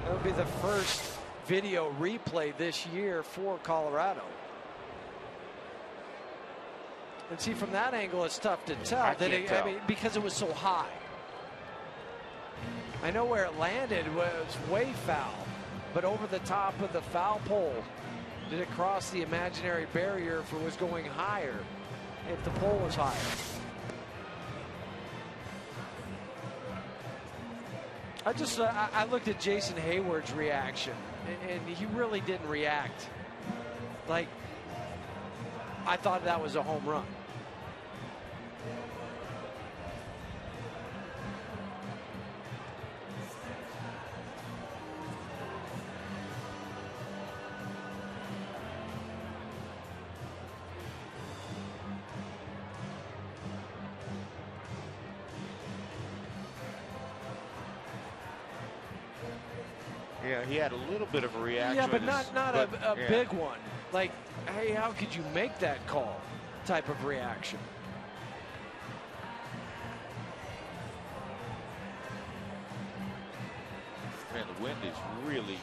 That'll be the first video replay this year for Colorado. And see, from that angle, it's tough to tell. Because it was so high. I know where it landed was way foul, but over the top of the foul pole. Did it cross the imaginary barrier if it was going higher, if the pole was higher? I looked at Jason Hayward's reaction, and he really didn't react like, I thought that was a home run. Yeah, he had a little bit of a reaction. Yeah, but not a big one. Like, hey, how could you make that call type of reaction? Man, the wind is really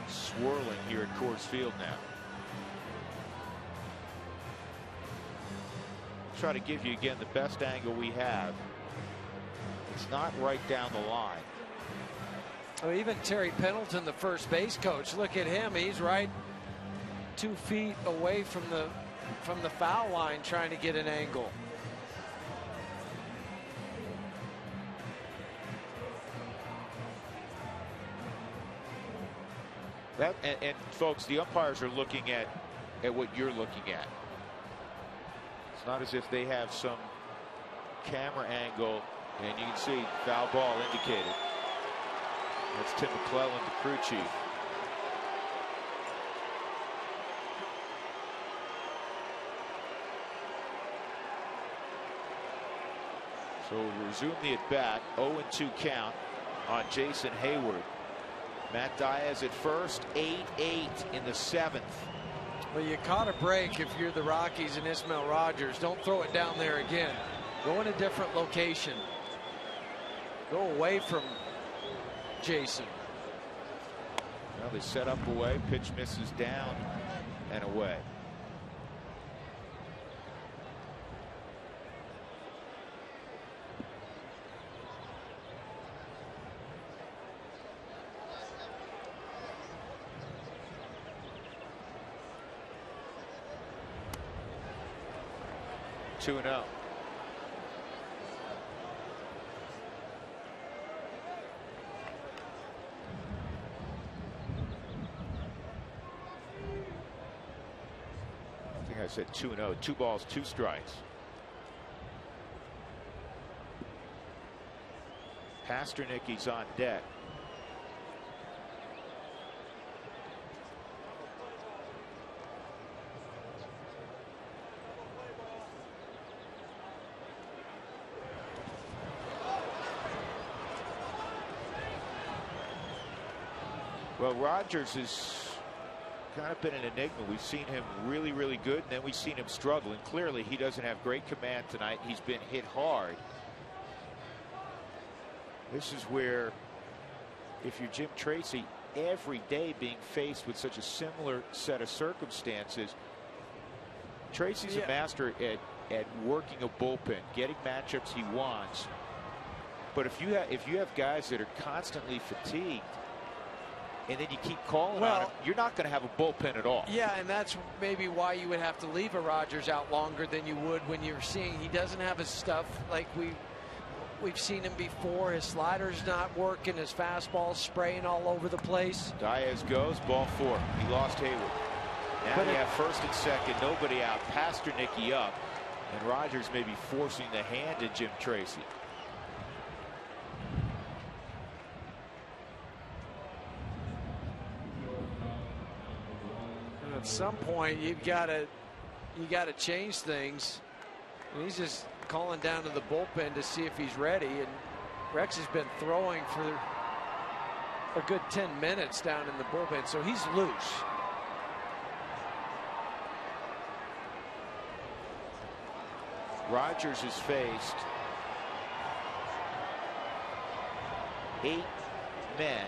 swirling here at Coors Field now. Try to give you again the best angle we have. It's not right down the line. Well, even Terry Pendleton, the first base coach, look at him. He's right 2 feet away from the foul line trying to get an angle. That and folks, the umpires are looking at what you're looking at. It's not as if they have some camera angle, and you can see foul ball indicated. That's Tim McClellan, the crew chief. So we'll resume the at-bat. 0-2 count on Jason Hayward. Matt Diaz at first, 8-8 in the 7th. Well, you caught a break if you're the Rockies and Ismael Rogers. Don't throw it down there again. Go in a different location. Go away from Jason. Well, they set up away. Pitch misses down and away. Two and out. I think I said 2-0. 2 balls, 2 strikes. Pasternicky's on deck. Well, Rogers has kind of been an enigma. We've seen him really, really good, and then we've seen him struggle. And clearly, he doesn't have great command tonight. He's been hit hard. This is where, if you're Jim Tracy, every day being faced with such a similar set of circumstances, Tracy's a master at working a bullpen, getting matchups he wants. But if you have guys that are constantly fatigued, and then you keep calling on him, you're not going to have a bullpen at all. Yeah, and that's maybe why you would have to leave a Rogers out longer than you would when you're seeing he doesn't have his stuff like we've seen him before. His slider's not working, his fastball's spraying all over the place. Diaz goes, ball 4. He lost Hayward. Now you have first and second, nobody out. Pasternicky up, and Rogers may be forcing the hand of Jim Tracy. At some point, you got to change things. And he's just calling down to the bullpen to see if he's ready. And Rex has been throwing for a good 10 minutes down in the bullpen, so he's loose. Rogers has faced 8 men,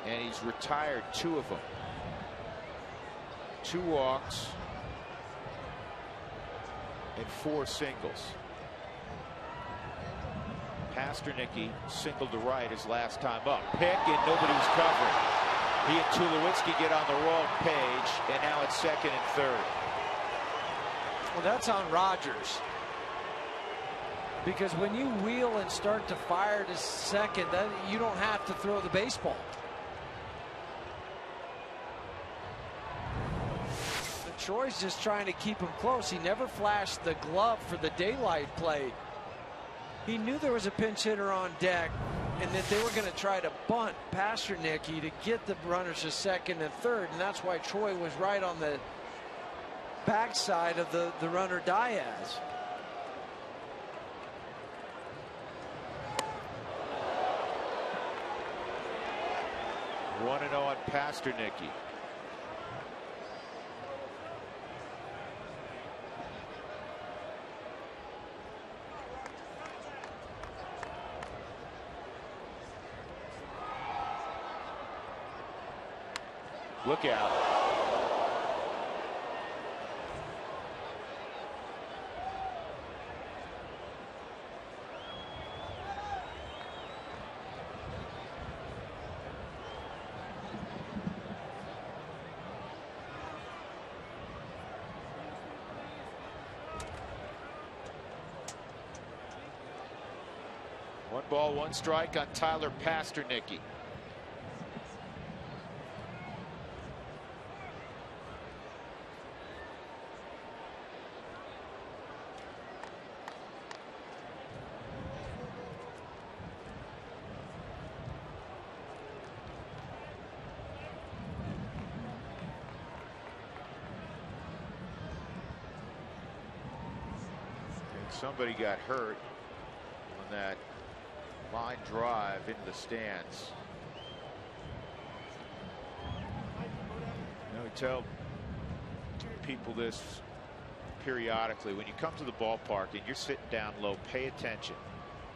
and he's retired 2 of them. 2 walks and 4 singles. Pasternicky singled to right his last time up. Pick, and nobody was covering. He and Tulowitzki get on the wrong page, and now it's second and third. Well, that's on Rogers. Because when you wheel and start to fire to second, then you don't have to throw the baseball. Troy's just trying to keep him close. He never flashed the glove for the daylight play. He knew there was a pinch hitter on deck and that they were going to try to bunt Pasternicki to get the runners to second and third, and that's why Troy was right on the backside of the runner Diaz. One and 0 on Pasternicki. Look out. One ball, one strike on Tyler Pasternicki. Somebody got hurt on that line drive into the stands. We tell people this periodically. When you come to the ballpark and you're sitting down low, pay attention.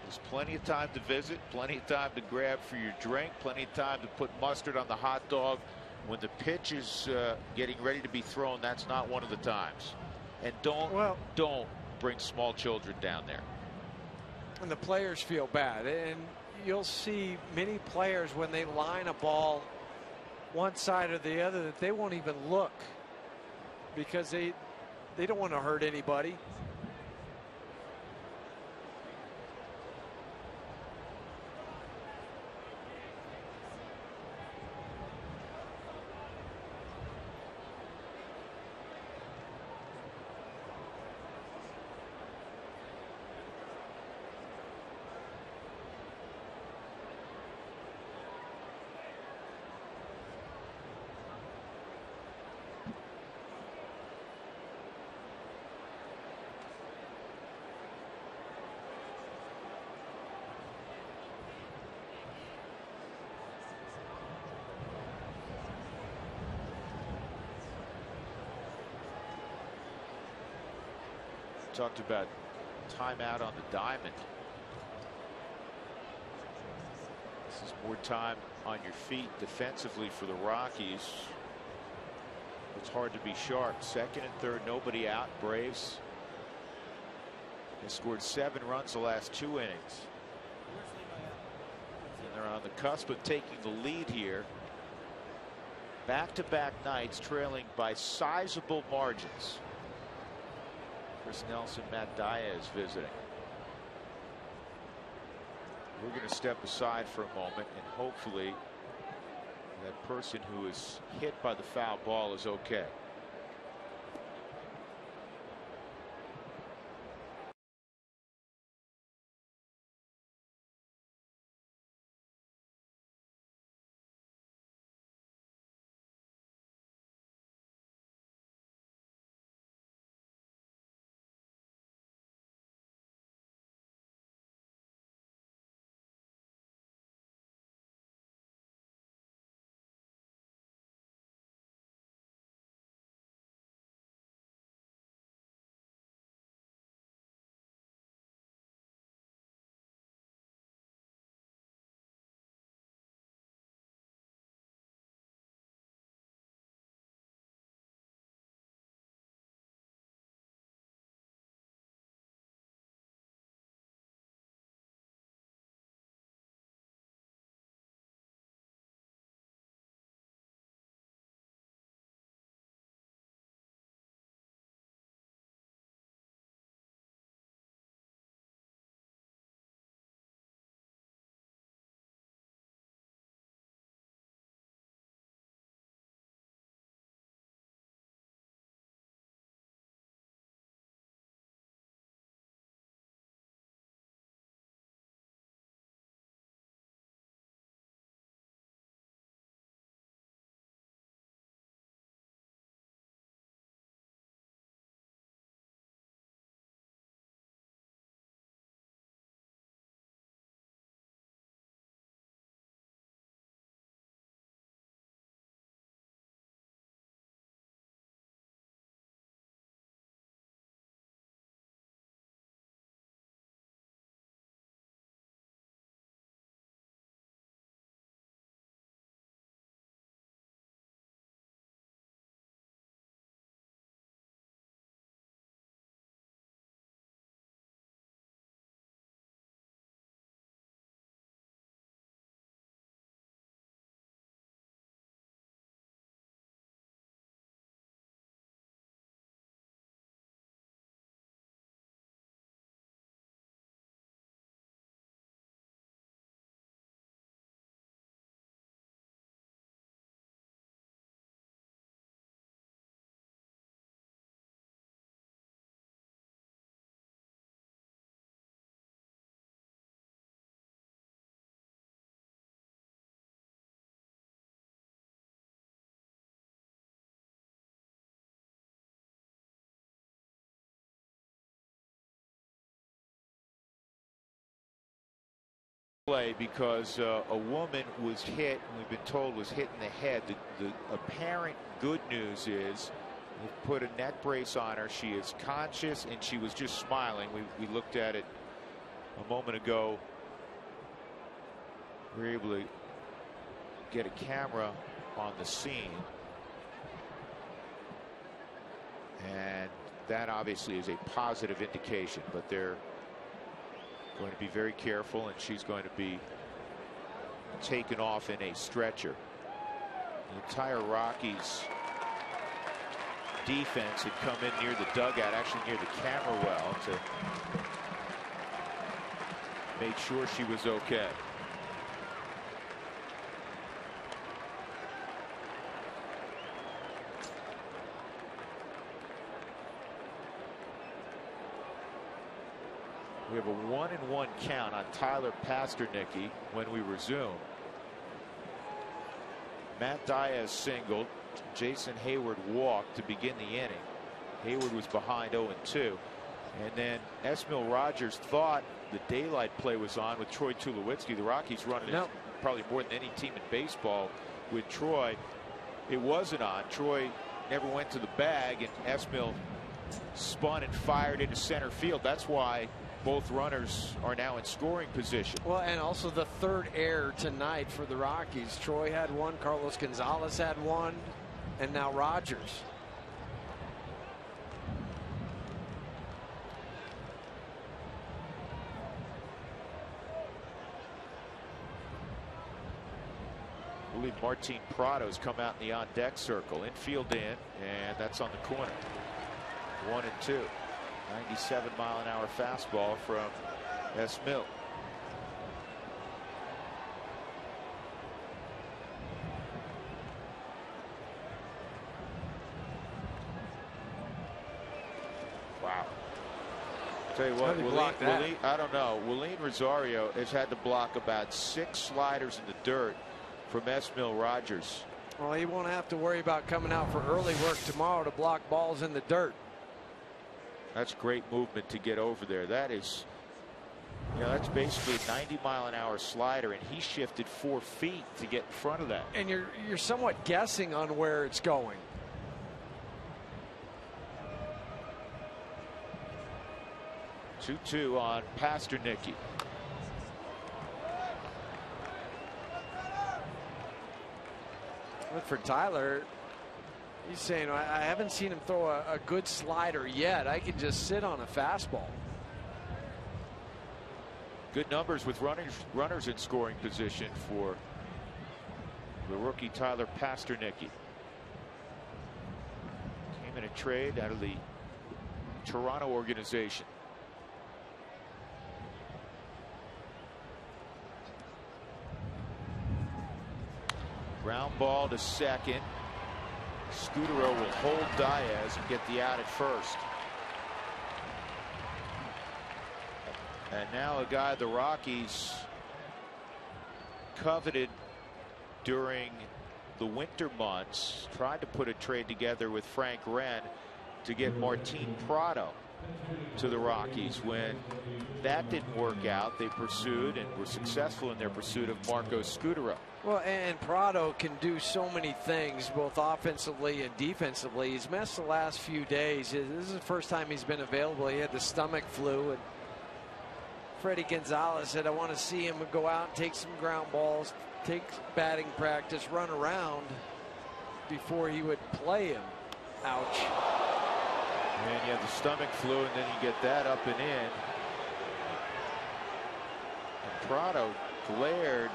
There's plenty of time to visit, plenty of time to grab for your drink, plenty of time to put mustard on the hot dog. When the pitch is getting ready to be thrown, that's not one of the times. And don't bring small children down there. And the players feel bad, and you'll see many players when they line a ball one side or the other that they won't even look because they don't want to hurt anybody. Talked about timeout on the diamond. This is more time on your feet defensively for the Rockies. It's hard to be sharp. Second and third, nobody out. Braves have scored 7 runs the last 2 innings. And they're on the cusp of taking the lead here. Back-to-back nights trailing by sizable margins. Chris Nelson, Matt Diaz visiting. We're going to step aside for a moment, and hopefully that person who is hit by the foul ball is okay. play because a woman was hit, and we've been told was hit in the head. The apparent good news is they've put a neck brace on her. She is conscious and she was just smiling. We looked at it a moment ago. We were able to get a camera on the scene, and that obviously is a positive indication, but they're going to be very careful, and she's going to be taken off in a stretcher. The entire Rockies defense had come in near the dugout, actually near the camera well, to make sure she was okay. We have a 1-1 count on Tyler Pasternicki when we resume. Matt Diaz singled. Jason Hayward walked to begin the inning. Hayward was behind 0-2. And then Esmil Rogers thought the daylight play was on with Troy Tulowitzki. The Rockies running it probably more than any team in baseball with Troy. It wasn't on. Troy never went to the bag, and Esmil spun and fired into center field. That's why both runners are now in scoring position. Well, and also the third error tonight for the Rockies. Troy had one, Carlos Gonzalez had one, and now Rogers. I believe Martin Prado's come out in the on-deck circle. Infield in, and that's on the corner. 1-2. 97-mile-an-hour fastball from Esmil. Wow. Tell you what, I don't know. Willeen Rosario has had to block about 6 sliders in the dirt from Esmil Rogers. Well, he won't have to worry about coming out for early work tomorrow to block balls in the dirt. That's great movement to get over there. That is, that's basically a 90-mile-an-hour slider, and he shifted 4 feet to get in front of that. And you're somewhat guessing on where it's going. Two-2 on Pasternicki. But for Tyler, he's saying, I haven't seen him throw a good slider yet. I can just sit on a fastball. Good numbers with runners in scoring position for the rookie Tyler Pasternicki. Came in a trade out of the Toronto organization. Ground ball to second. Scudero will hold Diaz and get the out at first. And now a guy the Rockies coveted during the winter months, tried to put a trade together with Frank Wren to get Martin Prado to the Rockies. When that didn't work out, they pursued and were successful in their pursuit of Marco Scudero. Well, and Prado can do so many things, both offensively and defensively. He's missed the last few days. This is the first time he's been available. He had the stomach flu, and Freddie Gonzalez said, I want to see him go out and take some ground balls, take batting practice, run around before he would play him. Ouch. And you have the stomach flu, and then you get that up and in. And Prado glared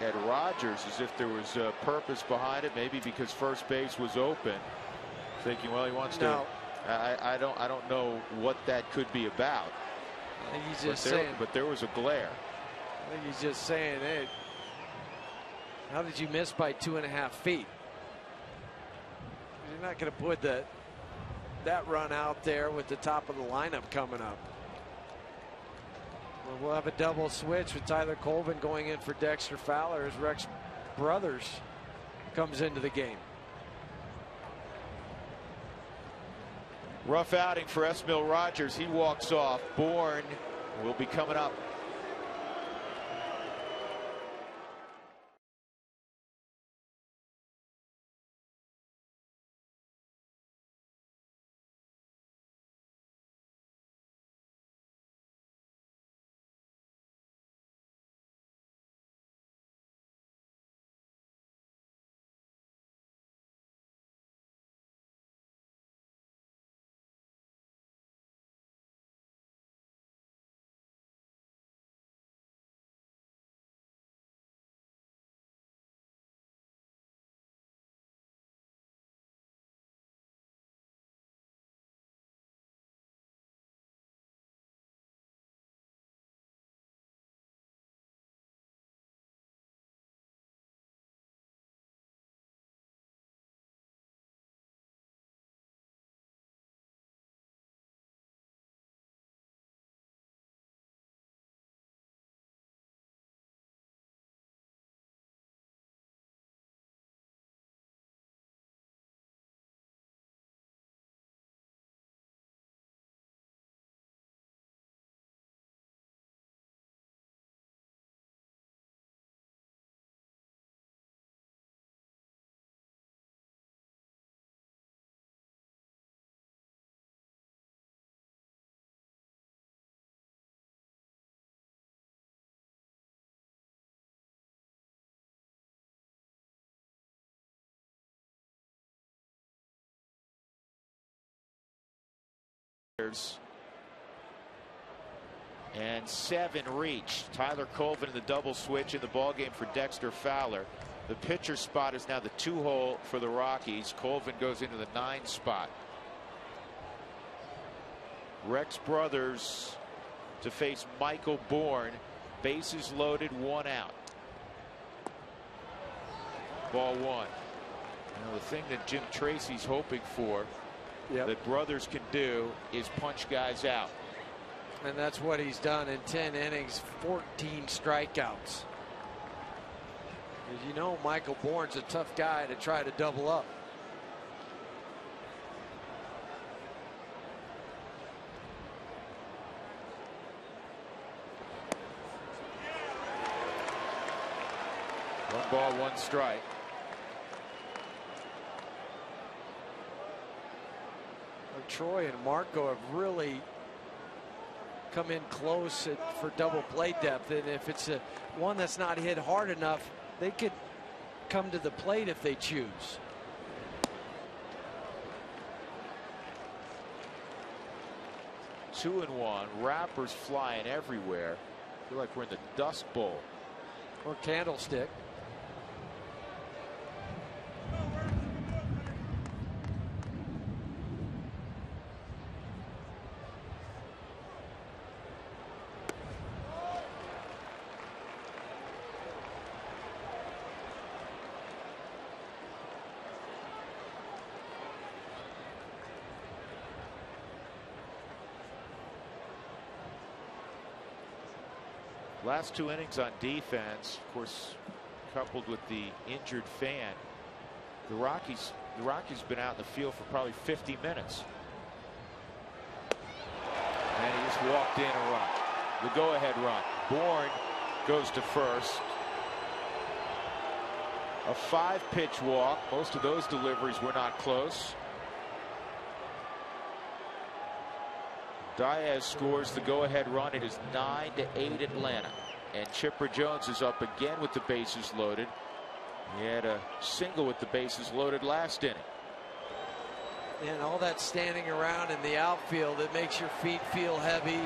at Rogers as if there was a purpose behind it, maybe because first base was open, thinking, well, he wants to. I don't know what that could be about. I think he's just saying. But there was a glare. I think he's just saying, hey, how did you miss by 2.5 feet? You're not going to put that run out there with the top of the lineup coming up. Well, we'll have a double switch with Tyler Colvin going in for Dexter Fowler as Rex Brothers comes into the game. Rough outing for Esmil Rogers. He walks off. Bourne will be coming up. And 7 reached. Tyler Colvin in the double switch in the ballgame for Dexter Fowler. The pitcher spot is now the 2-hole for the Rockies. Colvin goes into the 9 spot. Rex Brothers to face Michael Bourne. Bases loaded, 1 out. Ball 1. Now the thing that Jim Tracy's hoping for, that Brothers can do, is punch guys out. And that's what he's done in 10 innings, 14 strikeouts. As you know, Michael Bourne's a tough guy to try to double up. One ball, 1 strike. Troy and Marco have really come in close for double play depth, and if it's one that's not hit hard enough, they could come to the plate if they choose. Two and one. Wrappers flying everywhere. Feel like we're in the Dust Bowl. Or Candlestick. Last 2 innings on defense, of course, coupled with the injured fan. The Rockies been out in the field for probably 50 minutes. And he just walked in a run. The go-ahead run. Bourne goes to first. A 5-pitch walk. Most of those deliveries were not close. Diaz scores the go-ahead run. It is 9-8 Atlanta. And Chipper Jones is up again with the bases loaded. He had a single with the bases loaded last inning. And all that standing around in the outfield, it makes your feet feel heavy.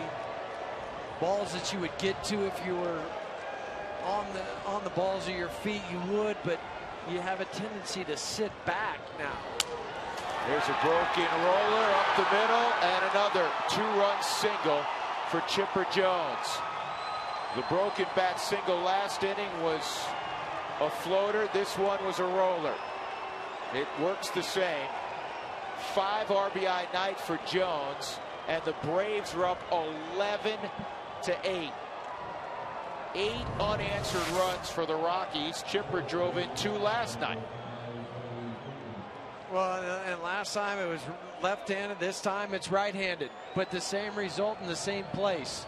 Balls that you would get to if you were on the balls of your feet, you would, but you have a tendency to sit back now. There's a broken roller up the middle and another 2-run single for Chipper Jones. The broken bat single last inning was a floater. This one was a roller. It works the same. 5 RBI night for Jones, and the Braves are up 11-8. 8 unanswered runs for the Rockies. Chipper drove in 2 last night. Well, and last time it was left-handed. This time it's right-handed, but the same result in the same place.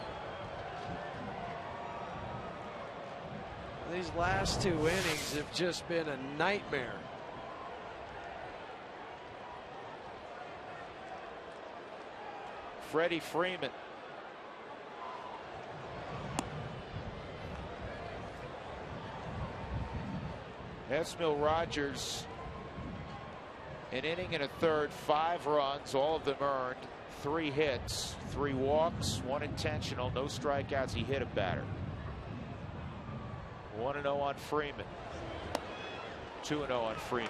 These last 2 innings have just been a nightmare. Freddie Freeman. Esmil Rogers, an inning and a third, 5 runs, all of them earned, 3 hits, 3 walks, 1 intentional, no strikeouts. He hit a batter. 1-0 on Freeman. 2-0 on Freeman.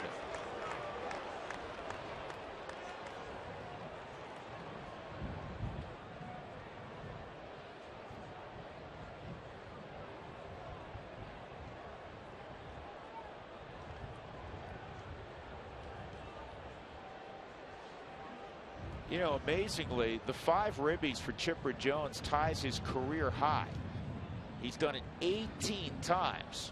You know, amazingly, the 5 ribbies for Chipper Jones ties his career high. He's done it 18 times.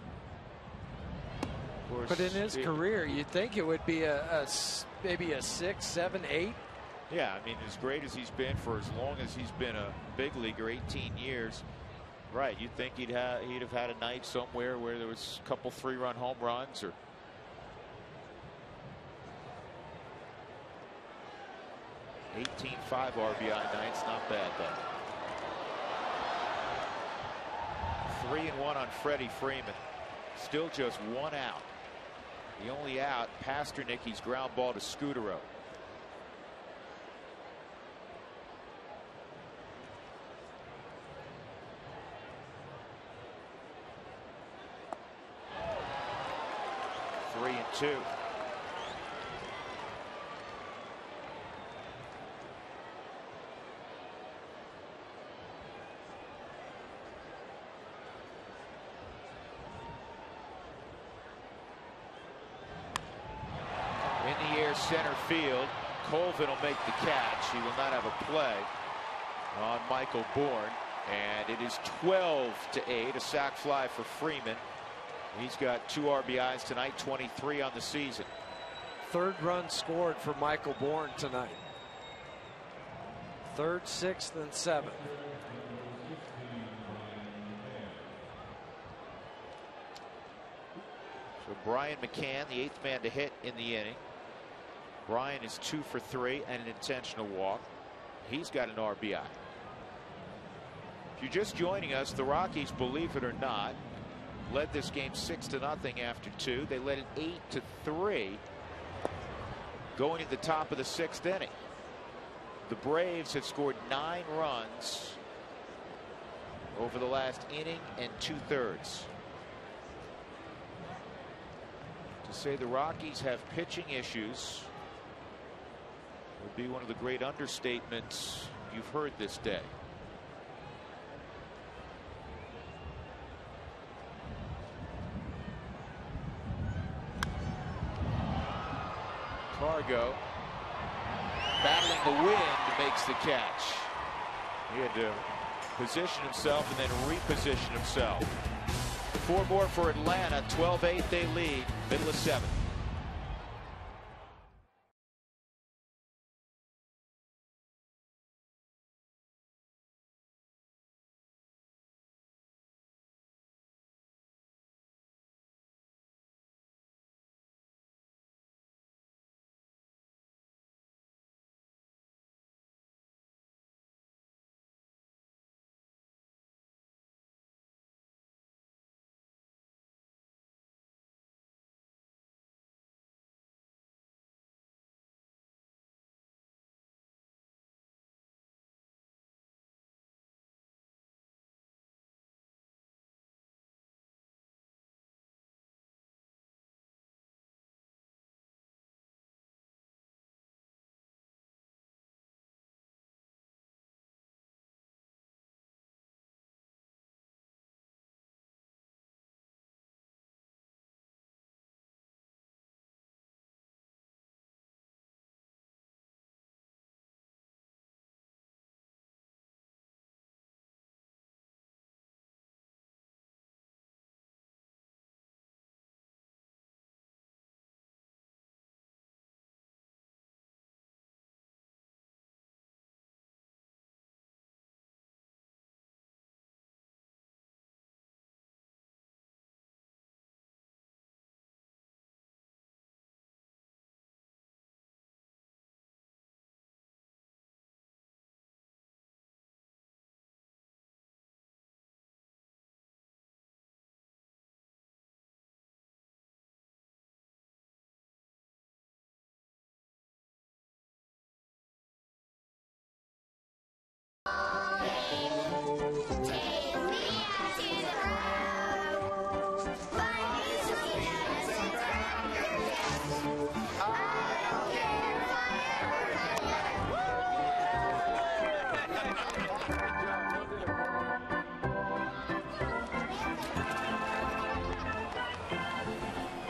Course, but in his career, you'd think it would be maybe a 6, 7, 8. Yeah, I mean, as great as he's been for as long as he's been a big leaguer, 18 years. Right, you'd think he'd have had a night somewhere where there was a couple 3-run home runs or. $18.5 RBI nights, not bad though. 3-1 on Freddie Freeman. Still just 1 out. The only out, Pasternicky's ground ball to Scudero. 3-2. In the air, center field. Colvin will make the catch. He will not have a play on Michael Bourne. And it is 12-8, a sac fly for Freeman. He's got 2 RBIs tonight, 23 on the season. Third run scored for Michael Bourne tonight. Third, sixth, and seventh. So Brian McCann, the 8th man to hit in the inning. Brian is 2 for 3 and an intentional walk. He's got an RBI. If you're just joining us, the Rockies, believe it or not, led this game 6-0 after 2. They led it 8-3 going to the top of the 6th inning. The Braves have scored 9 runs over the last inning and 2/3. To say the Rockies have pitching issues would be one of the great understatements you've heard this day. Cargo battling the wind makes the catch. He had to position himself and then reposition himself. 4 more for Atlanta. 12-8 they lead. Middle of 7th.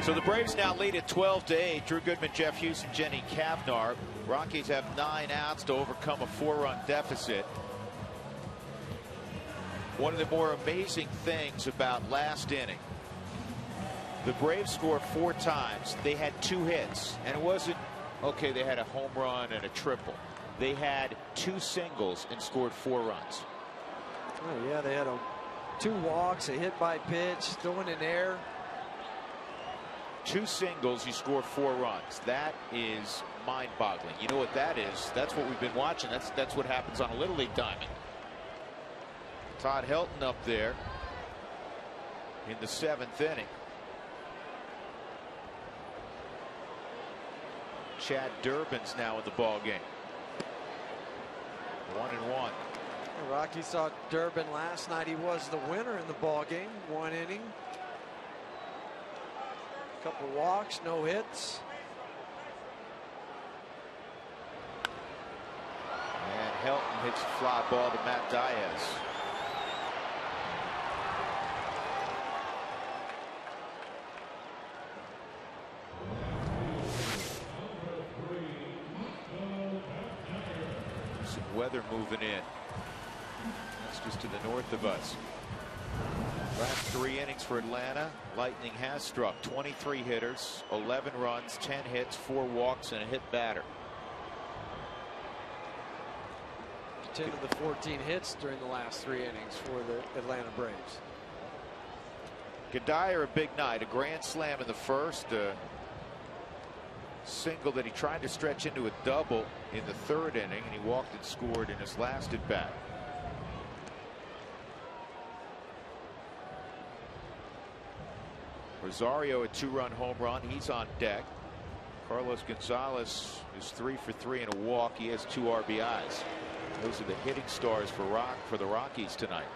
So the Braves now lead at 12-8. Drew Goodman, Jeff Hughes, and Jenny Cavnar. Rockies have 9 outs to overcome a 4-run deficit. One of the more amazing things about last inning, the Braves scored 4 times. They had 2 hits, and it wasn't okay. They had a home run and a triple. They had 2 singles and scored 4 runs. Oh yeah, they had 2 walks, a hit by pitch, throwing in air. 2 singles, you score 4 runs. That is mind-boggling. You know what that is? That's what we've been watching. That's what happens on a Little League diamond. Todd Helton up there in the 7th inning. Chad Durbin's now in the ball game. 1-1. The Rockies saw Durbin last night. He was the winner in the ball game. 1 inning. Couple walks, no hits. And Helton hits a fly ball to Matt Diaz. Some weather moving in. That's just to the north of us. Last 3 innings for Atlanta. Lightning has struck 23 hitters, 11 runs, 10 hits, 4 walks, and a hit batter. 10 of the 14 hits during the last 3 innings for the Atlanta Braves. Gadier, a big night. A grand slam in the first. A single that he tried to stretch into a double in the 3rd inning, and he walked and scored in his last at bat. Rosario, a 2-run home run. He's on deck. Carlos Gonzalez is 3 for 3 and a walk. He has 2 RBIs. Those are the hitting stars for the Rockies tonight.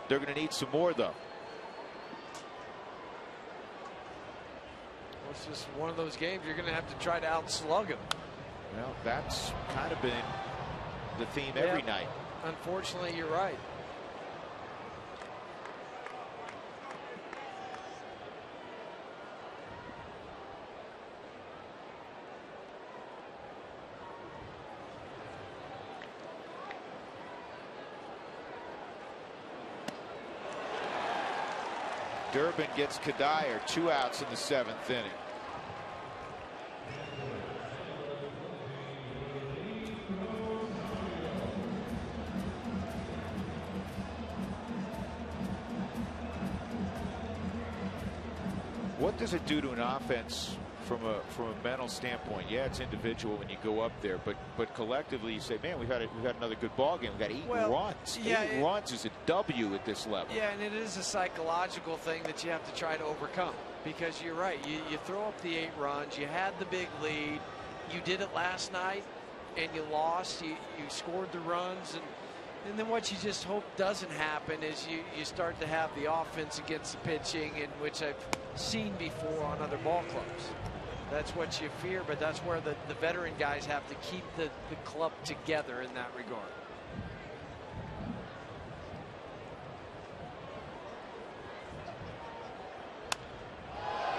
They're going to need some more, though. Well, it's just one of those games you're going to have to try to outslug him. Well, that's kind of been the theme every night. Unfortunately, you're right. Durbin gets Gadier, 2 outs in the 7th inning. What does it do to an offense from a mental standpoint? Yeah, it's individual when you go up there, but collectively you say, man, we've had another good ball game. We've got 8 runs. Yeah, 8 runs is a W at this level. Yeah, and it is a psychological thing that you have to try to overcome, because you're right. You throw up the 8 runs. You had the big lead. You did it last night, and you lost. You scored the runs, and then what you just hope doesn't happen is you start to have the offense against the pitching, in which I've seen before on other ball clubs. That's what you fear, but that's where the veteran guys have to keep the club together in that regard.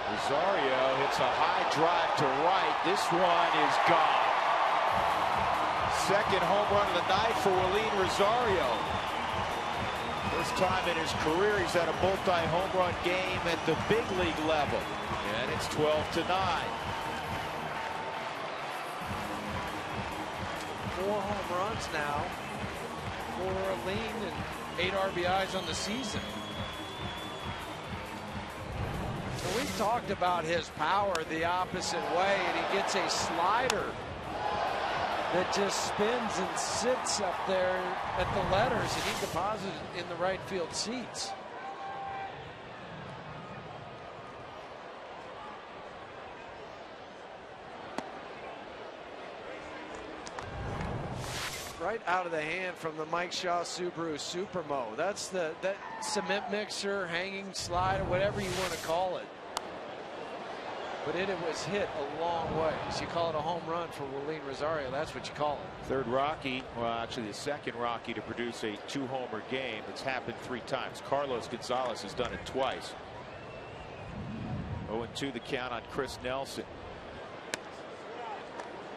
Rosario hits a high drive to right. This one is gone. Second home run of the night for Willeen Rosario. First time in his career he's had a multi-home run game at the big league level. And it's 12-9. 4 home runs now for Willeen and 8 RBIs on the season. So we've talked about his power the opposite way, and he gets a slider that just spins and sits up there at the letters, and he deposits in the right field seats. Right out of the hand from the Mike Shaw Subaru Supermo. That's that cement mixer, hanging slide, or whatever you want to call it. But it was hit a long way. So you call it a home run for Willeen Rosario. That's what you call it. Third Rocky, well, actually the second Rocky to produce a 2-homer game. It's happened 3 times. Carlos Gonzalez has done it twice. 0-2 the count on Chris Nelson.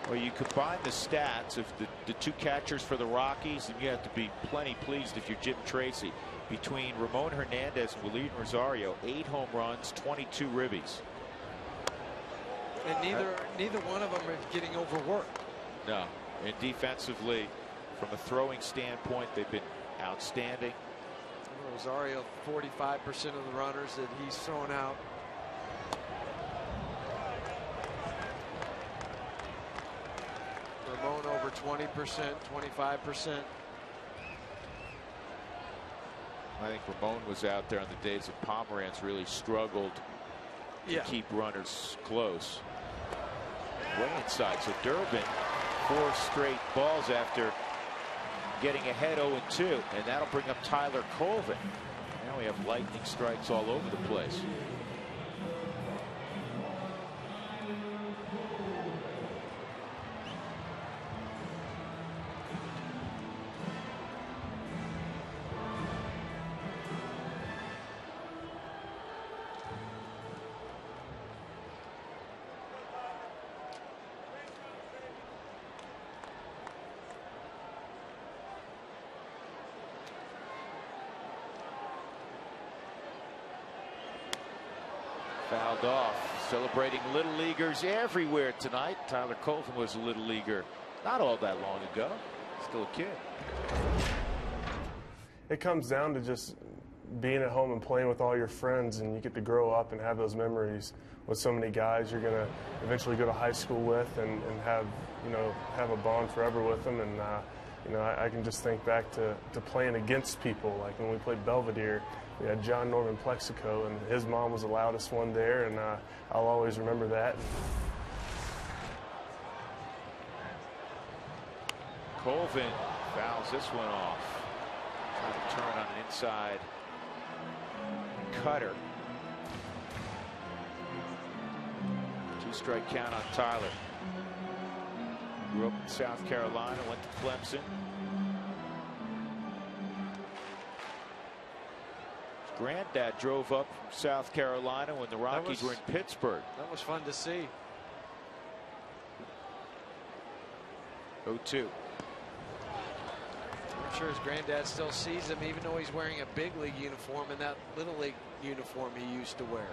Well, you combine the stats of the 2 catchers for the Rockies, and you have to be plenty pleased if you're Jim Tracy. Between Ramon Hernandez and Willeen Rosario, 8 home runs, 22 ribbies. And neither one of them are getting overworked. No, and defensively, from a throwing standpoint, they've been outstanding. Rosario, 45% of the runners that he's thrown out. Ramon over 20%, 25%. I think Ramon was out there on the days of Pomeranz, really struggled to keep runners close. Way inside. So Durbin, 4 straight balls after getting ahead 0-2, and that'll bring up Tyler Colvin. Now we have lightning strikes all over the place. Fouled off. Celebrating Little Leaguers everywhere tonight. Tyler Colvin was a Little Leaguer not all that long ago. Still a kid. It comes down to just being at home and playing with all your friends, and you get to grow up and have those memories with so many guys you're going to eventually go to high school with and have, have a bond forever with them. And, I can just think back to playing against people. Like when we played Belvedere, we had John Norman Plexico, and his mom was the loudest one there, and I'll always remember that. Colvin fouls this one off. Trying to turn on an inside cutter. 2-strike count on Tyler. Grew up in South Carolina, went to Clemson. His granddad drove up from South Carolina when the Rockies were in Pittsburgh. That was fun to see. 0-2. I'm sure his granddad still sees him, even though he's wearing a big league uniform and that little league uniform he used to wear.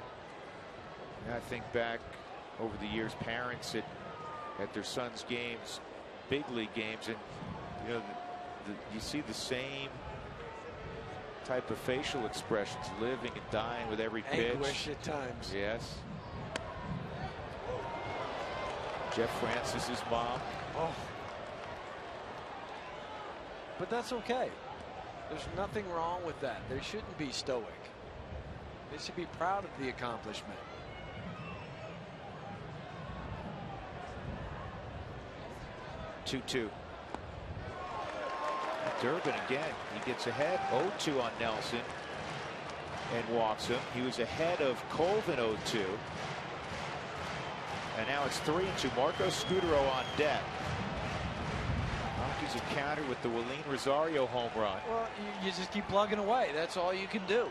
Yeah, I think back over the years, parents at their sons' games, big league games, and you see the same type of facial expressions, living and dying with every pitch. Anguish at times. Yes. Jeff Francis's mom. Oh. But that's okay. There's nothing wrong with that. They shouldn't be stoic. They should be proud of the accomplishment. Two. Durbin again. He gets ahead. 0-2 on Nelson and walks him. He was ahead of Colvin 0-2. And now it's 3-2. Marco Scutaro on deck. Rockies have countered with the Willeen Rosario home run. Well, you just keep plugging away. That's all you can do.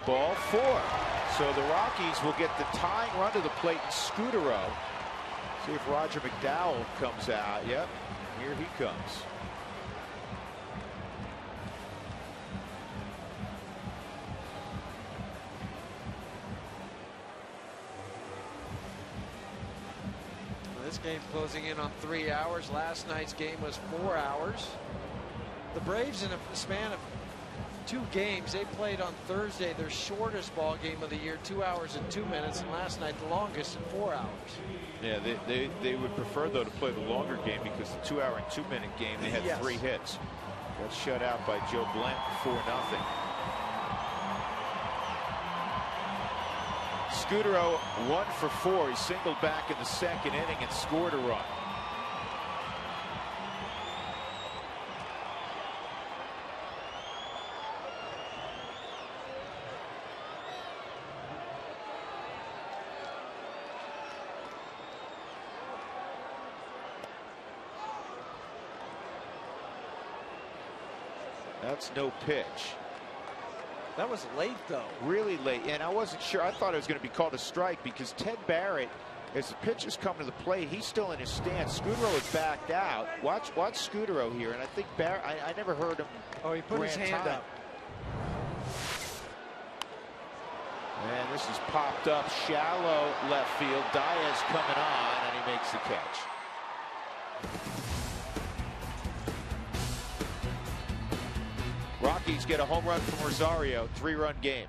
Ball 4. So the Rockies will get the tying run to the plate in Scutaro. See if Roger McDowell comes out. Yep, here he comes. This game's closing in on 3 hours. Last night's game was 4 hours. The Braves, in a span of 2 games, they played on Thursday their shortest ball game of the year, 2 hours and 2 minutes, and last night the longest in 4 hours. Yeah, they would prefer, though, to play the longer game because the 2 hour and 2 minute game they had 3 hits. Got shut out by Joe Blank 4-0. Scutaro 1 for 4. He singled back in the second inning and scored a run. That's no pitch. That was late, though. Really late, and I wasn't sure. I thought it was going to be called a strike because Ted Barrett, as the pitch is coming to the plate, he's still in his stance. Scutaro is backed out. Watch Scutaro here, and I think Barrett. I never heard him. Oh, he put his hand up. And this is popped up shallow left field. Diaz coming on, and he makes the catch. Rockies get a home run from Rosario, 3-run game.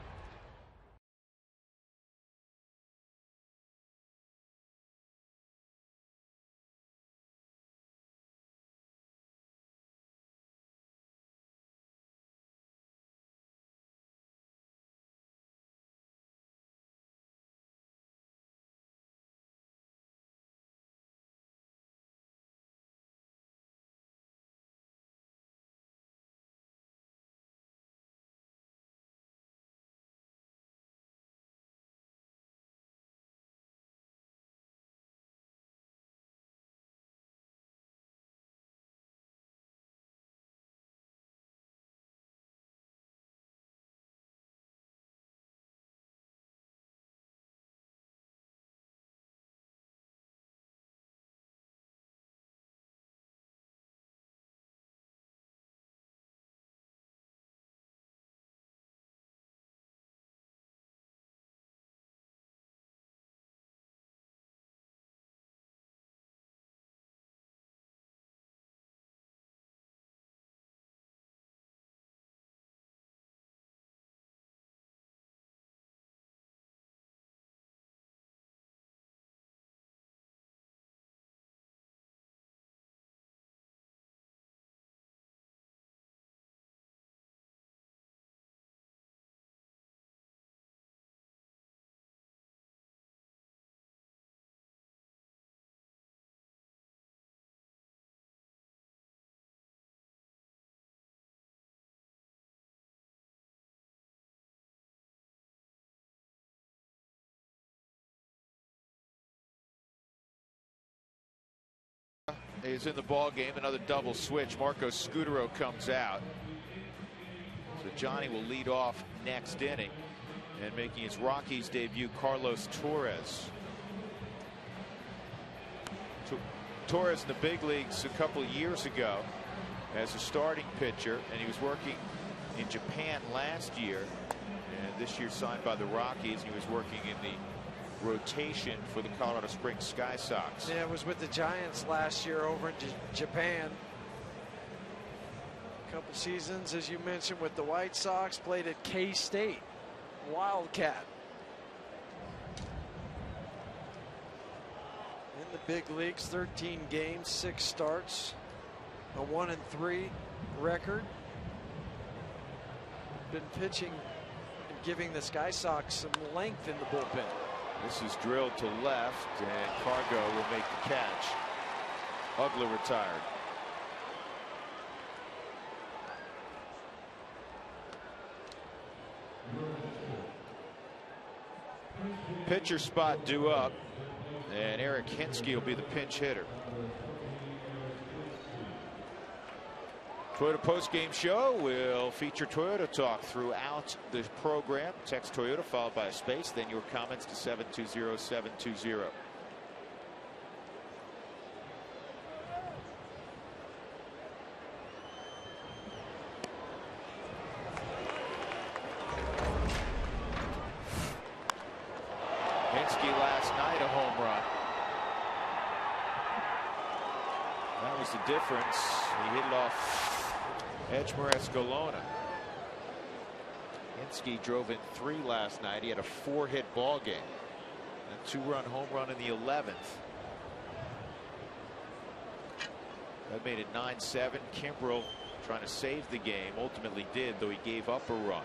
is in the ball game. Another double switch. Marco Scutaro comes out. So Johnny will lead off next inning. And making his Rockies debut, Carlos Torres. Torres in the big leagues a couple of years ago as a starting pitcher, and he was working in Japan last year, and this year signed by the Rockies. He was working in the rotation for the Colorado Springs Sky Sox. Yeah, it was with the Giants last year over in Japan. A couple seasons, as you mentioned, with the White Sox. Played at K-State, Wildcat. In the big leagues, 13 games, 6 starts, a 1-3 record. Been pitching and giving the Sky Sox some length in the bullpen. This is drilled to left, and Cargo will make the catch. Ugler retired. Pitcher spot due up, and Eric Hinsky will be the pinch hitter. Toyota postgame show will feature Toyota talk throughout the program. Text Toyota followed by a space, then your comments to 720-720. Hinsky last night, a home run. That was the difference. He hit it off Edgemere Escalona. Hinsky drove in 3 last night. He had a 4-hit ball game. A 2-run home run in the 11th. That made it 9-7. Kimbrel trying to save the game. Ultimately did, though he gave up a run.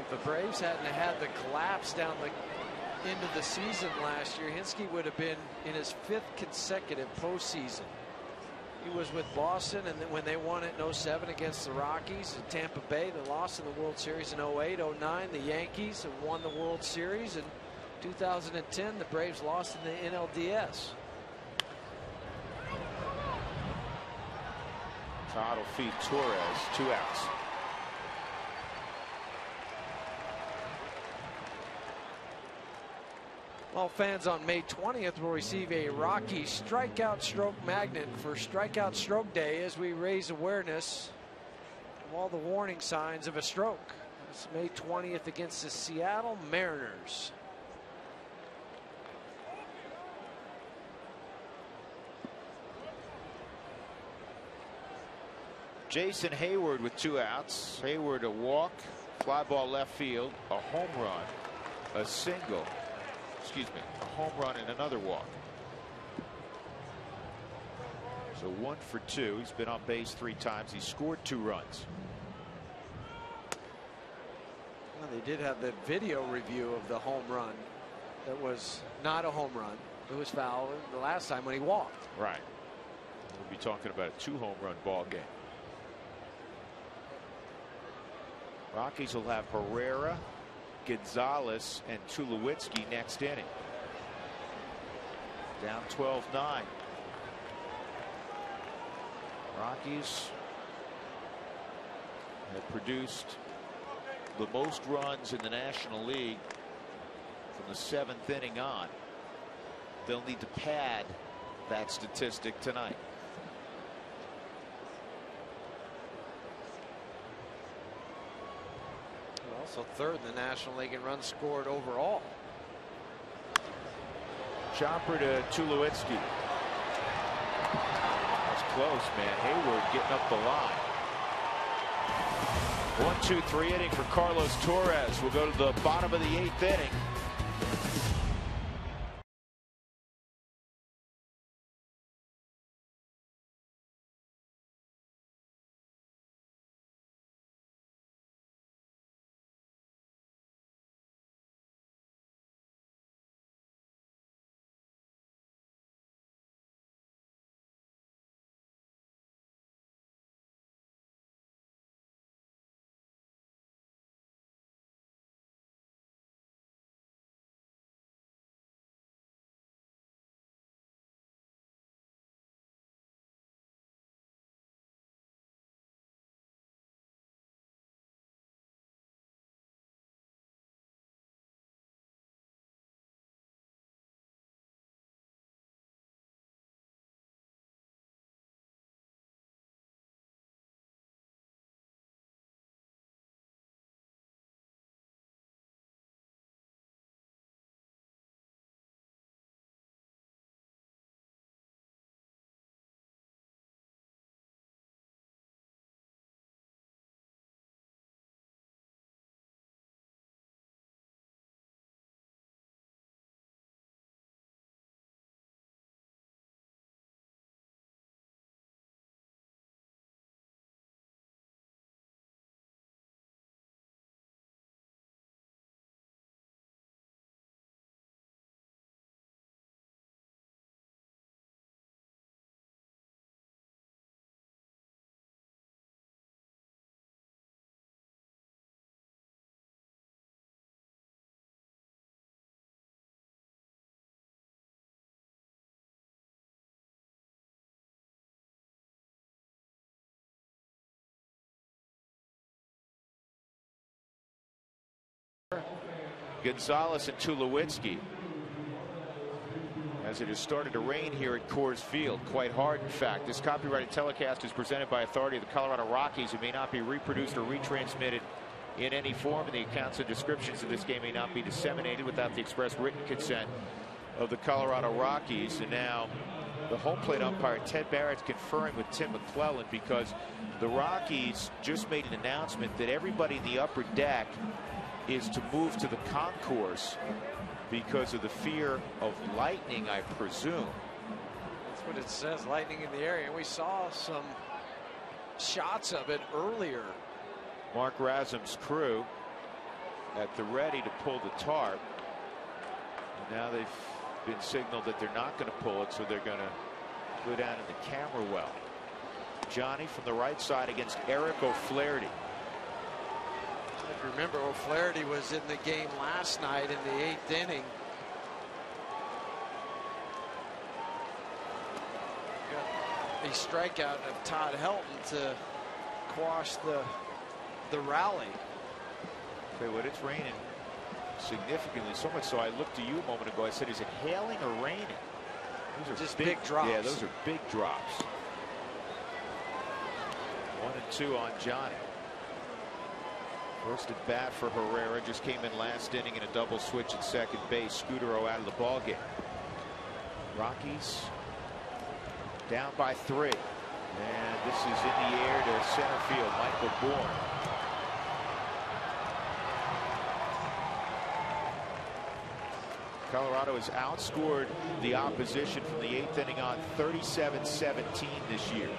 If the Braves hadn't had the collapse down the end of the season last year, Hinsky would have been in his 5th consecutive postseason. He was with Boston, and then when they won it in 07 against the Rockies, and Tampa Bay, they lost in the World Series in 08, 09. The Yankees have won the World Series. In 2010, the Braves lost in the NLDS. Todd will feed Torres, 2 outs. Well, fans on May 20th will receive a Rocky Strikeout Stroke Magnet for Strikeout Stroke Day as we raise awareness of all the warning signs of a stroke. It's May 20th against the Seattle Mariners. Jason Hayward with 2 outs. Hayward a walk, fly ball left field, a home run, a single. Excuse me, a home run and another walk. So 1 for 2. He's been on base 3 times. He scored 2 runs. Well, they did have the video review of the home run. That was not a home run. It was foul the last time when he walked. Right. We'll be talking about a 2 home run ball game. Rockies will have Herrera, Gonzalez, and Tulowitzki next inning. Down 12-9. Rockies have produced the most runs in the National League from the 7th inning on. They'll need to pad that statistic tonight. Also 3rd in the National League in runs scored overall. Chopper to Tulowitzki. That's close, man. Hayward getting up the line. 1-2-3 inning for Carlos Torres. We'll go to the bottom of the 8th inning. Gonzalez and Tulowitzki. As it has started to rain here at Coors Field, quite hard in fact. This copyrighted telecast is presented by authority of the Colorado Rockies. It may not be reproduced or retransmitted in any form, and the accounts and descriptions of this game may not be disseminated without the express written consent of the Colorado Rockies. And now the home plate umpire Ted Barrett's conferring with Tim McClellan, because the Rockies just made an announcement that everybody in the upper deck is to move to the concourse because of the fear of lightning, I presume. That's what it says, lightning in the area. We saw some shots of it earlier. Mark Razum's crew at the ready to pull the tarp. And now they've been signaled that they're not going to pull it, so they're going to go down in the camera well. Johnny from the right side against Eric O'Flaherty. Remember, O'Flaherty was in the game last night in the 8th inning. Got a strikeout of Todd Helton to quash the rally. Tell you what, it's raining significantly, so much so I looked to you a moment ago. I said, is it hailing or raining? Those are just big drops. Yeah, those are big drops. 1-2 on Johnny. First at bat for Herrera, just came in last inning in a double switch at second base. Scudero out of the ballgame. Rockies down by 3. And this is in the air to center field. Michael Bourne. Colorado has outscored the opposition from the 8th inning on 37-17 this year.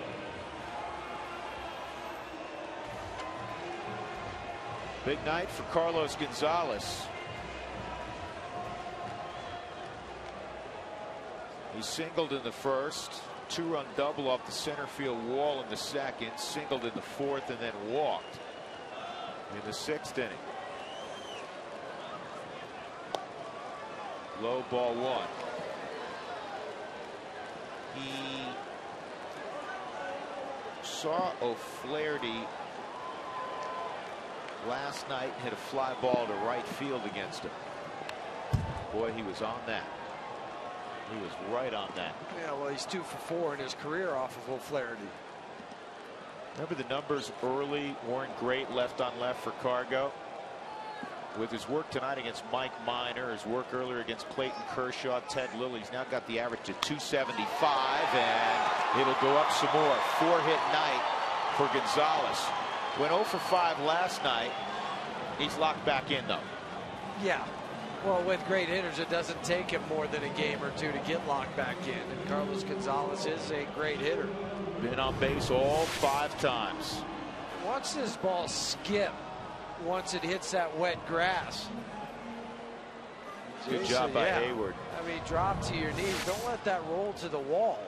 Big night for Carlos Gonzalez. He singled in the first, 2-run double off the center field wall in the second, singled in the fourth, and then walked in the 6th inning. Low ball 1. He saw O'Flaherty last night, hit a fly ball to right field against him. Boy, he was on that. He was right on that. Yeah, well, he's 2 for 4 in his career off of O'Flaherty. Remember, the numbers early weren't great left on left for Cargo. With his work tonight against Mike Minor, his work earlier against Clayton Kershaw, Ted Lilly, he's now got the average at 275, and it'll go up some more. 4-hit night for Gonzalez. Went 0 for 5 last night. He's locked back in, though. Yeah. Well, with great hitters, it doesn't take him more than a game or two to get locked back in. And Carlos Gonzalez is a great hitter. Been on base all 5 times. Watch this ball skip once it hits that wet grass. Good job by Hayward. I mean, drop to your knees. Don't let that roll to the wall.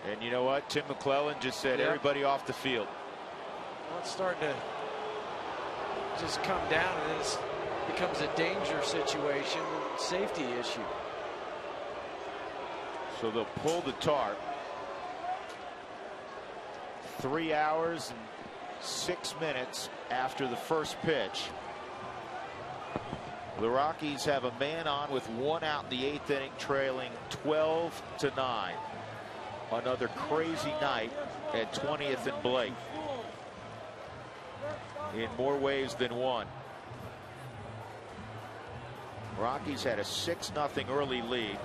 And you know what? Tim McClellan just said, everybody off the field. Well, it's starting to just come down, and it becomes a danger situation, safety issue. So they'll pull the tarp. 3 hours and 6 minutes after the first pitch. The Rockies have a man on with 1 out in the 8th inning, trailing 12-9. Another crazy night at 20th and Blake. In more ways than one. Rockies had a 6-0 early lead,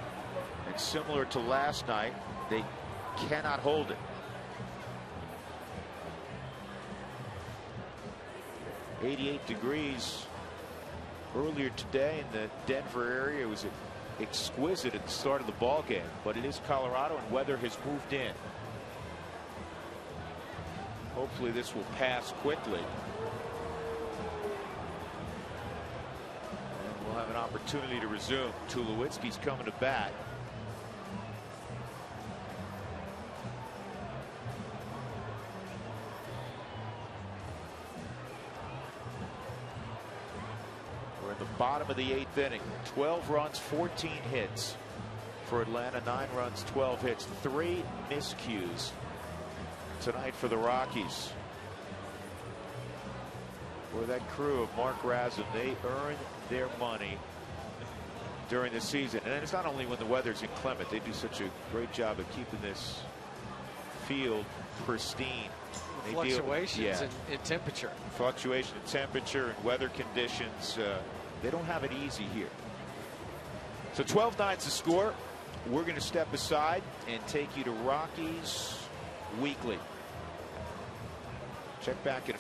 and similar to last night, they cannot hold it. .88 degrees earlier today in the Denver area. It was exquisite at the start of the ball game, but it is Colorado and weather has moved in. Hopefully this will pass quickly. And we'll have an opportunity to resume. Tulowitzki's coming to bat. Bottom of the 8th inning. 12 runs, 14 hits for Atlanta. 9 runs, 12 hits. 3 miscues tonight for the Rockies. For that crew of Mark Razum, they earn their money during the season. And it's not only when the weather's inclement. They do such a great job of keeping this field pristine. They Fluctuations in temperature. Fluctuation in temperature and weather conditions. They don't have it easy here. So 12-9's the score. We're going to step aside and take you to Rockies Weekly. Check back in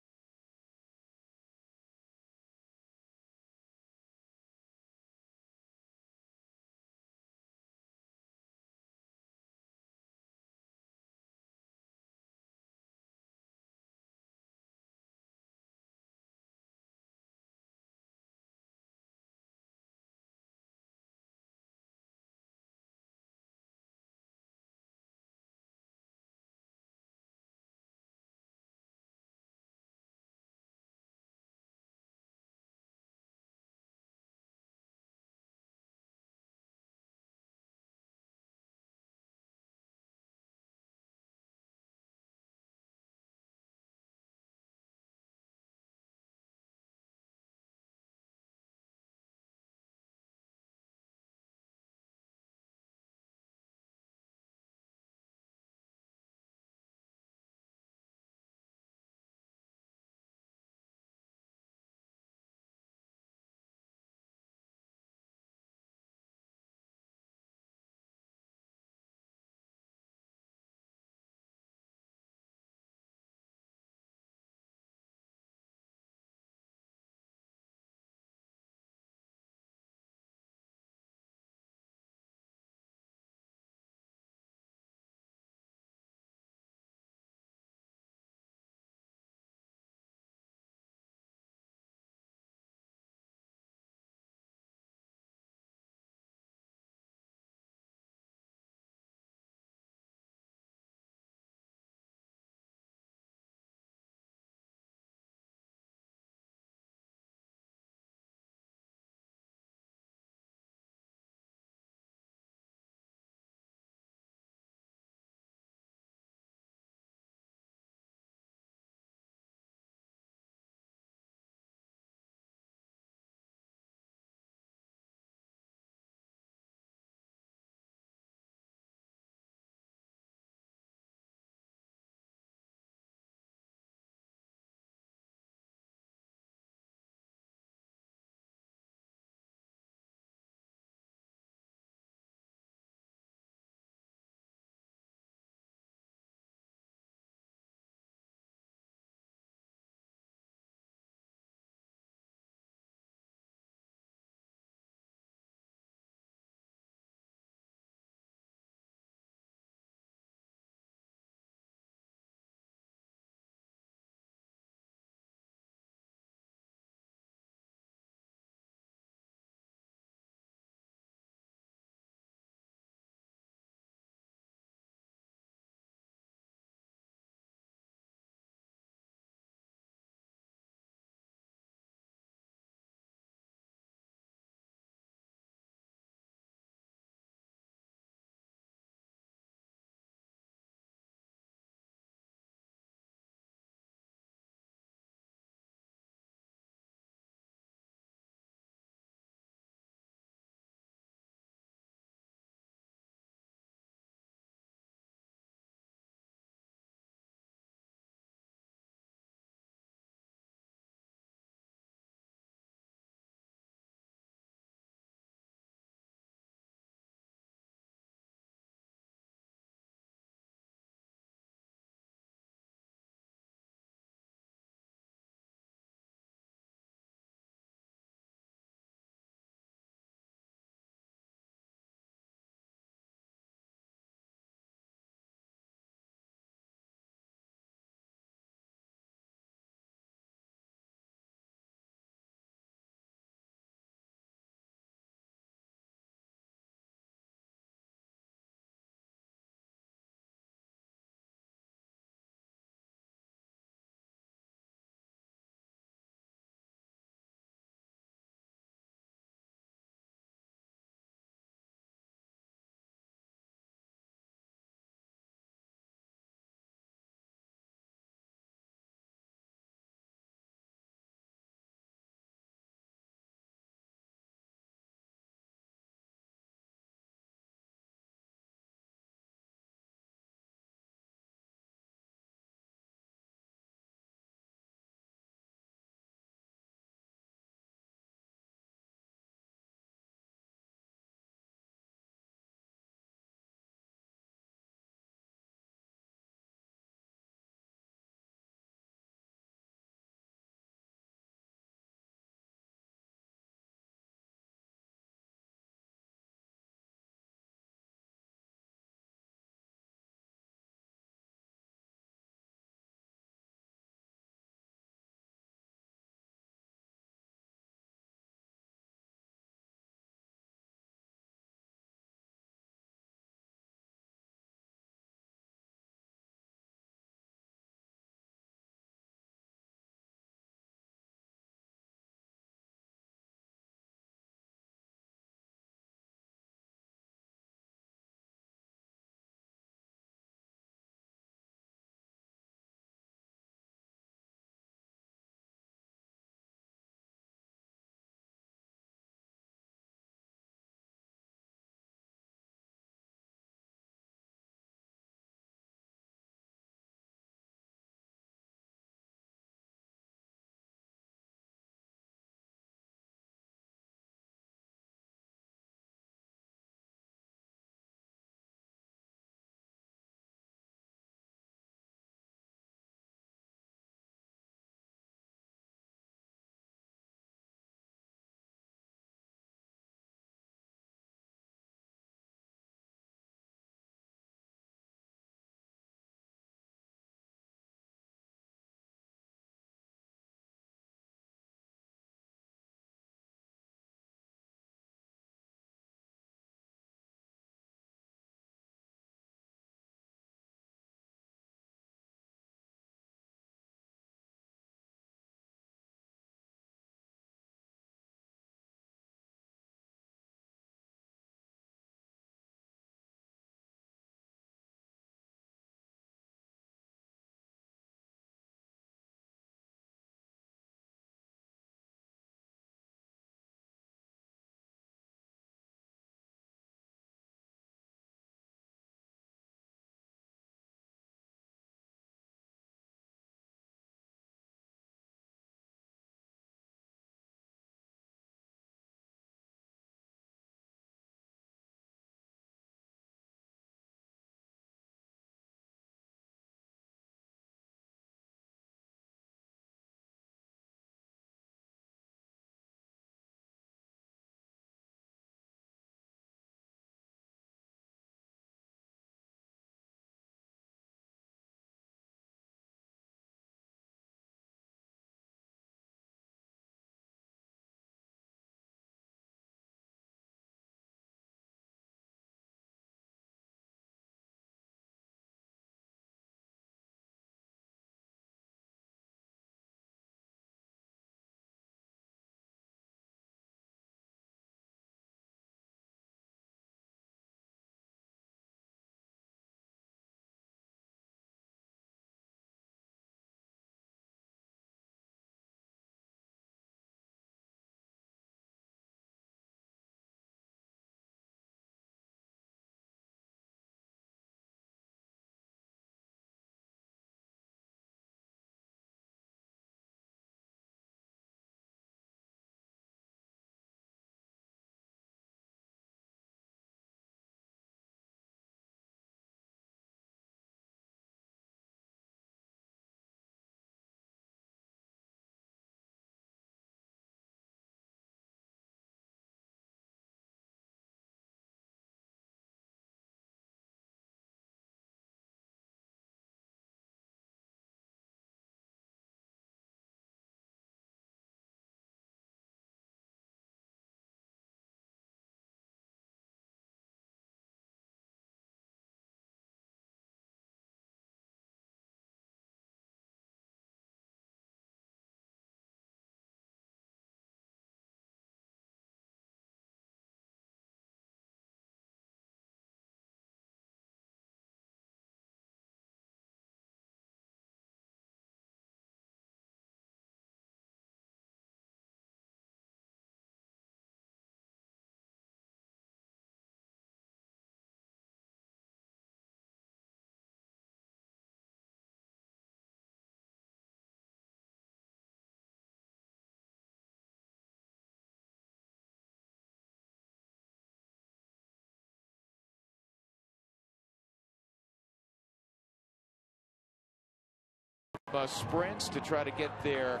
sprints to try to get their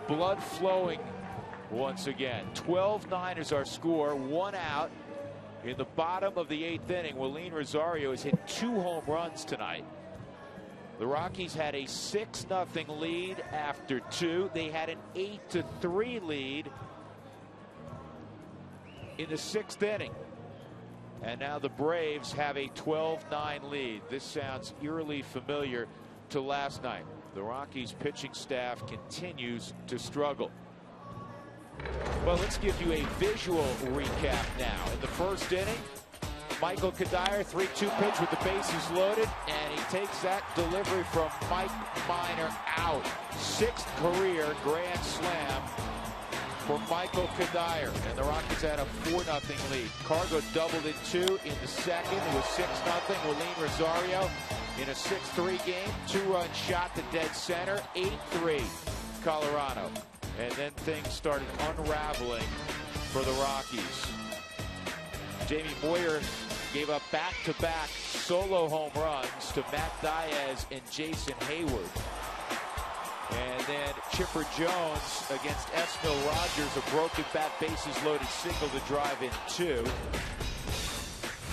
blood flowing once again. 12-9 is our score, 1 out. In the bottom of the 8th inning, Willeen Rosario has hit 2 home runs tonight. The Rockies had a 6-0 lead after 2. They had an 8-3 lead in the 6th inning. And now the Braves have a 12-9 lead. This sounds eerily familiar to last night. The Rockies pitching staff continues to struggle. Well, let's give you a visual recap now. In the 1st inning, Michael Kadire, 3-2 pitch with the bases loaded, and he takes that delivery from Mike Minor out. 6th career grand slam for Michael Kadire, and the Rockies had a 4-0 lead. Cargo doubled in 2 in the 2nd. It was 6-0. Willeen Rosario in a 6-3 game. 2-run shot to dead center. 8-3 Colorado. And then things started unraveling for the Rockies. Jamie Moyer gave up back-to-back solo home runs to Matt Diaz and Jason Hayward. And then Chipper Jones against Esmil Rogers, a broken bat, bases loaded single to drive in 2.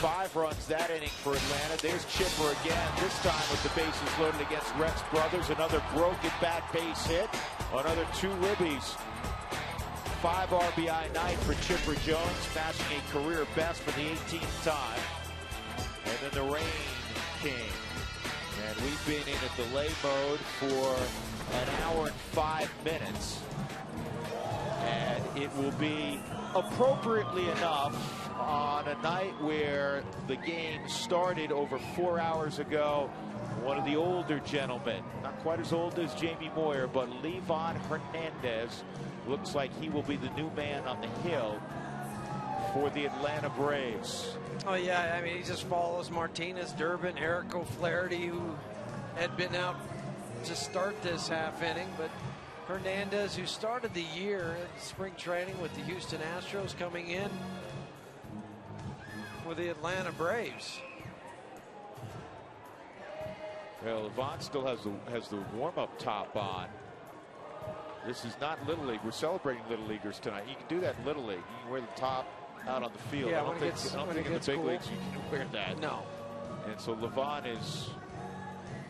5 runs that inning for Atlanta. There's Chipper again, this time with the bases loaded against Rex Brothers. Another broken bat base hit. Another 2 ribbies. 5 RBI night for Chipper Jones, smashing a career best for the 18th time. And then the rain came. And we've been in a delay mode for an hour and 5 minutes. And it will be appropriately enough on a night where the game started over 4 hours ago. One of the older gentlemen, not quite as old as Jamie Moyer, but Levon Hernandez looks like he will be the new man on the hill for the Atlanta Braves. Oh, yeah, I mean, he just follows Martinez, Durbin, Eric O'Flaherty, who had been out to start this half inning, but Hernandez, who started the year in spring training with the Houston Astros, coming in for the Atlanta Braves. Well, Levon still has the warm-up top on. This is not Little League. We're celebrating Little Leaguers tonight. You can do that in Little League. You can wear the top out on the field. Yeah, I don't think in the big leagues you can wear that. No. And so Levon is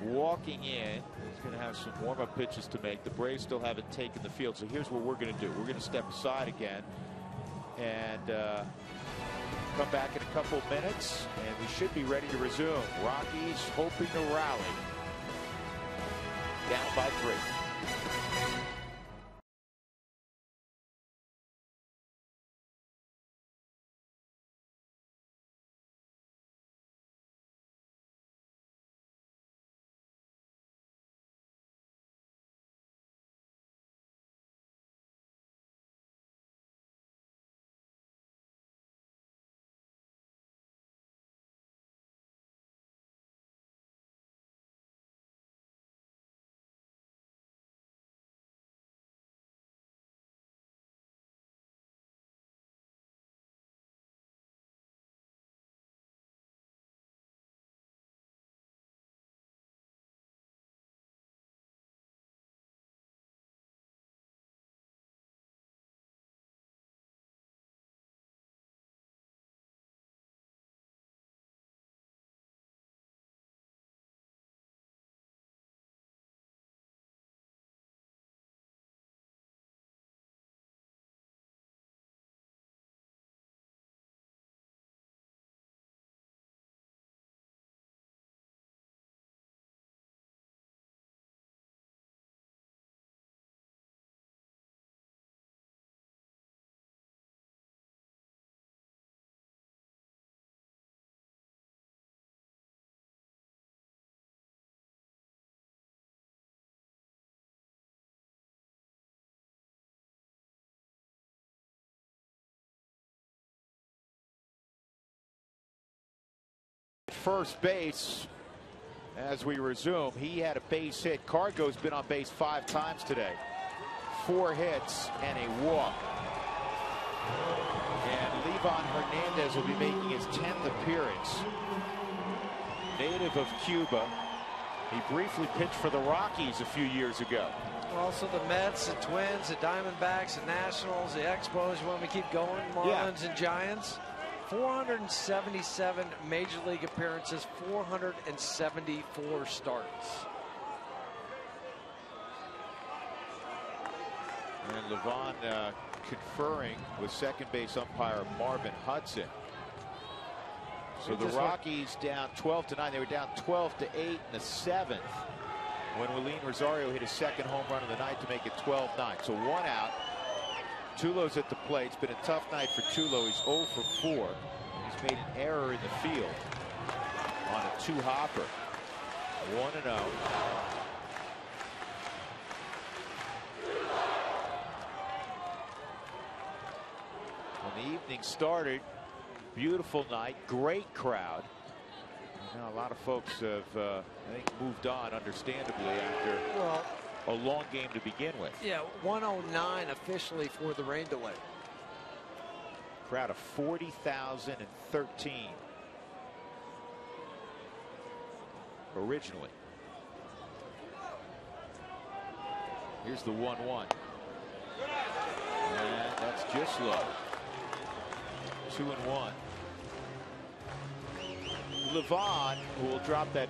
walking in. He's going to have some warm-up pitches to make. The Braves still haven't taken the field. So here's what we're going to do. We're going to step aside again and come back in a couple of minutes, and we should be ready to resume. Rockies hoping to rally. Down by 3. First base as we resume. He had a base hit. Cargo's been on base 5 times today. 4 hits and a walk. And Levon Hernandez will be making his 10th appearance. Native of Cuba. He briefly pitched for the Rockies a few years ago. Also the Mets, the Twins, the Diamondbacks, the Nationals, the Expos, when we keep going, Marlins and Giants. 477 Major League appearances, 474 starts. And Levon conferring with second base umpire Marvin Hudson. So the Rockies down 12-9. They were down 12-8 in the 7th when Willeen Rosario hit his second home run of the night to make it 12-9. So 1 out. Tulo's at the plate. It's been a tough night for Tulo. He's 0 for 4. He's made an error in the field on a 2-hopper. 1-0. When the evening started, beautiful night, great crowd. Now a lot of folks have, I think, moved on, understandably, after a long game to begin with. Yeah, 109 officially for the rain delay. Crowd of 40,013 originally. Here's the 1-1. And that's just low. 2-1. Levon, who will drop that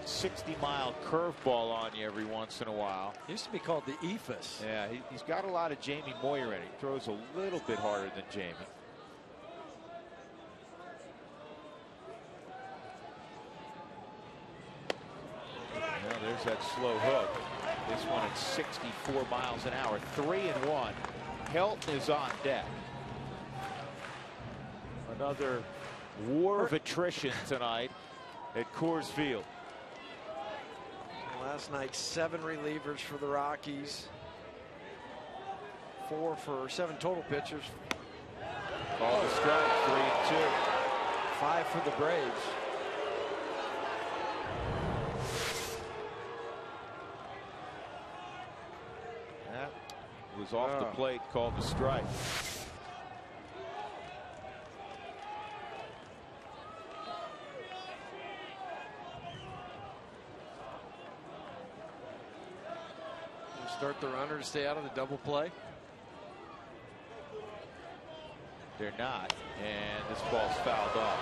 60-mile curveball on you every once in a while. Used to be called the Ephus. Yeah, he's got a lot of Jamie Moyer in it. He throws a little bit harder than Jamie. Well, there's that slow hook. This one at 64 miles an hour. 3-1. Helton is on deck. Another war of attrition tonight at Coors Field. Last night, 7 relievers for the Rockies. 4 for 7 total pitchers. Call the strike, 3-2. 5 for the Braves. That was off the plate, called the strike. Start the runner to stay out of the double play. They're not, and this ball's fouled off.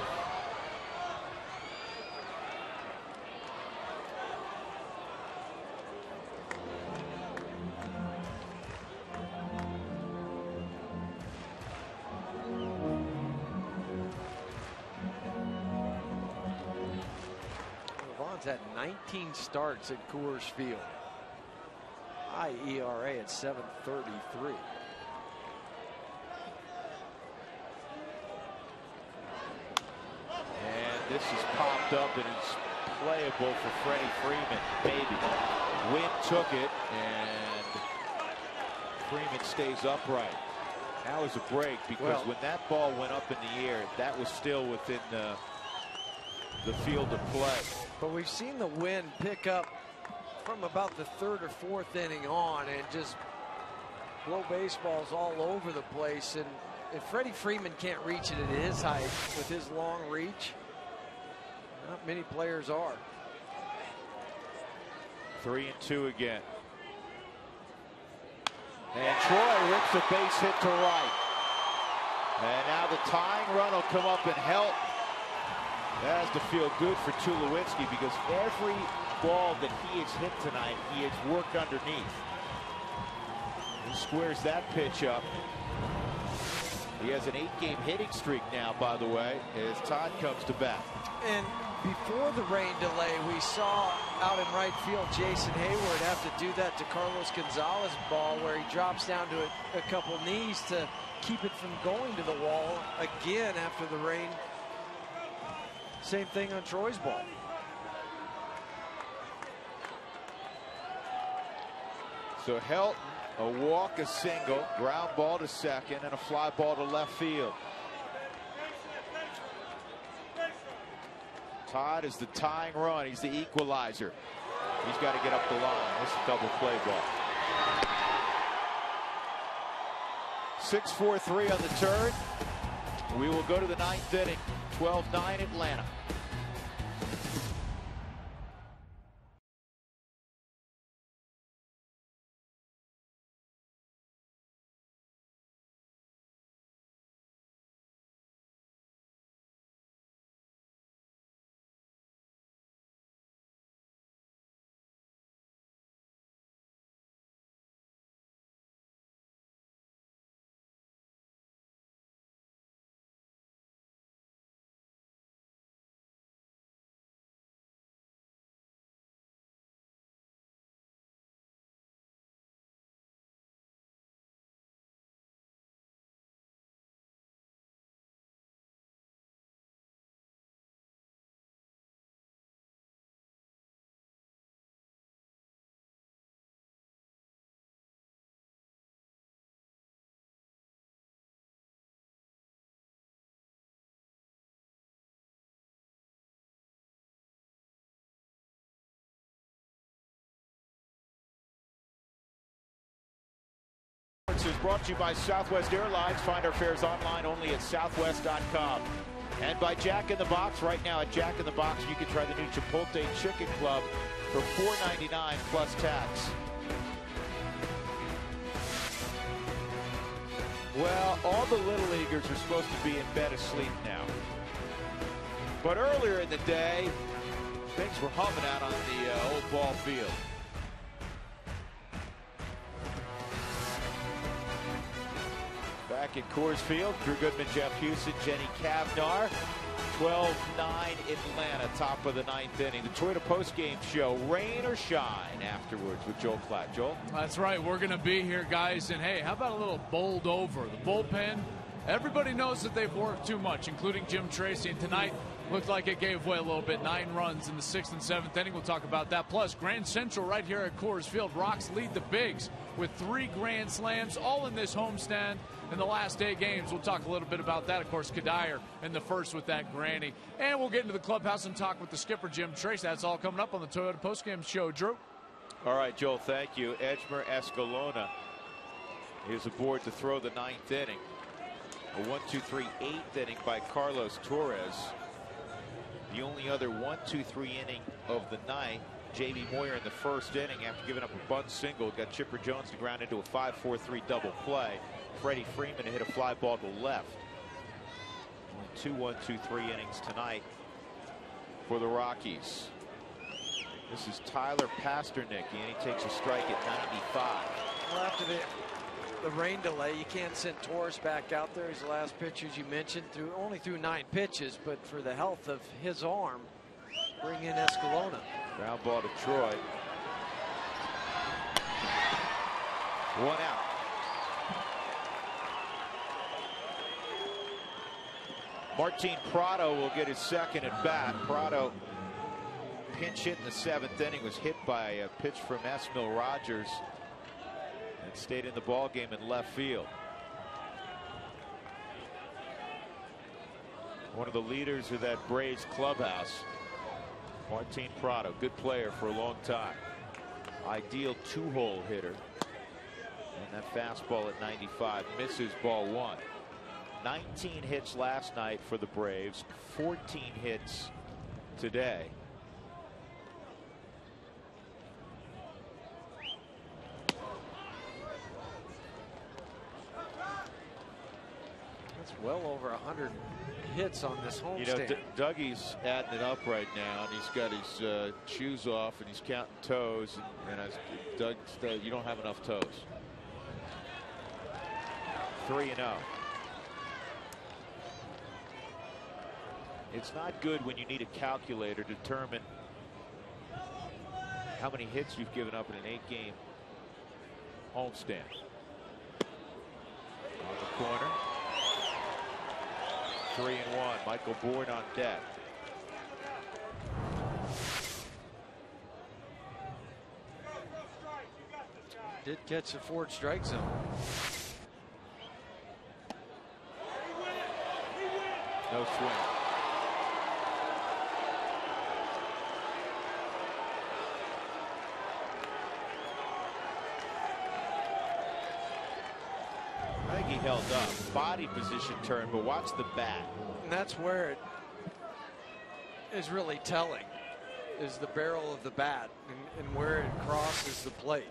Levon's had 19 starts at Coors Field. High ERA at 7.33. And this is popped up and it's playable for Freddie Freeman. Maybe. Wynn took it and Freeman stays upright. That was a break because when that ball went up in the air, that was still within the field of play. But we've seen the Wynn pick up from about the 3rd or 4th inning on and just blow baseballs all over the place. And if Freddie Freeman can't reach it at his height with his long reach, not many players are. 3-2 again. And Troy rips a base hit to right. And now the tying run will come up and help. That has to feel good for Tulowitzki because every ball that he has hit tonight, he has worked underneath. He squares that pitch up. He has an 8-game hitting streak now, by the way, as Todd comes to bat. And before the rain delay, we saw out in right field Jason Hayward have to do that to Carlos Gonzalez's ball where he drops down to a couple knees to keep it from going to the wall again after the rain. Same thing on Troy's ball. So Helton, a walk, a single, ground ball to second, and a fly ball to left field. Todd is the tying run. He's the equalizer. He's got to get up the line. This is a double play ball. 6-4-3 on the turn. We will go to the 9th inning. 12-9 Atlanta. is brought to you by Southwest Airlines. Find our fares online only at southwest.com. And by Jack in the Box. Right now at Jack in the Box, you can try the new Chipotle Chicken Club for $4.99 plus tax. Well, all the Little Leaguers are supposed to be in bed asleep now. But earlier in the day, things were humming out on the old ball field. Back at Coors Field, Drew Goodman, Jeff Houston, Jenny Cavnar. 12-9 Atlanta, top of the ninth inning. The Toyota postgame show, rain or shine, afterwards with Joel Klatt. Joel? That's right. We're going to be here, guys. And, hey, how about a little bowled over? The bullpen, everybody knows that they've worked too much, including Jim Tracy. And tonight looked like it gave way a little bit. 9 runs in the 6th and 7th inning. We'll talk about that. Plus, Grand Central right here at Coors Field. Rocks lead the Bigs with 3 grand slams, all in this homestand. In the last 8 games, we'll talk a little bit about that. Of course, Kadire in the first with that granny. And we'll get into the clubhouse and talk with the skipper, Jim Tracy. That's all coming up on the Toyota postgame show. Drew? All right, Joel, thank you. Edgmer Escalona is aboard to throw the 9th inning. A 1-2-3 8th inning by Carlos Torres. The only other 1-2-3 inning of the night. Jamie Moyer in the first inning after giving up a bunt single. Got Chipper Jones to ground into a 5-4-3 double play. Freddie Freeman hit a fly ball to left. Only 2 1-2-3 innings tonight for the Rockies. This is Tyler Pasternak, and he takes a strike at 95. Well, after the rain delay, you can't send Torres back out there. He's the last pitcher, as you mentioned, only threw 9 pitches, but for the health of his arm, bring in Escalona. Ground ball to Troy. 1 out. Martin Prado will get his second at bat. Prado pinch hit in the 7th inning, was hit by a pitch from Esmil Rogers and stayed in the ball game in left field. One of the leaders of that Braves clubhouse, Martin Prado, good player for a long time. Ideal 2-hole hitter. And that fastball at 95 misses ball 1. 19 hits last night for the Braves, 14 hits today. That's well over 100 hits on this homestand. You know, Dougie's adding it up right now, and he's got his shoes off, and he's counting toes. And as Doug said, you don't have enough toes. 3-0. It's not good when you need a calculator to determine how many hits you've given up in an 8-game homestand. On the corner. 3-1. Michael Bourne on deck. Did catch the 4th strike zone. No swing. I think he held up. Body position turn, but watch the bat. And that's where it is really telling, is the barrel of the bat and where it crosses the plate.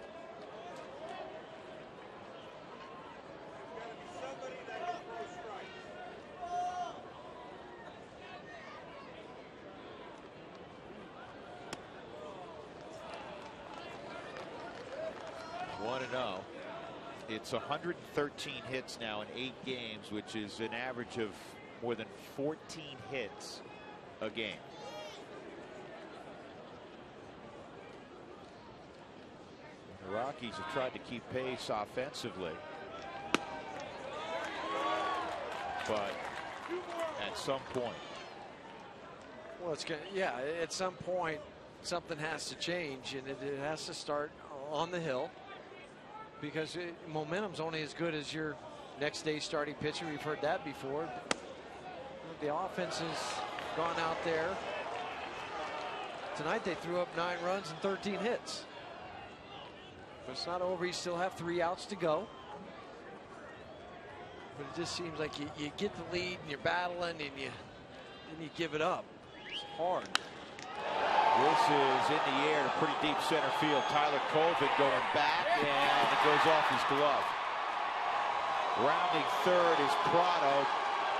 It's 113 hits now in 8 games, which is an average of more than 14 hits a game. The Rockies have tried to keep pace offensively, but at some point. Well, it's gonna, yeah, at some point something has to change, and it has to start on the hill. Because momentum's only as good as your next day starting pitcher. We've heard that before. The offense has gone out there. Tonight they threw up 9 runs and 13 hits. But it's not over. You still have 3 outs to go. but it just seems like you get the lead and you're battling and then you give it up. It's hard. This is in the air to pretty deep center field. Tyler Colvin going back, and it goes off his glove. Rounding third is Prado,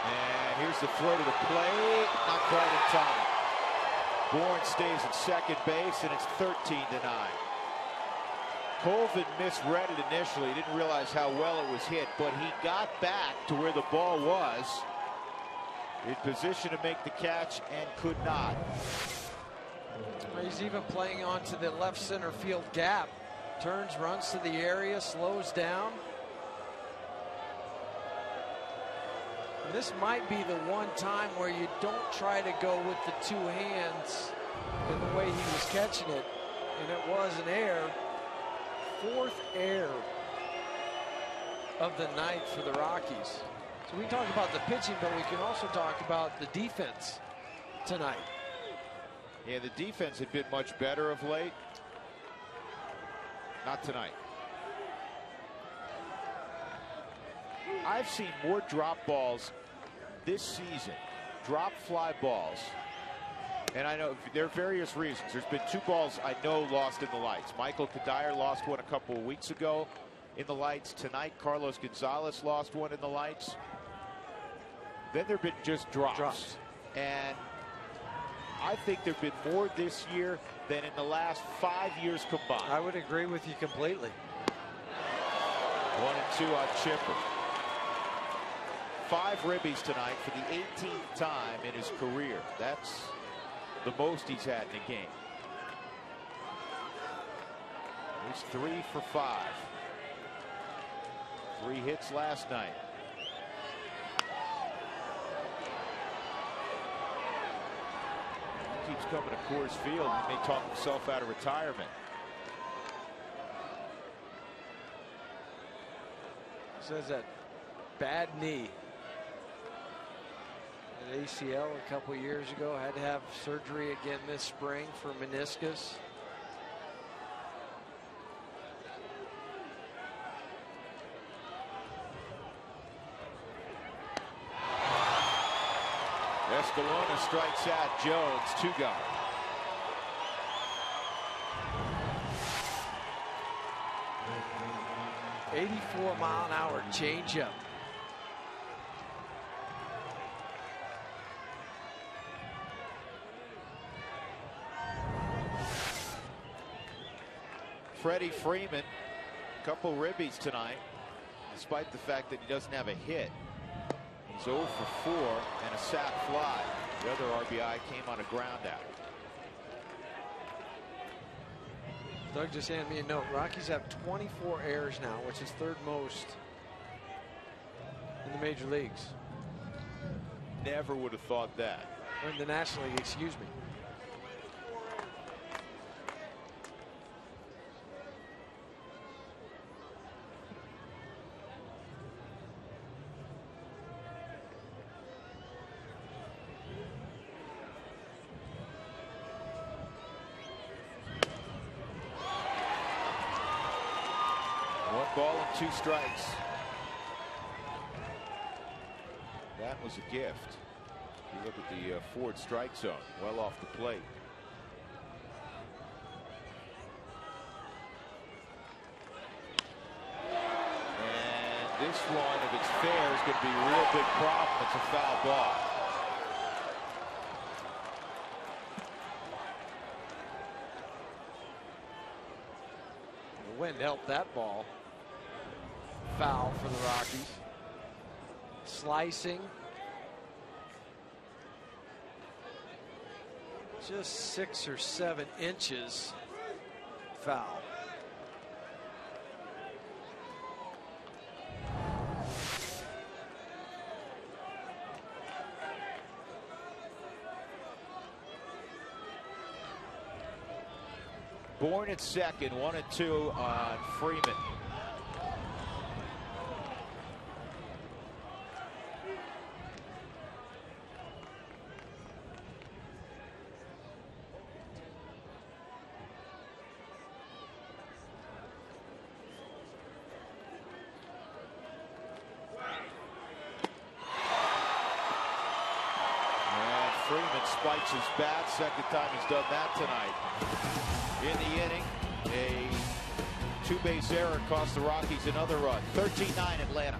and here's the throw to the plate. Not quite in time. Bourne stays at second base, and it's 13-9. Colvin misread it initially. He didn't realize how well it was hit, but he got back to where the ball was in position to make the catch and could not. He's even playing onto the left center field gap. Turns, runs to the area, slows down. And this might be the one time where you don't try to go with the two hands in the way he was catching it. And it was an error. Fourth error of the night for the Rockies. So we talk about the pitching, but we can also talk about the defense tonight. Yeah, the defense had been much better of late. Not tonight. I've seen more drop balls this season, drop fly balls, and I know there are various reasons. There's been two balls I know lost in the lights. Michael Kadire lost one a couple of weeks ago in the lights. Tonight, Carlos Gonzalez lost one in the lights. Then there have been just drops. And I think there have been more this year than in the last 5 years combined. I would agree with you completely. 1-2 on Chipper. 5 ribbies tonight for the 18th time in his career. That's the most he's had in a game. He's 3 for 5. 3 hits last night. He keeps coming to Coors Field. He may talk himself out of retirement. Says that bad knee. An ACL a couple years ago. Had to have surgery again this spring for meniscus. Escalona strikes out Jones. 2 gone. .84-mile-an-hour changeup. Freddie Freeman, a couple ribbies tonight, despite the fact that he doesn't have a hit. He's 0 for 4 and a sac fly. The other RBI came on a ground out. Doug just handed me a note. Rockies have 24 errors now, which is 3rd most in the major leagues. Never would have thought that. Or in the National League, excuse me. Ball and 2 strikes. That was a gift. If you look at the Ford strike zone, well off the plate. And this one, if it's fair, is going to be a real big problem. It's a foul ball. The wind helped that ball. Foul for the Rockies. Slicing. Just 6 or 7 inches. Foul. Bourne at second, 1-2 on Freeman. Freeman spikes his bat. Second time he's done that tonight. In the inning, a two-base error cost the Rockies another run. 13-9 Atlanta.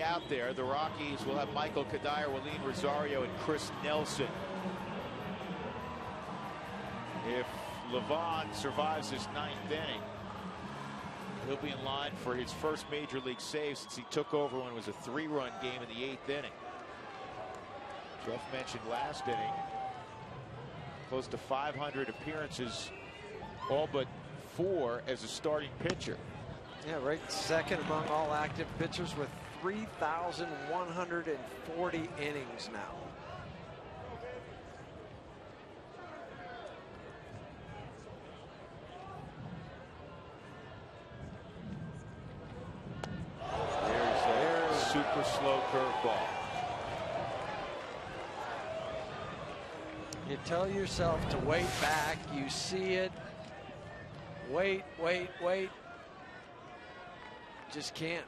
Out there, the Rockies will have Michael Kadire, Willeen Rosario, and Chris Nelson. If Levon survives his ninth inning, he'll be in line for his first major league save since he took over when it was a 3-run game in the 8th inning. Jeff mentioned last inning, close to 500 appearances, all but 4 as a starting pitcher. Yeah, right second among all active pitchers with 3,140 innings now. There's a super slow curveball. You tell yourself to wait back. You see it. Wait, wait, wait. Just can't.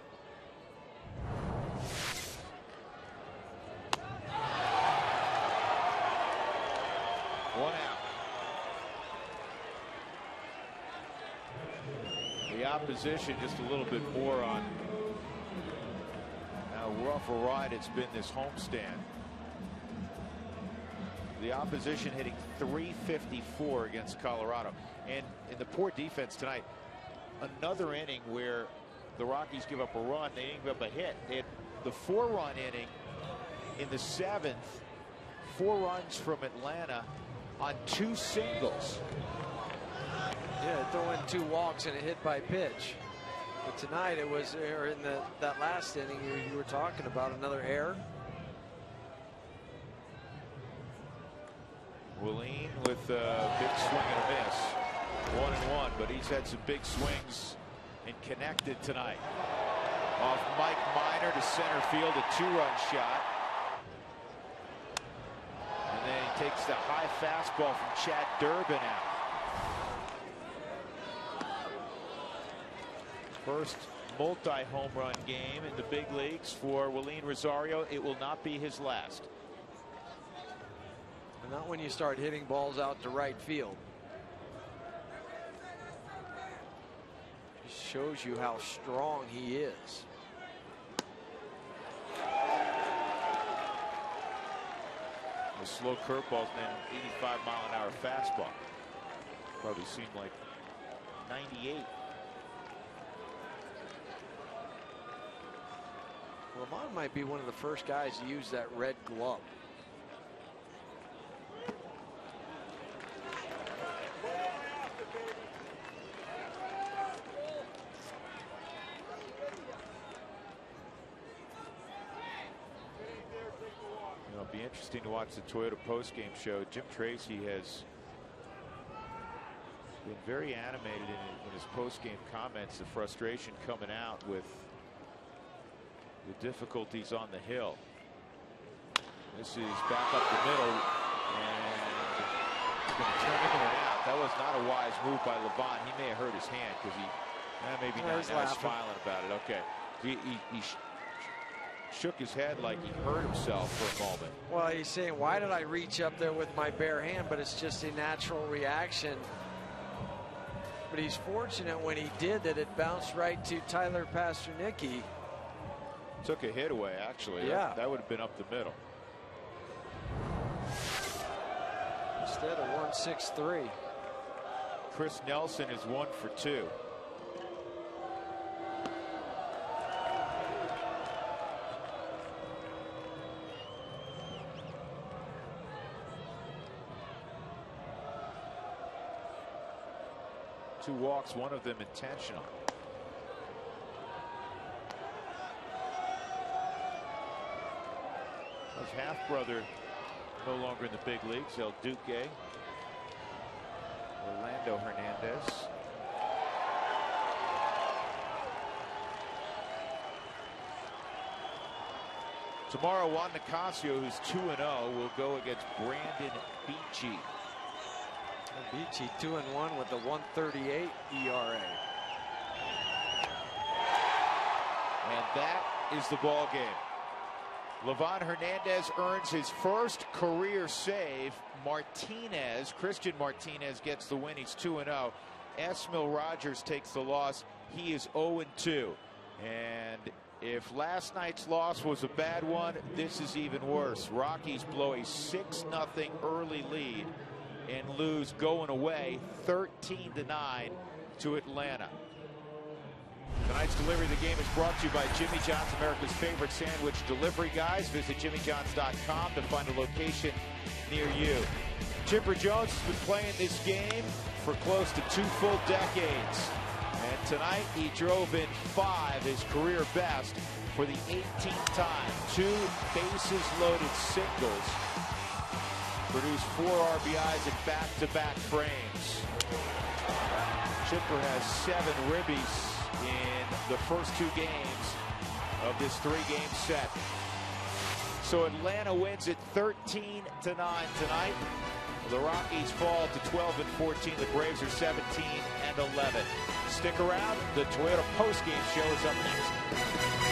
One out. The opposition just a little bit more on how rough a ride it's been this homestand. The opposition hitting .354 against Colorado. And in the poor defense tonight, another inning where the Rockies give up a run, they didn't give up a hit. They had the 4-run inning in the 7th, 4 runs from Atlanta on 2 singles. Yeah, throw in 2 walks and a hit by pitch. But tonight it was, or in that last inning you were talking about, another error. Willeen with a big swing and a miss. 1-1, but he's had some big swings and connected tonight. Off Mike Minor to center field, a 2-run shot. And then he takes the high fastball from Chad Durbin out. First multi-home run game in the big leagues for Willeen Rosario. It will not be his last. And not when you start hitting balls out to right field. Just shows you how strong he is. The slow curveballs and then 85-mile-an-hour fastball. Probably seemed like 98. Lamont might be one of the first guys to use that red glove. It'll be interesting to watch the Toyota postgame show. Jim Tracy has been very animated in his post-game comments, the frustration coming out with the difficulties on the hill. This is back up the middle, and he's going to turn into an out. That was not a wise move by Levant. He may have hurt his hand because maybe not. Now he's smiling about it. Okay. He shook his head like he hurt himself for a moment. Well, he's saying, why did I reach up there with my bare hand? But it's just a natural reaction. But he's fortunate when he did that it bounced right to Tyler Pasternicki. Took a hit away, actually. Yeah. That would have been up the middle. Instead of 1-6-3. Chris Nelson is 1 for 2. Two walks, one of them intentional. His half-brother no longer in the big leagues, El Duque. Orlando Hernandez. Tomorrow, Juan Nicasio, who's 2-0, will go against Brandon Beachy. Beachy 2-1 with the 1.38 ERA. And that is the ball game. Levant Hernandez earns his first career save. Christian Martinez gets the win. He's 2-0. Esmil Rogers takes the loss. He is 0-2. And if last night's loss was a bad one, this is even worse. Rockies blow a 6-0 early lead and lose going away 13-9 to Atlanta. Tonight's delivery of the game is brought to you by Jimmy John's, America's favorite sandwich delivery guys. Visit jimmyjohns.com to find a location near you. Chipper Jones has been playing this game for close to 2 full decades. And tonight he drove in 5, his career best, for the 18th time. 2 bases loaded singles. Produced 4 RBIs in back-to-back frames. Chipper has 7 ribbies in the first 2 games of this 3-game set. So Atlanta wins it 13-9 tonight. The Rockies fall to 12-14. The Braves are 17-11. Stick around. The Toyota postgame show is up next.